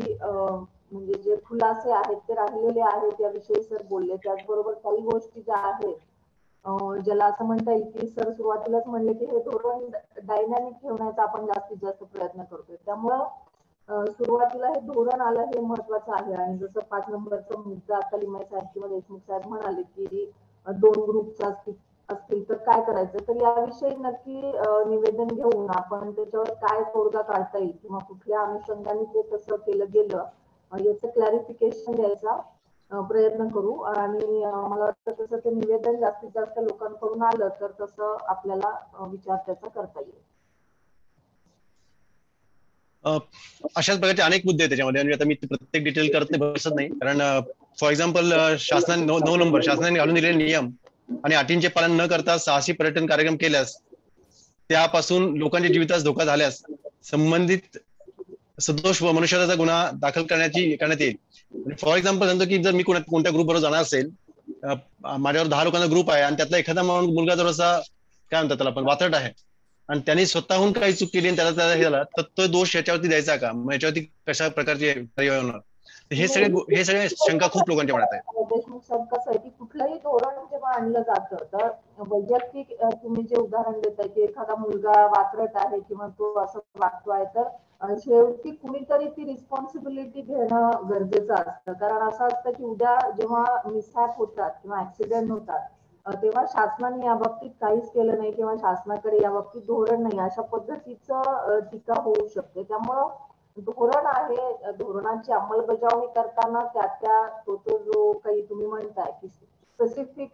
म्हणजे जे खुलासे आहेत ते राहिलेले आहेत त्याविषयी सर बोलले. त्याचबरोबर काही गोष्टी ज्या आहेत ज्याला असं म्हणता येईल की सर सुरुवातीलाच म्हणले की हे धोरण डायनॅमिक ठेवण्याचा आपण जास्तीत जास्त प्रयत्न करतोय. त्यामुळं सुरुवातीला हे धोरण आलं हे महत्वाचं आहे. आणि जसं 5 नंबरचा मुद्दा आता लिमाय साहेब किंवा देशमुख साहेब म्हणाले की 2 ग्रुपचा असतील तर काय करायचं, तर याविषयी नक्की निवेदन घेऊन आपण त्याच्यावर काय तोडगा काढता येईल किंवा कुठल्या अनुषंगाने ते तसं केलं गेलं याचं क्लॅरिफिकेशन द्यायचा प्रयत्न करू. आणि मला वाटतं तसं ते निवेदन जास्तीत जास्त लोकांकडून आलं तर तसं आपल्याला विचार त्याचा करता येईल. अशाच प्रकारचे अनेक मुद्दे आहेत त्याच्यामध्ये, आणि आता मी प्रत्येक डिटेल करत बसत नाही, कारण फॉर एक्झाम्पल शासनाने 9 नंबर शासनाने घालून दिलेले नियम आणि अटींचे पालन न करता साहसी पर्यटन कार्यक्रम केल्यास त्यापासून लोकांच्या जीवितास धोका झाल्यास संबंधित सदोष व मनुष्यवधाचा गुन्हा दाखल करण्यात येईल. फॉर एक्झाम्पल सांगतो की जर मी कोणत्या ग्रुप बरोबर जाणार असेल, माझ्यावर 10 लोकांचा ग्रुप आहे आणि त्यातला एखादा मुलगा जर असा काय म्हणतात त्याला पण वात्रट आहे आणि त्यांनी स्वतःहून काही चूक केली आणि त्याला हे झाला तर तो दोष याच्यावरती द्यायचा का, मग याच्यावरती कशा प्रकारचे कार्यवाही होणार, हे सगळे शंका खूप लोकांच्या मनात आहे. देशमुख साहेब कसं आहे की कुठलंही धोरण जेव्हा आणलं जातं तर वैयक्तिक तुम्ही जे उदाहरण देताय की एखादा मुलगा वात्रट आहे किंवा तो असं वागतोय, तर शेवटी कुणीतरी ती रिस्पॉन्सिबिलिटी घेणं गरजेचं असतं. कारण असं असतं की उद्या जेव्हा मिसहॅप होतात किंवा ऍक्सिडेंट होतात तेव्हा शासनाने या बाबतीत काहीच केलं नाही किंवा शासनाकडे या बाबतीत धोरण नाही, अशा पद्धतीचं टीका होऊ शकते. त्यामुळं धोरण आहे, धोरणाची अंमलबजावणी करताना त्या तो जो काही तुम्ही म्हणताय की स्पेसिफिक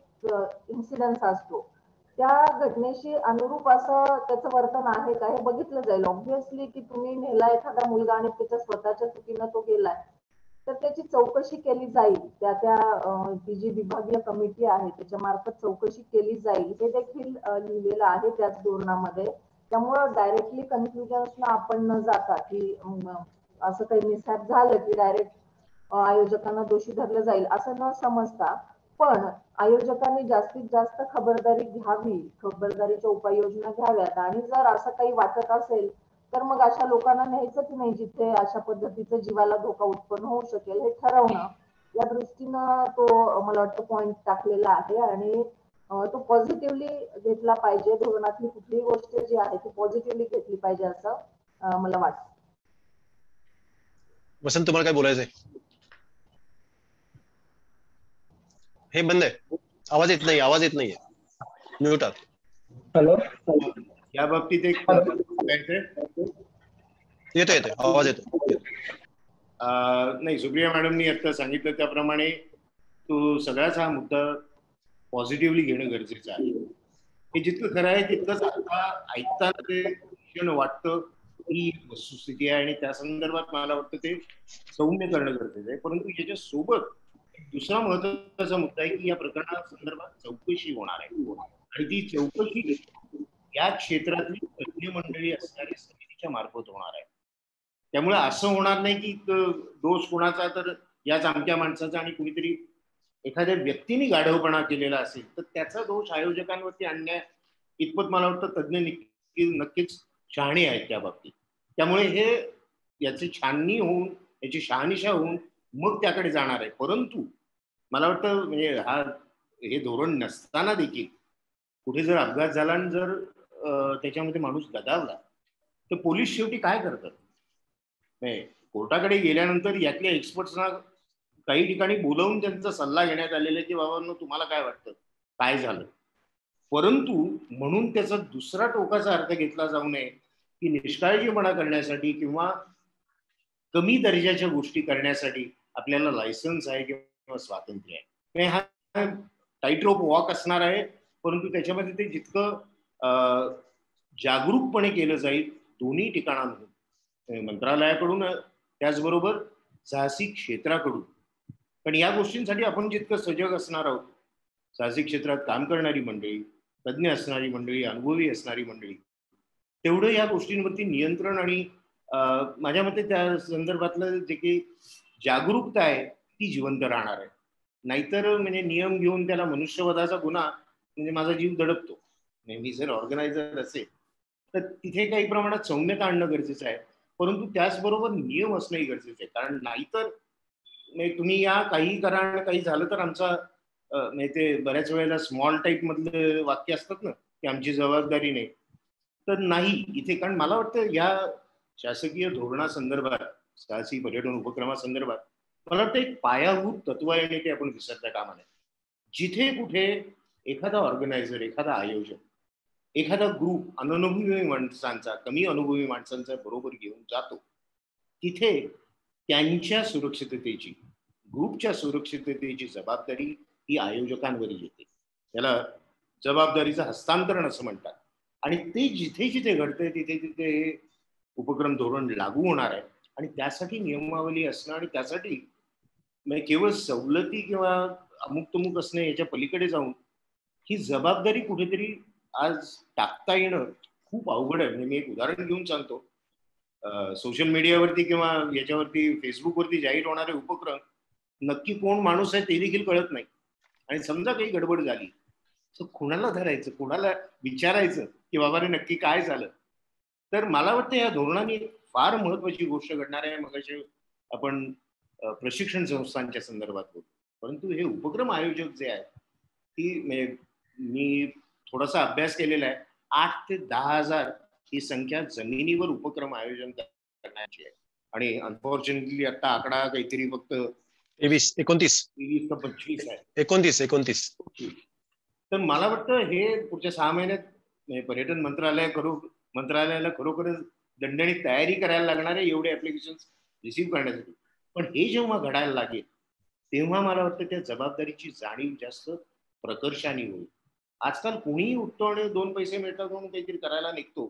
इन्सिडेंट असतो त्या घटनेशी अनुरूप असं त्याचं वर्तन आहे का हे बघितलं जाईल. ऑब्व्हियसली की तुम्ही नेला एखादा मुलगा आणि त्याच्या स्वतःच्या चुकीनं तो गेलाय तर त्याची चौकशी केली जाईल, ती जी विभागीय कमिटी आहे त्याच्या मार्फत चौकशी केली जाईल हे देखील लिहिलेलं आहे त्याच धोरणामध्ये. त्यामुळं डायरेक्टली कन्फ्युजन्सला आपण न जाता की असं काही मिसहॅप झालं की डायरेक्ट आयोजकांना दोषी धरलं जाईल असं न समजता, पण आयोजकांनी जास्तीत जास्त खबरदारी घ्यावी, खबरदारीच्या उपाययोजना घ्याव्यात. आणि जर असं काही वाटत असेल तर मग अशा लोकांना न्यायचं की नाही जिथे अशा पद्धतीचं जीवाला धोका उत्पन्न होऊ शकेल हे ठरवणं, या दृष्टीनं तो मला वाटतं पॉइंट टाकलेला आहे. आणि तो पॉझिटिव्हली घेतला पाहिजे. धोरणातली कुठलीही गोष्ट जी आहे ती पॉझिटिव्हली घेतली पाहिजे असं मला वाटतं. वसंत तुम्हाला काय बोलायचंय? हे बंद आहे, आवाज येत नाहीये, म्यूट आहात. हॅलो, या बाबतीत एक येतो आवाज येतो. नाही, सुप्रिया मॅडमनी आता सांगितलं त्याप्रमाणे तो सगळ्याच हा मुद्दा पॉझिटिव्हली घेणं गरजेचं आहे. हे जितकं खरं आहे तितकंच आता ऐकताना ते वाटतं ही वस्तुस्थिती आहे आणि त्या संदर्भात मला वाटतं ते सौम्य करणं गरजेचं आहे. परंतु याच्या सोबत दुसरा महत्वाचा मुद्दा आहे की या प्रकरणासंदर्भात चौकशी होणार आहे आणि ती चौकशी या क्षेत्रातली तज्ज्ञ मंडळी असणाऱ्या समितीच्या मार्फत होणार आहे. त्यामुळे असं होणार नाही की दोष कोणाचा तर याच अमक्या माणसाचा आणि कुणीतरी एखाद्या व्यक्तीने गाढवपणा केलेला असेल तर त्याचा दोष आयोजकांवरती आणण्या इतपत मला वाटतं तज्ज्ञ नक्कीच शहाणे आहेत त्या बाबतीत. त्यामुळे हे याची छाननी होऊन याची शहानिशा होऊन मग त्याकडे जाणार आहे. परंतु मला वाटतं म्हणजे हे धोरण नसताना देखील कुठे जर अपघात झाला आणि जर त्याच्यामध्ये माणूस गदावला तर पोलीस शेवटी काय करतात, कोर्टाकडे गेल्यानंतर यातल्या एक्सपर्ट्सना काही ठिकाणी बोलवून त्यांचा सल्ला घेण्यात आलेला की बाबांनो तुम्हाला काय वाटतं काय झालं. परंतु म्हणून त्याचा दुसरा टोकाचा अर्थ घेतला जाऊ नये की निष्काळजीपणा करण्यासाठी किंवा कमी दर्जाच्या गोष्टी करण्यासाठी आपल्याला लायसन्स आहे किंवा स्वातंत्र्य आहे. हा टाईट रोप वॉक असणार आहे. परंतु त्याच्यामध्ये ते जितकं जागरूकपणे केलं जाईल दोन्ही ठिकाणांहून मंत्रालयाकडून त्याचबरोबर साहसी क्षेत्राकडून. पण या गोष्टींसाठी आपण जितकं सजग असणार आहोत, साहसी क्षेत्रात काम करणारी मंडळी, तज्ज्ञ असणारी मंडळी, अनुभवी असणारी मंडळी, तेवढं या गोष्टींवरती नियंत्रण आणि माझ्या मते त्या संदर्भातलं जे काही जागरूकता आहे ती जिवंत राहणार आहे. नाहीतर म्हणजे नियम घेऊन त्याला मनुष्यवधाचा गुन्हा म्हणजे माझा जीव दडपतो. मी जर ऑर्गनायझर असेल तर तिथे काही प्रमाणात सौम्यता आणणं गरजेचं आहे. परंतु त्याचबरोबर नियम असणंही गरजेचं आहे. कारण नाहीतर तुम्ही या काही करा आणि काही झालं तर आमचा म्हणजे ते बऱ्याच वेळेला स्मॉल टाईप मधले वाक्य असतात ना की आमची जबाबदारी नाही, तर नाही इथे. कारण मला वाटतं या शासकीय धोरणासंदर्भात साहसी पर्यटन उपक्रमासंदर्भात मला वाटतं एक पायाभूत तत्व आहे आणि ते आपण विसरता कामा नये. जिथे कुठे एखादा ऑर्गनायझर, एखादा आयोजक, एखादा ग्रुप अननुभवी माणसांचा, कमी अनुभवी माणसांचा बरोबर घेऊन जातो तिथे त्यांच्या सुरक्षिततेची, ग्रुपच्या सुरक्षिततेची जबाबदारी ही आयोजकांवर येते. त्याला जबाबदारीचं हस्तांतरण असं म्हणतात. आणि ते जिथे जिथे घडतंय तिथे तिथे हे उपक्रम धोरण लागू होणार आहे आणि त्यासाठी नियमावली असणं आणि त्यासाठी म्हणजे केवळ सवलती किंवा अमुक तमुक असणे याच्या पलीकडे जाऊन ही जबाबदारी कुठेतरी आज टाकता येणं खूप अवघड आहे. म्हणजे मी एक उदाहरण घेऊन सांगतो. सोशल मीडियावरती किंवा याच्यावरती फेसबुकवरती जाहीर होणारे उपक्रम नक्की कोण माणूस आहे ते देखील कळत नाही. आणि समजा काही गडबड झाली तर कुणाला धरायचं, कुणाला विचारायचं की बाबा रे नक्की काय झालं. तर मला वाटतं या धोरणाने फार महत्वाची गोष्ट घडणार आहे. मग आपण प्रशिक्षण संस्थांच्या संदर्भात बोलतो, परंतु हे उपक्रम आयोजक जे आहेत ती मी थोडासा अभ्यास केलेला आहे. 8 ते 10,000 ही संख्या जमिनीवर उपक्रम आयोजन करण्याची आहे. आणि अनफॉर्च्युनेटली आता आकडा काहीतरी फक्त 29 का 25 आहे. 29. तर मला वाटतं हे पुढच्या 6 महिन्यात पर्यटन मंत्रालयाला खरोखरच दणदणीत तयारी करायला लागणार आहे एवढे ऍप्लिकेशन रिसीव्ह करण्यासाठी. पण हे जेव्हा घडायला लागेल तेव्हा मला वाटतं त्या जबाबदारीची जाणीव जास्त प्रकर्षाने होईल. आजकाल कोणीही उठतो आणि 2 पैसे मिळतात म्हणून काहीतरी करायला निघतो,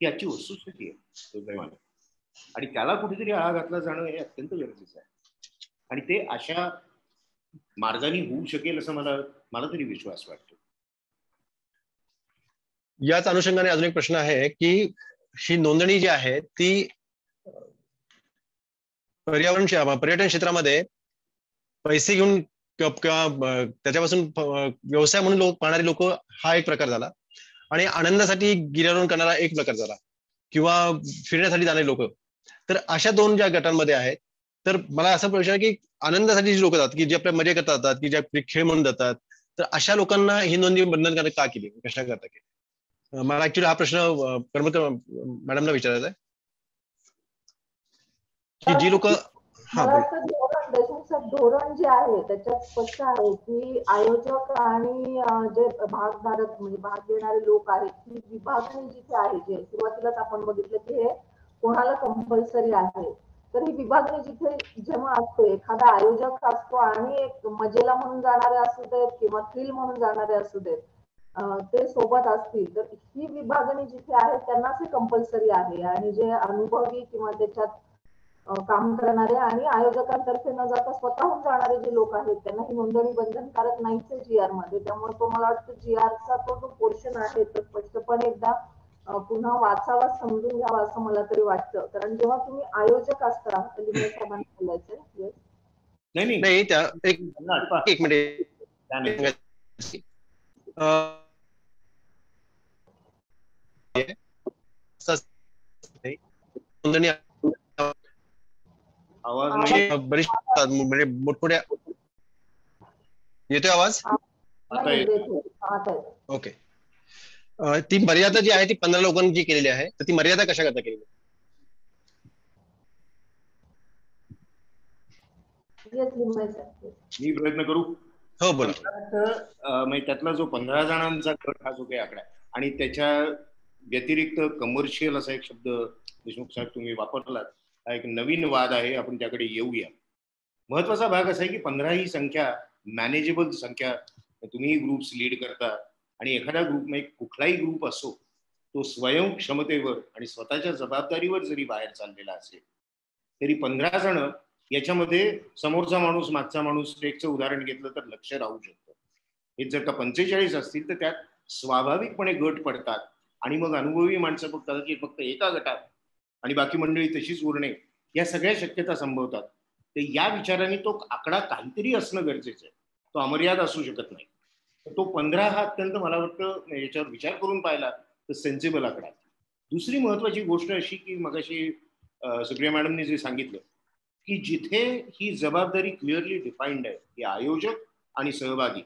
ही आजची वस्तुस्थिती आहे दुर्दैवाने. आणि त्याला कुठेतरी आळा घातला जाणं हे अत्यंत गरजेचं आहे. आणि ते अशा मार्गाने होऊ शकेल असं मला तरी विश्वास वाटतो. याच अनुषंगाने अजून एक प्रश्न आहे की ही नोंदणी जी आहे ती पर्यटन क्षेत्रामध्ये पैसे घेऊन किंवा त्याच्यापासून व्यवसाय म्हणून पाहणारे लोक हा एक प्रकार झाला, आणि आनंदासाठी गिर्यारोहण करणारा एक प्रकार झाला, किंवा फिरण्यासाठी जाणारे लोक. तर अशा दोन ज्या गटांमध्ये आहेत, तर मला असा प्रश्न आहे की आनंदासाठी जी लोक जातात की जे आपल्या मजा करता जातात, की जे खेळ म्हणून जातात, तर अशा लोकांना ही नोंदणी बंधनकारक का केली, कशा करता केली? मला ऍक्च्युली हा प्रश्न करमरकर मॅडमला विचारायचा आहे की जी लोक धोरण जे आहे त्याच्यात स्पष्ट आहे की आयोजक आणि जे भागधारक म्हणजे भाग घेणारे लोक आहेत ती विभागणी जिथे आहे, जे सुरुवातीलाच आपण बघितलं की हे कोणाला कंपल्सरी आहे. तर ही विभागणी जिथे जेव्हा असते, एखादा आयोजक असतो आणि एक मजेला म्हणून जाणारे असू देत किंवा थ्रिल म्हणून जाणारे असू देत, ते सोबत असतील, तर ही विभागणी जिथे आहे त्यांनाच हे कंपल्सरी आहे. आणि जे अनुभवी किंवा त्याच्यात काम करणारे आणि आयोजकांतर्फे न जाता स्वतःहून जाणारे जे लोक आहेत त्यांना ही नोंदणी बंधनकारक नाहीच आहे GR मध्ये. त्यामुळे तो मला वाटतं GR चा तो जो पोर्शन आहे तो स्पष्टपणे एकदा पुन्हा वाचावा, समजून घ्यावा असं मला तरी वाटतं. कारण जेव्हा तुम्ही आयोजक असता, लिमये साहेबांना बोलायचंय. नाही त्या एक मिनिट नोंदणी आवाज बरीच म्हणजे मोठमोठ्या येतोय आवाज? ओके. ती मर्यादा जी आहे ती 15 लोकांची केलेली आहे, तर ती मर्यादा कशा करता केलेली? मी प्रयत्न करू. हो बोला. म्हणजे त्यातला जो 15 जणांचा गट हा जो काही आकडा आणि त्याच्या व्यतिरिक्त कमर्शियल असा एक शब्द देशमुख साहेब तुम्ही वापरलात, हा एक नवीन वाद आहे, आपण त्याकडे येऊया. महत्वाचा भाग असा आहे की 15 ही संख्या मॅनेजेबल संख्या. तुम्ही ग्रुप्स लीड करता आणि एखाद्या ग्रुपमध्ये कुठलाही ग्रुप असो तो स्वयं क्षमतेवर आणि स्वतःच्या जबाबदारीवर जरी बाहेर चाललेला असेल तरी 15 जण याच्यामध्ये समोरचा माणूस मागचा माणूस टेकचं उदाहरण घेतलं तर लक्ष राहू शकतं. हे जर का 45 असतील तर त्यात स्वाभाविकपणे गट पडतात आणि मग अनुभवी माणसं बघतात की फक्त एका गटात आणि बाकी मंडळी तशीच उरणे, या सगळ्या शक्यता संभवतात. तर या विचाराने तो आकडा काहीतरी असणं गरजेचं आहे, तो अमर्याद असू शकत नाही. तो 15 हा अत्यंत मला वाटतं याच्यावर विचार करून पाहिला तर सेन्सिबल आकडा आहे. दुसरी महत्वाची गोष्ट अशी की मगाशी सुप्रिया मॅडमने जे सांगितलं की जिथे ही जबाबदारी क्लिअरली डिफाईन्ड आहे की आयोजक आणि सहभागी,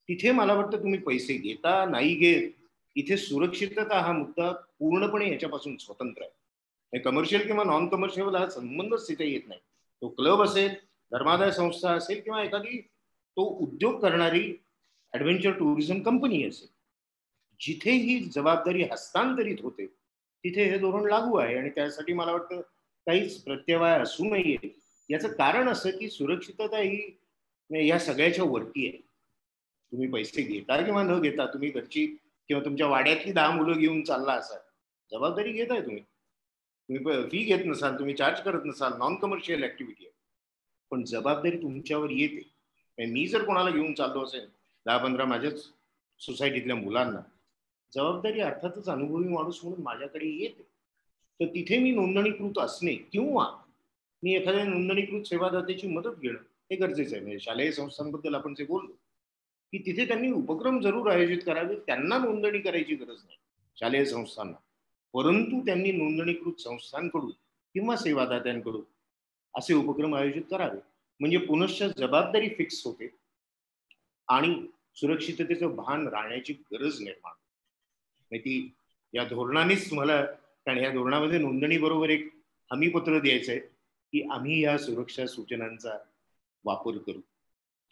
तिथे मला वाटतं तुम्ही पैसे घेता नाही घेत, इथे सुरक्षितता हा मुद्दा पूर्णपणे याच्यापासून स्वतंत्र आहे. कमर्शियल किंवा नॉन कमर्शियल हा संबंधच तिथे येत नाही. तो क्लब असेल, धर्मादाय संस्था असेल किंवा एखादी तो उद्योग करणारी ऍडव्हेंचर टुरिझम कंपनी असेल, जिथे ही जबाबदारी हस्तांतरित होते तिथे हे धोरण लागू आहे. आणि त्यासाठी मला वाटतं काहीच प्रत्यवाय असू नये. याचं कारण असं की सुरक्षितता ही या सगळ्याच्या वरती आहे. तुम्ही पैसे घेता किंवा न घेता, तुम्ही घरची किंवा तुमच्या वाड्यातली 10 मुलं घेऊन चालला असाल, जबाबदारी घेताय तुम्ही फी घेत नसाल, तुम्ही चार्ज करत नसाल, नॉन कमर्शियल ऍक्टिव्हिटी आहे, पण जबाबदारी तुमच्यावर येते. मी जर कोणाला घेऊन चाललो असेल 10-15 माझ्याच सोसायटीतल्या मुलांना, जबाबदारी अर्थातच अनुभवी माणूस म्हणून माझ्याकडे येते. तर तिथे मी नोंदणीकृत असणे किंवा मी एखाद्या नोंदणीकृत सेवादात्याची मदत घेणं हे गरजेचं आहे. म्हणजे शालेय संस्थांबद्दल आपण जे बोललो की तिथे त्यांनी उपक्रम जरूर आयोजित करावे, त्यांना नोंदणी करायची गरज नाही शालेय संस्थांना, परंतु त्यांनी नोंदणीकृत संस्थांकडून किंवा सेवादात्यांकडून असे उपक्रम आयोजित करावे. म्हणजे पुनश्च जबाबदारी फिक्स होते आणि सुरक्षिततेचं भान राहण्याची गरज निर्माण. ती या धोरणानेच मला, कारण या धोरणामध्ये नोंदणी बरोबर एक हमीपत्र द्यायचं आहे की आम्ही या सुरक्षा सूचनांचा वापर करू,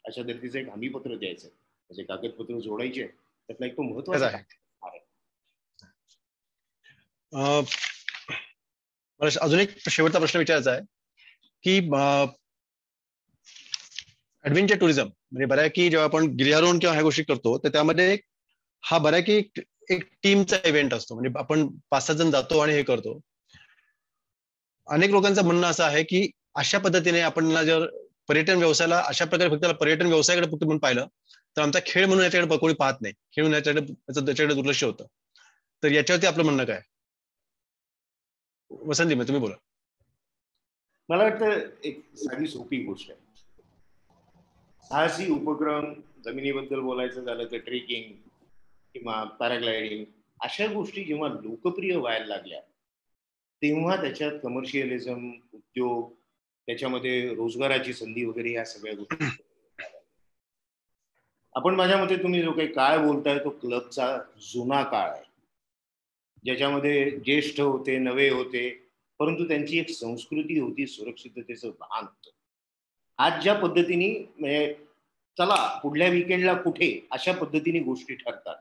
अशा धर्तीचं एक हमीपत्र द्यायचं आहे. म्हणजे कागदपत्र जोडायचे, त्यातला एक तो महत्वाचा आहे. मला अजून एक शेवटचा प्रश्न विचारायचा आहे की ऍडव्हेंचर टुरिझम म्हणजे बऱ्यापैकी जेव्हा आपण गिर्यारोहण किंवा ह्या गोष्टी करतो तर त्यामध्ये हा बऱ्यापैकी एक टीमचा इव्हेंट असतो. म्हणजे आपण 5-6 जण जातो आणि हे करतो. अनेक लोकांचं म्हणणं असं आहे की अशा पद्धतीने आपण जर पर्यटन व्यवसायाला अशा प्रकारे फक्त पर्यटन व्यवसायाकडे फक्त म्हणून पाहिलं तर आमचा खेळ म्हणून याच्याकडे कोणी पाहत नाही, खेळ म्हणून त्याच्याकडे दुर्लक्ष होतं. तर याच्यावरती आपलं म्हणणं काय? वसंत तुम्ही बोला. मला वाटतं एक साधी सोपी गोष्ट आहे, साहसी उपक्रम, जमिनीबद्दल बोलायचं झालं तर ट्रेकिंग किंवा पॅराग्लायडिंग, अशा गोष्टी जेव्हा लोकप्रिय व्हायला लागल्या तेव्हा त्याच्यात कमर्शियलिझम, उद्योग, त्याच्यामध्ये रोजगाराची संधी वगैरे या सगळ्या गोष्टी. आपण माझ्या मते तुम्ही जो काही काळ बोलताय तो क्लबचा जुना काळ आहे, ज्याच्यामध्ये ज्येष्ठ होते, नवे होते, परंतु त्यांची एक संस्कृती होती, सुरक्षिततेचं भान होतं. आज ज्या पद्धतीने म्हणजे चला पुढल्या विकेंडला कुठे अशा पद्धतीने गोष्टी ठरतात,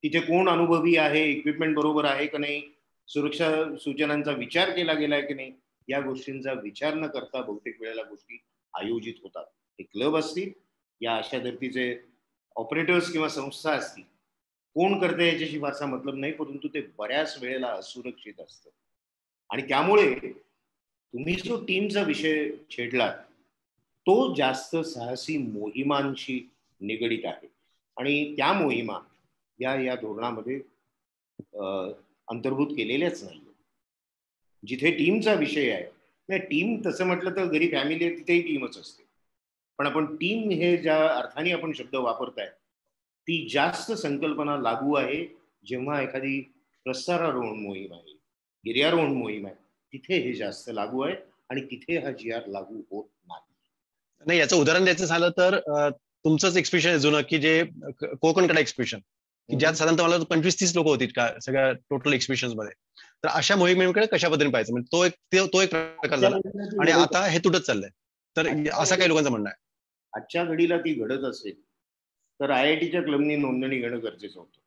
तिथे कोण अनुभवी आहे, इक्विपमेंट बरोबर आहे का नाही, सुरक्षा सूचनांचा विचार केला गेलाय की नाही, या गोष्टींचा विचार न करता बहुतेक वेळेला गोष्टी आयोजित होतात. ते क्लब असतील या अशा धर्तीचे ऑपरेटर्स किंवा संस्था असतील, कोण करते याच्याशी फारसा मतलब नाही, परंतु ते बऱ्याच वेळेला असुरक्षित असतं. आणि त्यामुळे तुम्ही जो टीमचा विषय छेडला तो जास्त साहसी मोहिमांशी निगडीत आहे आणि त्या मोहिमा या धोरणामध्ये अंतर्भूत केलेल्याच नाही. जिथे टीमचा विषय आहे, नाही टीम तसं म्हटलं तर घरी फॅमिली आहे तिथेही टीमच असते, पण आपण टीम हे ज्या अर्थाने आपण शब्द वापरताय ती जास्त संकल्पना लागू आहे जेव्हा एखादी प्रस्तारारोहण मोहीम आहे, गिर्यारोहण मोहीम आहे, तिथे हे जास्त लागू आहे आणि तिथे हा GR लागू होत नाही. याचं उदाहरण द्यायचं झालं तर तुमचंच एक्सपिडिशन आहे जुनं की जे कोकणकडे एक्सपिडिशन की ज्यात साधारणतः मला 25-30 लोक होती का सगळ्या टोटल एक्सपिडिशन मध्ये. तर अशा मोहिमेकडे कशा पद्धतीने पाहायचं, म्हणजे तो एक प्रकार झाला आणि आता हे तुटत चाललंय. तर असं काही लोकांचं म्हणणं आहे. आजच्या घडीला ती घडत असेल तर IITच्या क्लबनी नोंदणी घेणं गरजेचं होतं,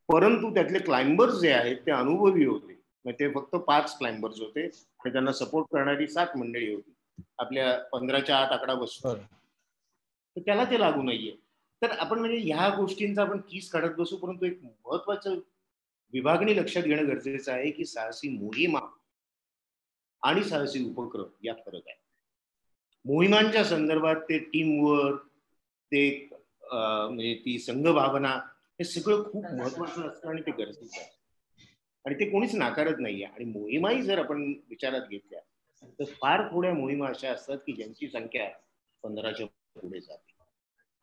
परंतु त्यातले क्लाइंबर्स जे आहेत ते अनुभवी होते. ते फक्त 5 क्लाइंबर्स होते आणि त्यांना सपोर्ट करणारी 7 मंडळी होती. आपल्या 15च्या आत आकडा बसतो तर त्याला ते लागू नाहीये. तर आपण म्हणजे ह्या गोष्टींचा आपण कीस काढत बसू, परंतु एक महत्वाचं विभागणी लक्षात घेणं गरजेचं आहे की साहसी मोहिमा आणि साहसी उपक्रम यात फरक आहे. मोहिमांच्या संदर्भात ते टीमवर्क, ते म्हणजे ती संघभावना, हे सगळं खूप महत्वाचं असतं आणि ते गरजेचं आहे आणि ते कोणीच नाकारत नाहीये. आणि मोहिमाही जर आपण विचारात घेतल्या तर फार थोड्या मोहिमा अशा असतात की ज्यांची संख्या 15च्या पुढे जाते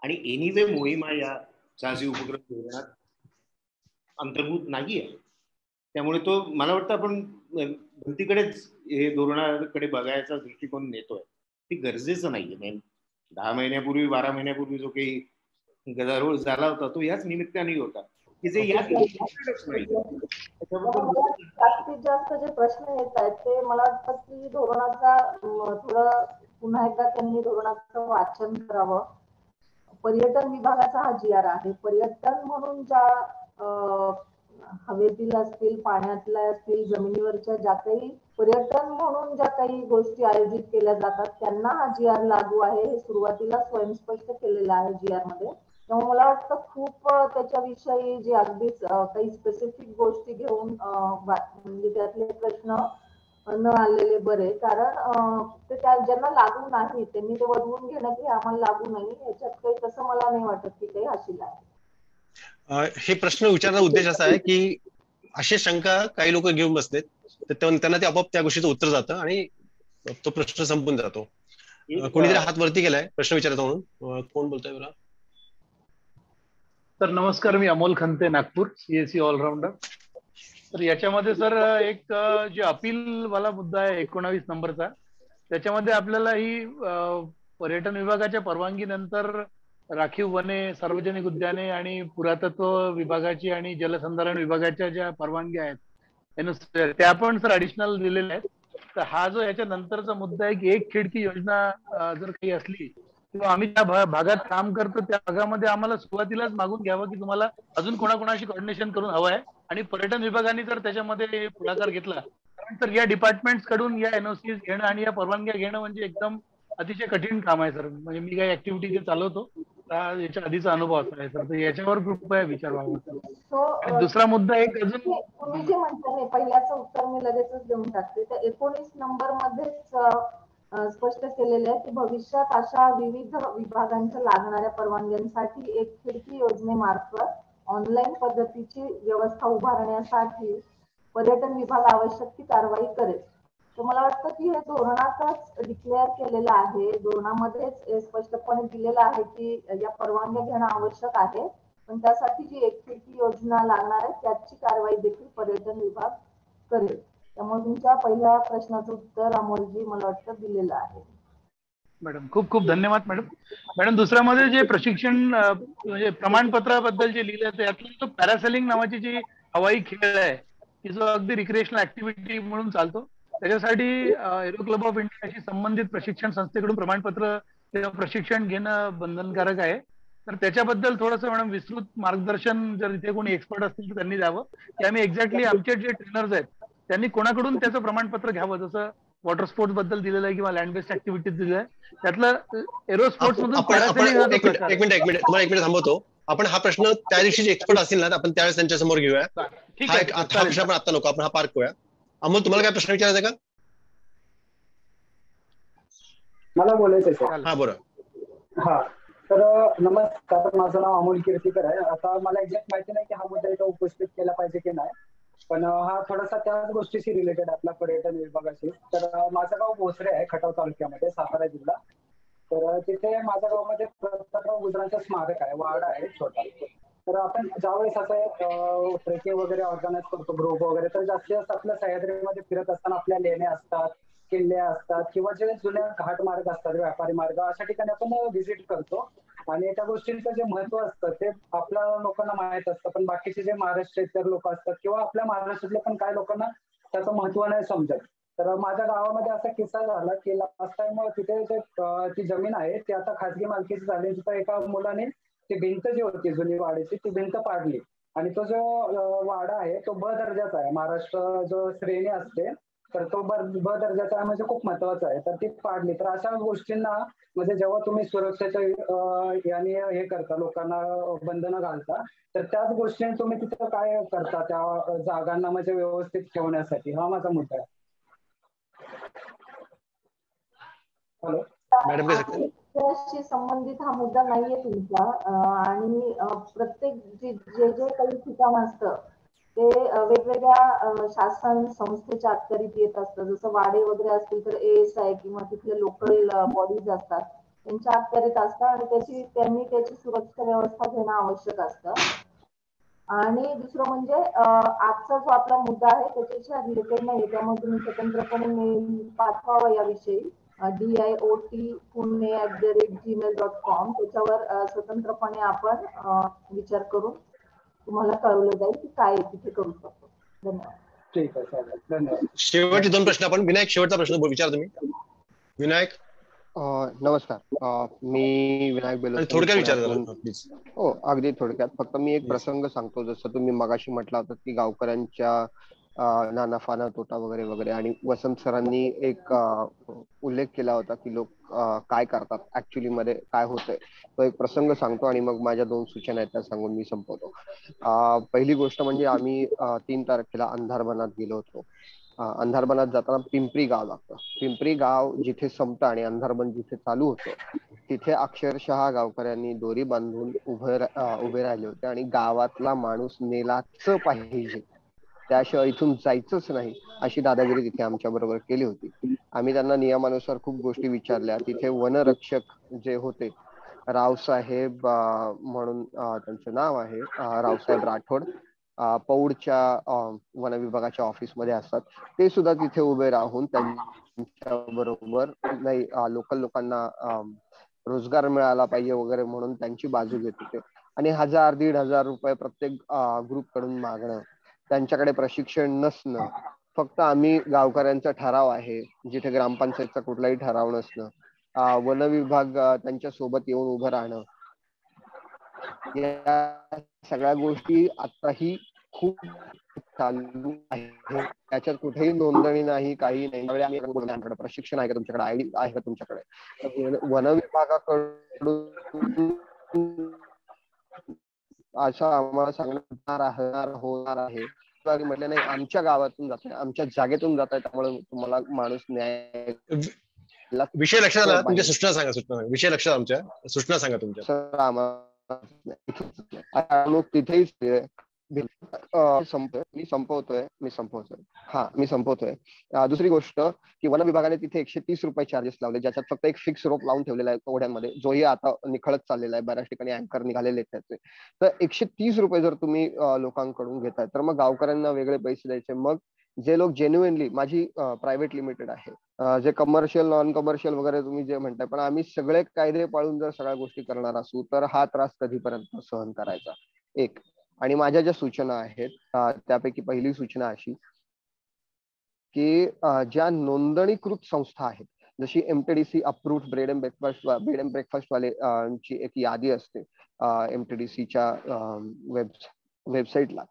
आणि एनिवे मोहिमा या साहसी उपक्रम धोरणात अंतर्भूत नाही आहे. त्यामुळे तो मला वाटतं आपण भलतीकडेच हे धोरणाकडे बघायचा दृष्टिकोन नेतोय, ते गरजेचं नाहीये. 10 महिन्यापूर्वी 12 महिन्यापूर्वी जो काही गदारोळ झाला होता तो याच निमित्ताने होता की जे यात नाही. जास्तीत जास्त जे प्रश्न येत आहेत ते मला वाटतं की धोरणाचा थोडं पुन्हा एकदा त्यांनी धोरणाचं वाचन करावं. पर्यटन विभागाचा हा GR आहे. पर्यटन म्हणून ज्या हवेतील असतील, पाण्यातल्या असतील, जमिनीवरच्या ज्या काही पर्यटन म्हणून ज्या काही गोष्टी आयोजित केल्या जातात त्यांना हा GR लागू आहे हे सुरुवातीला स्वयंस्पष्ट केलेलं आहे GR मध्ये. त्यामुळे मला वाटतं खूप त्याच्याविषयी जे अगदीच काही स्पेसिफिक गोष्टी घेऊन म्हणजे त्यातले प्रश्न न आलेले बरे. कारण ते ज्यांना लागू नाही त्यांनी ते वळवून घेणं की आम्हाला लागू नाही, याच्यात काही तसं मला नाही वाटत की काही हाशील आहे. हे प्रश्न विचारण्याचा उद्देश असा आहे की अशी शंका काही लोक घेऊन बसलेत तर त्यांना ते आपोआप त्या गोष्टीचं उत्तर जातं आणि तो प्रश्न संपून जातो. कोणीतरी हात वरती केलाय प्रश्न विचारायचा म्हणून. कोण बोलतोय बरं? सर नमस्कार, मी अमोल खंते, नागपूर, CSE ऑलराऊंडर. तर याच्यामध्ये सर एक जे अपील वाला मुद्दा आहे 19 नंबरचा, त्याच्यामध्ये आपल्याला ही पर्यटन विभागाच्या परवानगीनंतर राखीव वने, सार्वजनिक उद्याने आणि पुरातत्व विभागाची आणि जलसंधारण विभागाच्या ज्या परवानग्या आहेत त्या पण सर ऍडिशनल दिलेल्या आहेत. तर हा जो याच्या नंतरचा मुद्दा आहे की एक खिडकी योजना जर काही असली किंवा आम्ही त्या भागात काम करतो त्या भागामध्ये आम्हाला सुरुवातीलाच मागून घ्यावं की तुम्हाला अजून कोणाकोणाशी कोऑर्डिनेशन करून हवं आहे. आणि पर्यटन विभागाने जर त्याच्यामध्ये पुढाकार घेतला, कारण तर या डिपार्टमेंट्स कडून या NOCs घेणं आणि या परवानग्या घेणं म्हणजे एकदम अतिशय कठीण काम आहे सर. म्हणजे मी काही ऍक्टिव्हिटी जे चालवतो याच्या आधीचा अनुभव असा आहे सर. तर याच्यावर कृपया विचार व्हावा. दुसरा मुद्दा एक अजून तुम्ही जे म्हणता पहिल्याचं उत्तर मी लगेचच देऊन टाकते. तर 19 नंबर मध्येच स्पष्ट केलेले आहे की भविष्यात अशा विविध विभागांच्या लागणाऱ्या परवानग्यांसाठी एक खिडकी योजनेमार्फत ऑनलाईन पद्धतीची व्यवस्था उभारण्यासाठी पर्यटन विभाग आवश्यक ती कारवाई करेल. तर मला वाटतं की हे धोरणातच डिक्लेअर केलेलं आहे, धोरणामध्येच स्पष्टपणे दिलेलं आहे की या परवानग्या घेणं आवश्यक आहे, पण त्यासाठी जी एक खिडकी योजना लागणार आहे त्याची कारवाई देखील पर्यटन विभाग करेल. त्यामुळे तुमच्या पहिल्या प्रश्नाचं उत्तर अमोलजी मला वाटतं दिलेलं आहे. मॅडम खूप खूप धन्यवाद मॅडम. मॅडम दुसऱ्यामध्ये जे प्रशिक्षण म्हणजे प्रमाणपत्राबद्दल जे लिहिलं त्यातलं तो पॅरासेलिंग नावाची जी हवाई खेळ आहे की जो अगदी रिक्रिएशनल ऍक्टिव्हिटी म्हणून चालतो, त्याच्यासाठी एरो क्लब ऑफ इंडियाशी संबंधित प्रशिक्षण संस्थेकडून प्रमाणपत्र किंवा प्रशिक्षण घेणं बंधनकारक आहे. तर त्याच्याबद्दल थोडंसं मॅडम विस्तृत मार्गदर्शन जर इथे कोणी एक्सपर्ट असतील तर त्यांनी द्यावं की आम्ही एक्झॅक्टली आमचे जे ट्रेनर्स आहेत त्यांनी कोणाकडून त्याचं प्रमाणपत्र घ्यावं. जसं वॉटर स्पोर्ट्स बद्दल दिलेलं आहे किंवा लँड बेस्ड ऍक्टिव्हिटीज दिलेलं आहे, त्यातलं एरो स्पोर्ट्स मधून एक मिनिट थांबवतो. आपण हा प्रश्न त्या दिवशी जे एक्सपर्ट असतील ना आपण त्यावेळेस त्यांच्या समोर घेऊया. हा प्रश्न आपण आता नको, आपण हा पार्क करूया. अमोल तुम्हाला काय प्रश्न विचारायचा का? मला बोलायचं सर. हा बरं. हा, तर नमस्कार, माझं नाव अमोल कीर्तीकर आहे. आता मला एक्झॅक्ट माहिती नाही की हा मुद्दा इथं उपस्थित केला पाहिजे की नाही, पण हा थोडासा त्याच गोष्टीशी रिलेटेड आपला पर्यटन विभागाशी. तर माझं गाव भोसरे आहे, खटाव तालुक्यामध्ये, सातारा जिल्हा. तर तिथे माझ्या गावामध्ये प्रतापराव गुजरांचं स्मारक आहे, वाडा आहे छोटा. तर आपण ज्यावेळेस असं ट्रेकिंग वगैरे ऑर्गनाईज करतो, ग्रुप वगैरे, तर जास्तीत जास्त आपल्या सह्याद्रीमध्ये फिरत असताना आपल्या लेण्या असतात, किल्ले असतात, किंवा जे जुन्या घाट मार्ग असतात, व्यापारी मार्ग, अशा ठिकाणी आपण व्हिजिट करतो. आणि त्या गोष्टींचं जे महत्व असतं ते आपल्या लोकांना माहित असतं, पण बाकीचे जे महाराष्ट्राचे लोक असतात किंवा आपल्या महाराष्ट्रातल्या पण काही लोकांना त्याचं महत्व नाही समजत. तर माझ्या गावामध्ये असा किस्सा झाला की लास्ट टाइम तिथे ती जमीन आहे ती आता खासगी मालकीची झाली. तिथं एका मुलाने ती भिंत जी होती जुनी वाड्याची ती भिंत पाडली, आणि तो जो वाडा आहे तो ब दर्जाचा आहे. महाराष्ट्र जो श्रेणी असते तर तो ब दर्जाचा आहे, म्हणजे खूप महत्वाचा आहे. तर ती पाडली. तर अशा गोष्टींना म्हणजे जेव्हा तुम्ही सुरक्षेच्या याने हे करता, लोकांना बंधनं घालता, तर त्याच गोष्टी तुम्ही तिथं काय करता त्या जागांना म्हणजे व्यवस्थित ठेवण्यासाठी, हा माझा मुद्दा आहे. हॅलो मॅडम काय सांगते? त्याशी संबंधित हा मुद्दा नाहीये तुमचा. आणि प्रत्येक जे जे काही ठिकाण असतं ते वेगवेगळ्या शासन संस्थेच्या अखत्यारीत येत असतं. जसं वाडे वगैरे असतील तर ASI किंवा तिथले लोकल बॉडीज असतात, त्यांच्या अखत्यारीत असतात, आणि त्यांनी त्याची सुरक्षा व्यवस्था घेणं आवश्यक असतं. आणि दुसरं म्हणजे आजचा जो आपला मुद्दा आहे त्याच्याशी रिलेटेड नाही, त्यामुळे तुम्ही स्वतंत्रपणे मेल पाठवावा याविषयी diopune@gmail.com. त्याच्यावर स्वतंत्रपणे आपण विचार करून तुम्हाला कळवलं जाईल की काय तिथे करू शकतो. धन्यवाद. ठीक आहे, चालेल, धन्यवाद. शेवटचे 2 प्रश्न आपण. विनायक, शेवटचा प्रश्न विचारा तुम्ही. विनायक, नमस्कार. मी विनायक आणि बेलोस्वामी, थोडक्यात विचारा पुण्यातून. जरा प्लीज. हो, अगदी थोडक्यात. फक्त मी एक Yes. प्रसंग सांगतो. जसं तुम्ही मगाशी म्हटला होता की गावकऱ्यांच्या ना नफा ना तोटा वगैरे वगैरे, आणि वसंत सरांनी एक उल्लेख केला होता की लोक काय करतात ऍक्च्युली मध्ये, काय होतंय. तो एक प्रसंग सांगतो आणि मग माझ्या 2 सूचना आहेत त्या सांगून मी संपवतो. पहिली गोष्ट म्हणजे आम्ही 3 तारखेला अंधारबनात गेलो होतो. अंधारबनात जाताना पिंपरी गाव लागतं. पिंपरी गाव जिथे संपतं आणि अंधारबन जिथे चालू होतं तिथे अक्षरशः गावकऱ्यांनी दोरी बांधून उभे राहिले होते, आणि गावातला माणूस नेलाच पाहिजे, त्याशिवाय इथून जायचंच नाही, अशी दादागिरी तिथे आमच्या बरोबर केली होती. आम्ही त्यांना नियमानुसार खूप गोष्टी विचारल्या. तिथे वनरक्षक जे होते, रावसाहेब म्हणून त्यांचं नाव आहे, रावसाहेब राठोड, पौडच्या वन विभागाच्या ऑफिसमध्ये असतात. ते सुद्धा तिथे उभे राहून त्यांच्या बरोबर नाही लोकल लोकांना रोजगार मिळाला पाहिजे वगैरे म्हणून त्यांची बाजू घेत होते. आणि 1000-1500 रुपये प्रत्येक ग्रुप कडून मागणं, त्यांच्याकडे प्रशिक्षण नसणं, फक्त आम्ही गावकऱ्यांचा ठराव आहे जिथे ग्रामपंचायतचा कुठलाही ठराव नसणं, वन विभाग त्यांच्या सोबत येऊन उभं राहणं, या सगळ्या गोष्टी आताही खूप चालू आहे. त्याच्यात कुठेही नोंदणी नाही, काही नाही. आम्ही प्रशिक्षण आहे का तुमच्याकडे, आयडी आहे का तुमच्याकडे, वन विभागाकडून असं आम्हाला सांगणार होणार आहे. म्हटलं नाही, आमच्या गावातून जात आहे, आमच्या जागेतून जात आहे, त्यामुळे तुम्हाला माणूस न्याय विषय लक्षात आला. तुमच्या सूचना सांगा. विषय लक्षात, आमच्या सूचना सांगा तुमच्या. सर आम्हाला तिथेच मी संपवतोय. मी संपवतोय. दुसरी गोष्ट की वन विभागाने तिथे 130 रुपये चार्जेस लावले, ज्याच्यात फक्त एक फिक्स रोप लावून ठेवलेला आहे ओढ्यांमध्ये, जोही आता निखळत चाललेला आहे. बऱ्याच ठिकाणी अँकर निघालेले आहेत त्याचे. तर 130 रुपये जर तुम्ही लोकांकडून घेताय तर मग गावकऱ्यांना वेगळे पैसे द्यायचे. मग जे लोक जेन्युइनली, माझी प्रायव्हेट लिमिटेड आहे, जे कमर्शियल नॉन कमर्शियल वगैरे तुम्ही जे म्हणताय, पण आम्ही सगळे कायदे पाळून जर सगळ्या गोष्टी करणार असू तर हा त्रास कधीपर्यंत सहन करायचा. एक. आणि माझ्या ज्या सूचना आहेत त्यापैकी पहिली सूचना अशी की ज्या नोंदणीकृत संस्था आहेत, जशी MTDC approved bread and breakfast वाले ची एक यादी असते MTDCच्या वेबसाईटला,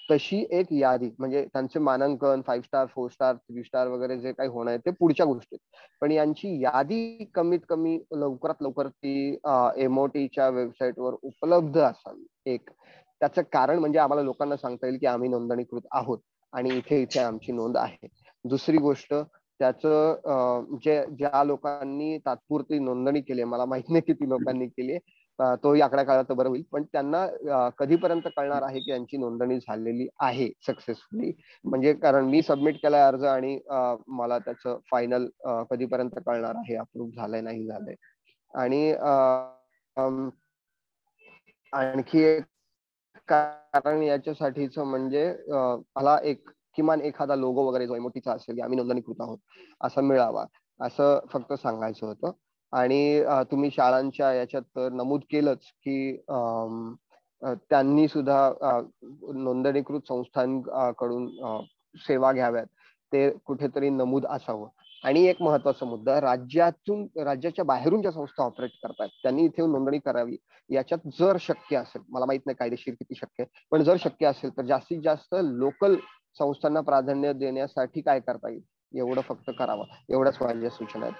तशी एक यादी, म्हणजे त्यांचे मानांकन 5 स्टार 4 स्टार 3 स्टार वगैरे जे काही होणार आहे ते पुढच्या गोष्टीत, पण यांची यादी कमीत कमी लवकरात लवकर ती MOTच्या वेबसाईटवर उपलब्ध असावी. एक. त्याचं कारण म्हणजे आम्हाला लोकांना सांगता येईल की आम्ही नोंदणीकृत आहोत आणि इथे इथे आमची नोंद आहे. दुसरी गोष्ट त्याचं ज्या लोकांनी तात्पुरती नोंदणी केली, मला माहित नाही किती लोकांनी केली, तोही आकडा कळला तर बरं होईल, पण त्यांना कधीपर्यंत कळणार आहे की यांची नोंदणी झालेली आहे सक्सेसफुली? म्हणजे कारण मी सबमिट केलाय अर्ज आणि मला त्याचं फायनल कधीपर्यंत कळणार आहे अप्रूव्ह झालंय नाही झालंय. आणि आणखी एक कारण याच्यासाठीच म्हणजे मला किमान एखादा लोगो वगैरे जो मोठीचा असेल की आम्ही नोंदणीकृत आहोत असं मिळावा, असं फक्त सांगायचं होतं. आणि तुम्ही शाळांच्या याच्यात तर नमूद केलंच की त्यांनी सुद्धा नोंदणीकृत संस्थांकडून सेवा घ्याव्यात, ते कुठेतरी नमूद असावं. आणि एक महत्वाचा मुद्दा, राज्याच्या बाहेरून ज्या संस्था ऑपरेट करतात त्यांनी इथे नोंदणी करावी. याच्यात जर शक्य असेल, मला माहित नाही कायदेशीर किती शक्य आहे, पण जर शक्य असेल तर जास्तीत जास्त लोकल संस्थांना प्राधान्य देण्यासाठी काय करता येईल एवढं फक्त करावं. एवढ्याच माझ्या सूचना आहेत.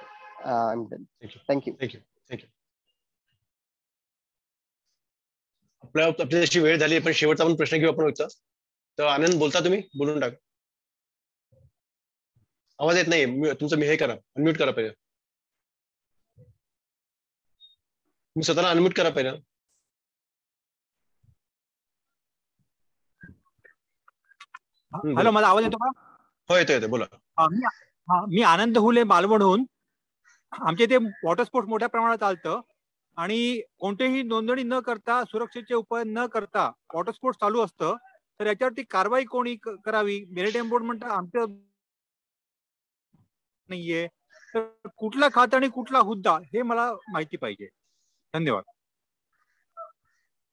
थँक्यू. आपल्याशी वेळ झाली, पण शेवटचा पण प्रश्न घेऊ आपण होता. तर आनंद बोलता, तुम्ही बोलून टाका. आवाज येत नाही तुमचं, मी हे करा, अनम्यूट करा पहिलं. मी स्वतःला अनम्यूट करा पहिलं. हॅलो, माझा आवाज येतो का? हो, येतो, बोला. मी आनंद हुले, मालवणहून. आमच्या इथे वॉटर स्पोर्ट्स मोठ्या प्रमाणात चालतं आणि कोणतेही नोंदणी न करता, सुरक्षेचे उपाय न करता वॉटर स्पोर्ट्स चालू असतं. तर याच्यावरती कारवाई कोणी करावी? मेरिटाईम बोर्ड म्हणतात आमचं नाहीये, तर कुठला खात आणि कुठला हुद्दा हे मला माहिती पाहिजे. धन्यवाद.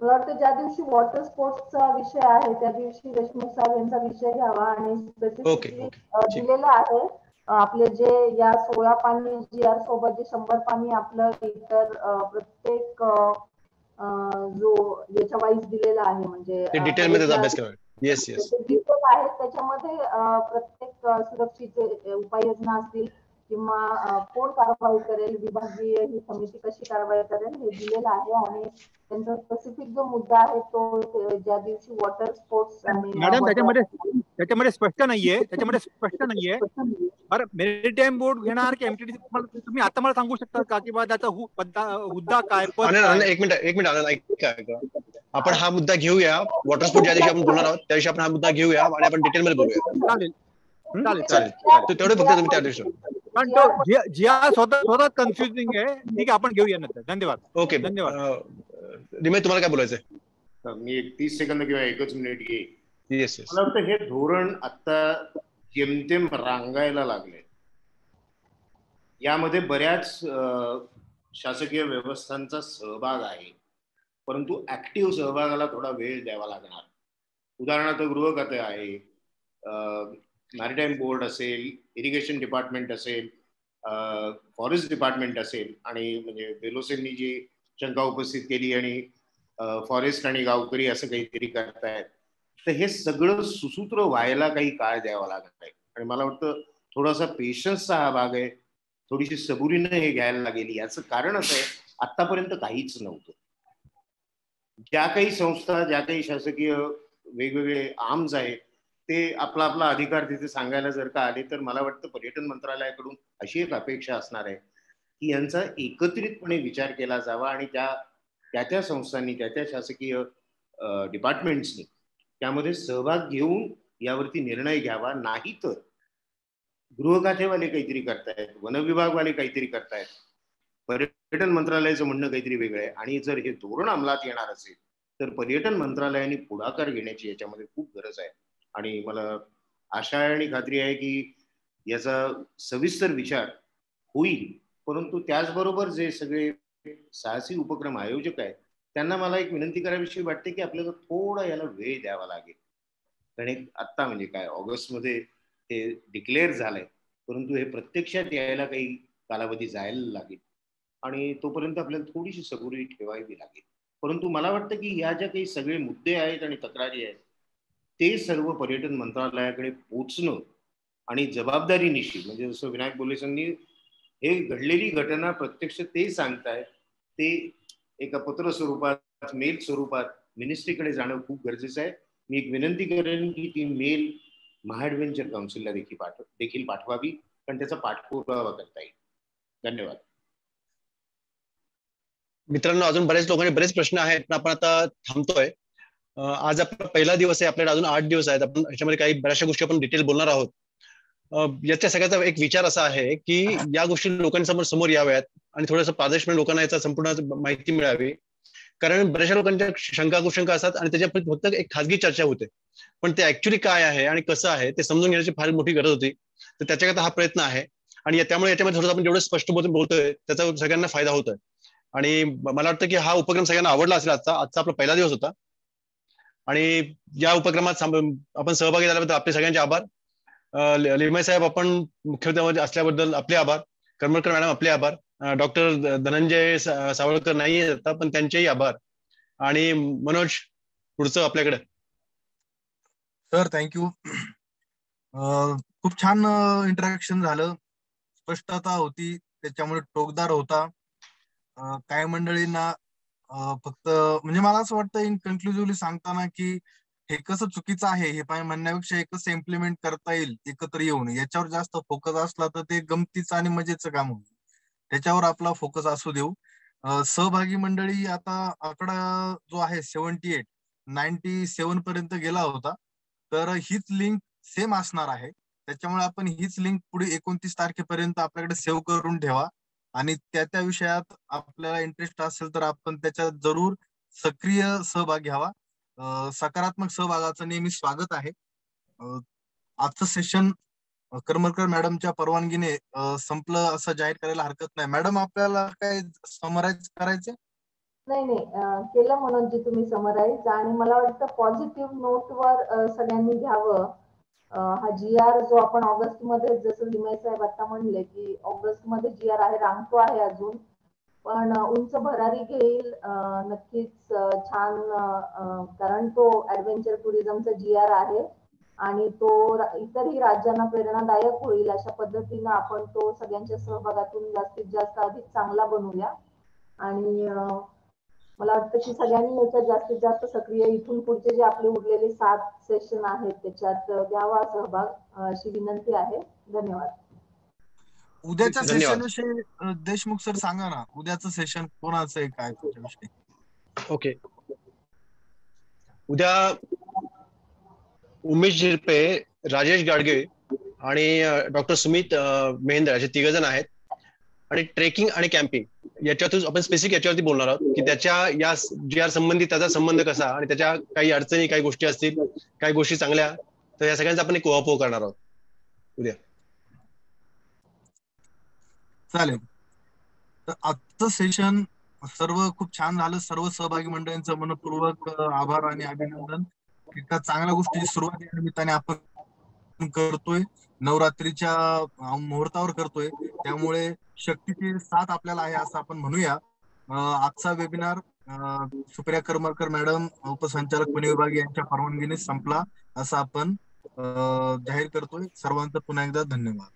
मला वाटतं ज्या दिवशी वॉटर स्पोर्ट्सचा विषय आहे त्या दिवशी देशमुख साहेब यांचा विषय घ्यावा आणि स्पेसिफिकली दिलेलं आहे आपले जे या 16 पाणी GR सोबत जे 100 पाणी आपलं इतर प्रत्येक जो याच्या वाईज दिलेला आहे, म्हणजे डिटेलमध्ये अभ्यास करा. येस डिटेल आहे त्याच्यामध्ये प्रत्येक सुरक्षेचे उपाययोजना असतील किंवा कोण कारवाई करेल, विभागीय ही समिती कशी कारवाई करेल हे दिलेलं आहे. आणि त्यांचा स्पेसिफिक जो मुद्दा आहे तो ज्या दिवशी वॉटर स्पोर्ट्स आणि मॅडम त्याच्यामध्ये स्पष्ट नाहीये. बरं, मेरिटाईम बोर्ड घेणार की MTD? तुम्ही आता मला सांगू शकता का की बा त्याचा हुद्दा काय? एक मिनिट आपण हा मुद्दा घेऊया. वॉटर स्पोर्ट ज्या दिवशी आपण बोलणार आहोत त्या दिवशी आपण हा मुद्दा घेऊया आणि आपण डिटेलमध्ये बोलूया. चालेल. तेवढे फक्त तुम्ही त्या दिवशी, कारण तो जिया स्वतः कन्फ्युजिंग आहे. ठीक आहे, आपण घेऊया नंतर. धन्यवाद. ओके, धन्यवाद. रिमे, तुम्हाला काय बोलायचंय? मी 30 सेकंद किंवा 1 मिनिट घेईन. येस. मला वाटतं हे धोरण आता जेमतेम रांगायला लागले. यामध्ये बऱ्याच शासकीय व्यवस्थांचा सहभाग आहे, परंतु ऍक्टिव्ह सहभागाला थोडा वेळ द्यावा लागणार. उदाहरणार्थ गृह खाते आहे, मॅरिटाईम बोर्ड असेल, इरिगेशन डिपार्टमेंट असेल, फॉरेस्ट डिपार्टमेंट असेल, आणि म्हणजे बेलोसेंनी जी शंका उपस्थित केली आणि फॉरेस्ट आणि गावकरी असं काहीतरी करतायत, तर हे सगळं सुसूत्र व्हायला काही काळ द्यावा लागत आहे. आणि मला वाटतं थोडासा पेशन्सचा हा भाग आहे, थोडीशी सबुरीनं हे घ्यायला लागेल. याचं कारण असं आहे, आतापर्यंत काहीच नव्हतं. ज्या काही संस्था, ज्या काही शासकीय वेगवेगळे आर्म्स आहेत, ते आपला अधिकार तिथे सांगायला जर का आले, तर मला वाटतं पर्यटन मंत्रालयाकडून अशी एक अपेक्षा असणार आहे की यांचा एकत्रितपणे विचार केला जावा आणि त्या संस्थांनी, त्या शासकीय डिपार्टमेंट्सनी त्यामध्ये सहभाग घेऊन यावरती निर्णय घ्यावा. नाही तर गृह खातेवाले काहीतरी करतायत, वन विभागवाले काहीतरी करतायत, पर्यटन मंत्रालयाचं म्हणणं काहीतरी वेगळं आहे. आणि जर हे धोरण अंमलात येणार असेल तर पर्यटन मंत्रालयाने पुढाकार घेण्याची याच्यामध्ये खूप गरज आहे. आणि मला आशा आहे आणि खात्री आहे की याचा सविस्तर विचार होईल. परंतु त्याचबरोबर जे सगळे साहसी उपक्रम आयोजक आहेत त्यांना मला एक विनंती करावीशी वाटते की आपल्याला थोडा याला वेळ द्यावा लागेल. कारण आत्ता म्हणजे काय, ऑगस्टमध्ये हे डिक्लेअर झालंय, परंतु हे प्रत्यक्षात यायला काही कालावधी जायला लागेल आणि तोपर्यंत आपल्याला थोडीशी सबुरी ठेवावी लागेल. परंतु मला वाटतं की या ज्या काही सगळे मुद्दे आहेत आणि तक्रारी आहेत ते सर्व पर्यटन मंत्रालयाकडे पोचणं आणि जबाबदारीनिशी, म्हणजे जसं विनायक बोलेसांनी हे घडलेली घटना प्रत्यक्ष ते सांगतायत, ते एका पत्र स्वरूपात, मेल स्वरूपात मिनिस्ट्रीकडे जाणं खूप गरजेचं आहे. मी एक विनंती करेन की ती मेल महाएडव्हेंचर काउन्सिलला देखील पाठवावी पण त्याचा पाठपुरावा करता येईल. धन्यवाद. मित्रांनो, अजून बरेच लोकांचे बरेच प्रश्न आहेत, पण आपण आता थांबतोय. आज आपला पहिला दिवस आहे, आपल्याला अजून 8 दिवस आहेत. आपण याच्यामध्ये काही बऱ्याचशा गोष्टी आपण डिटेल बोलणार आहोत. याच्या सगळ्याचा एक विचार असा आहे की या गोष्टी लोकांसमोर समोर याव्यात आणि थोडंसं पारदर्शपणे लोकांना याचा संपूर्ण माहिती मिळावी. कारण बऱ्याचशा लोकांच्या शंका कुशंका असतात आणि त्याच्यावर फक्त एक खाजगी चर्चा होते, पण ते ऍक्च्युली काय आहे आणि कसं आहे ते समजून घेण्याची फार मोठी गरज होती. तर त्याच्याकरता हा प्रयत्न आहे आणि त्यामुळे याच्यामध्ये थोडंसं आपण जेवढं स्पष्ट बोलतोय त्याचा सगळ्यांना फायदा होतोय. आणि मला वाटतं की हा उपक्रम सगळ्यांना आवडला असेल. आजचा आपला पहिला दिवस होता आणि या उपक्रमात आपण सहभागी झाल्याबद्दल आपले सगळ्यांचे आभार. लिमये साहेब, आपण मुख्य असल्याबद्दल आपले आभार. करमरकर मॅडम आपले आभार. डॉक्टर धनंजय सावळकर नाही आता, पण त्यांचेही आभार. आणि मनोज, पुढचं आपल्याकडे. Sir thank you. खूप छान इंटरॅक्शन झालं, स्पष्टता होती, त्याच्यामुळे टोकदार होता. काही मंडळींना फक्त म्हणजे मला असं वाटतं इन कन्क्लुझिव्हली सांगताना की हे कसं चुकीचं आहे हे म्हणण्यापेक्षा हे कसं इम्प्लिमेंट करता येईल एकत्र येऊन याच्यावर जास्त फोकस असला तर ते गमतीचं आणि मजेचं काम होईल. त्याच्यावर आपला फोकस असू देऊ. सहभागी मंडळी आता आकडा जो आहे 78, 97 पर्यंत गेला होता. तर हीच लिंक सेम असणार आहे. त्याच्यामुळे आपण हीच लिंक पुढे 29 तारखेपर्यंत आपल्याकडे सेव्ह करून ठेवा आणि त्या विषयात आपल्याला इंटरेस्ट असेल तर आपण त्याच्यात जरूर सक्रिय सहभाग घ्यावा. सकारात्मक सहभागाचं नेहमी स्वागत आहे. आजचं सेशन करमरकर मॅडमच्या परवानगीने संपलं असं जाहीर करायला हरकत नाही. मॅडम, आपल्याला काय समराईज करायचं? नाही केलं म्हणून जी तुम्ही समराईज, आणि मला वाटतं पॉझिटिव्ह नोटवर सगळ्यांनी घ्यावं. हा GR जो आपण ऑगस्ट मध्ये, जसं लिमये साहेब आता म्हणले की ऑगस्ट मध्ये GR आहे, रांगतो आहे अजून, पण उंच भरारी घेईल नक्कीच छान. कारण तो ऍडव्हेंचर टुरिझमचा GR आहे आणि तो इतरही राज्यांना प्रेरणादायक होईल. अशा पद्धतीनं आपण तो सगळ्यांच्या सहभागातून जास्तीत जास्त अधिक चांगला बनवूया. आणि मला वाटतं की सगळ्यांनी याच्यात जास्तीत जास्त सक्रिय, इथून पुढचे जे आपले उरलेले 7 सेशन आहेत त्याच्यात घ्यावा सहभाग, अशी विनंती आहे. धन्यवाद. उद्याच्या सेशन विषयी देशमुख सर सांगा ना, उद्याचं सेशन कोणाचं आहे, काय त्याच्याविषयी? ओके, उद्या उमेश झिरपे, राजेश गाडगे आणि डॉक्टर सुमित मेहेंद्र असे 3 जण आहेत. आणि ट्रेकिंग आणि कॅम्पिंग याच्यातून आपण स्पेसिफिक याच्यावरती बोलणार आहोत की त्याच्या या GR संबंधित त्याचा संबंध कसा आणि त्याच्या काही अडचणी, काही गोष्टी असतील, काही गोष्टी चांगल्या, तर या सगळ्यांचा आपण एक उहापोह करणार आहोत उद्या. चालेल. तर आजचं सेशन सर्व खूप छान झालं. सर्व सहभागी मंडळींचं मनपूर्वक आभार आणि अभिनंदन. एका चांगल्या गोष्टीची सुरुवात या निमित्ताने आपण करतोय, नवरात्रीच्या मुहूर्तावर करतोय, त्यामुळे शक्तीची साथ आपल्याला आहे असं आपण म्हणूया. आजचा वेबिनार सुप्रिया करमरकर मॅडम, उपसंचालक पुणे विभाग यांच्या परवानगीने संपला असं आपण जाहीर करतोय. सर्वांचं पुन्हा एकदा धन्यवाद.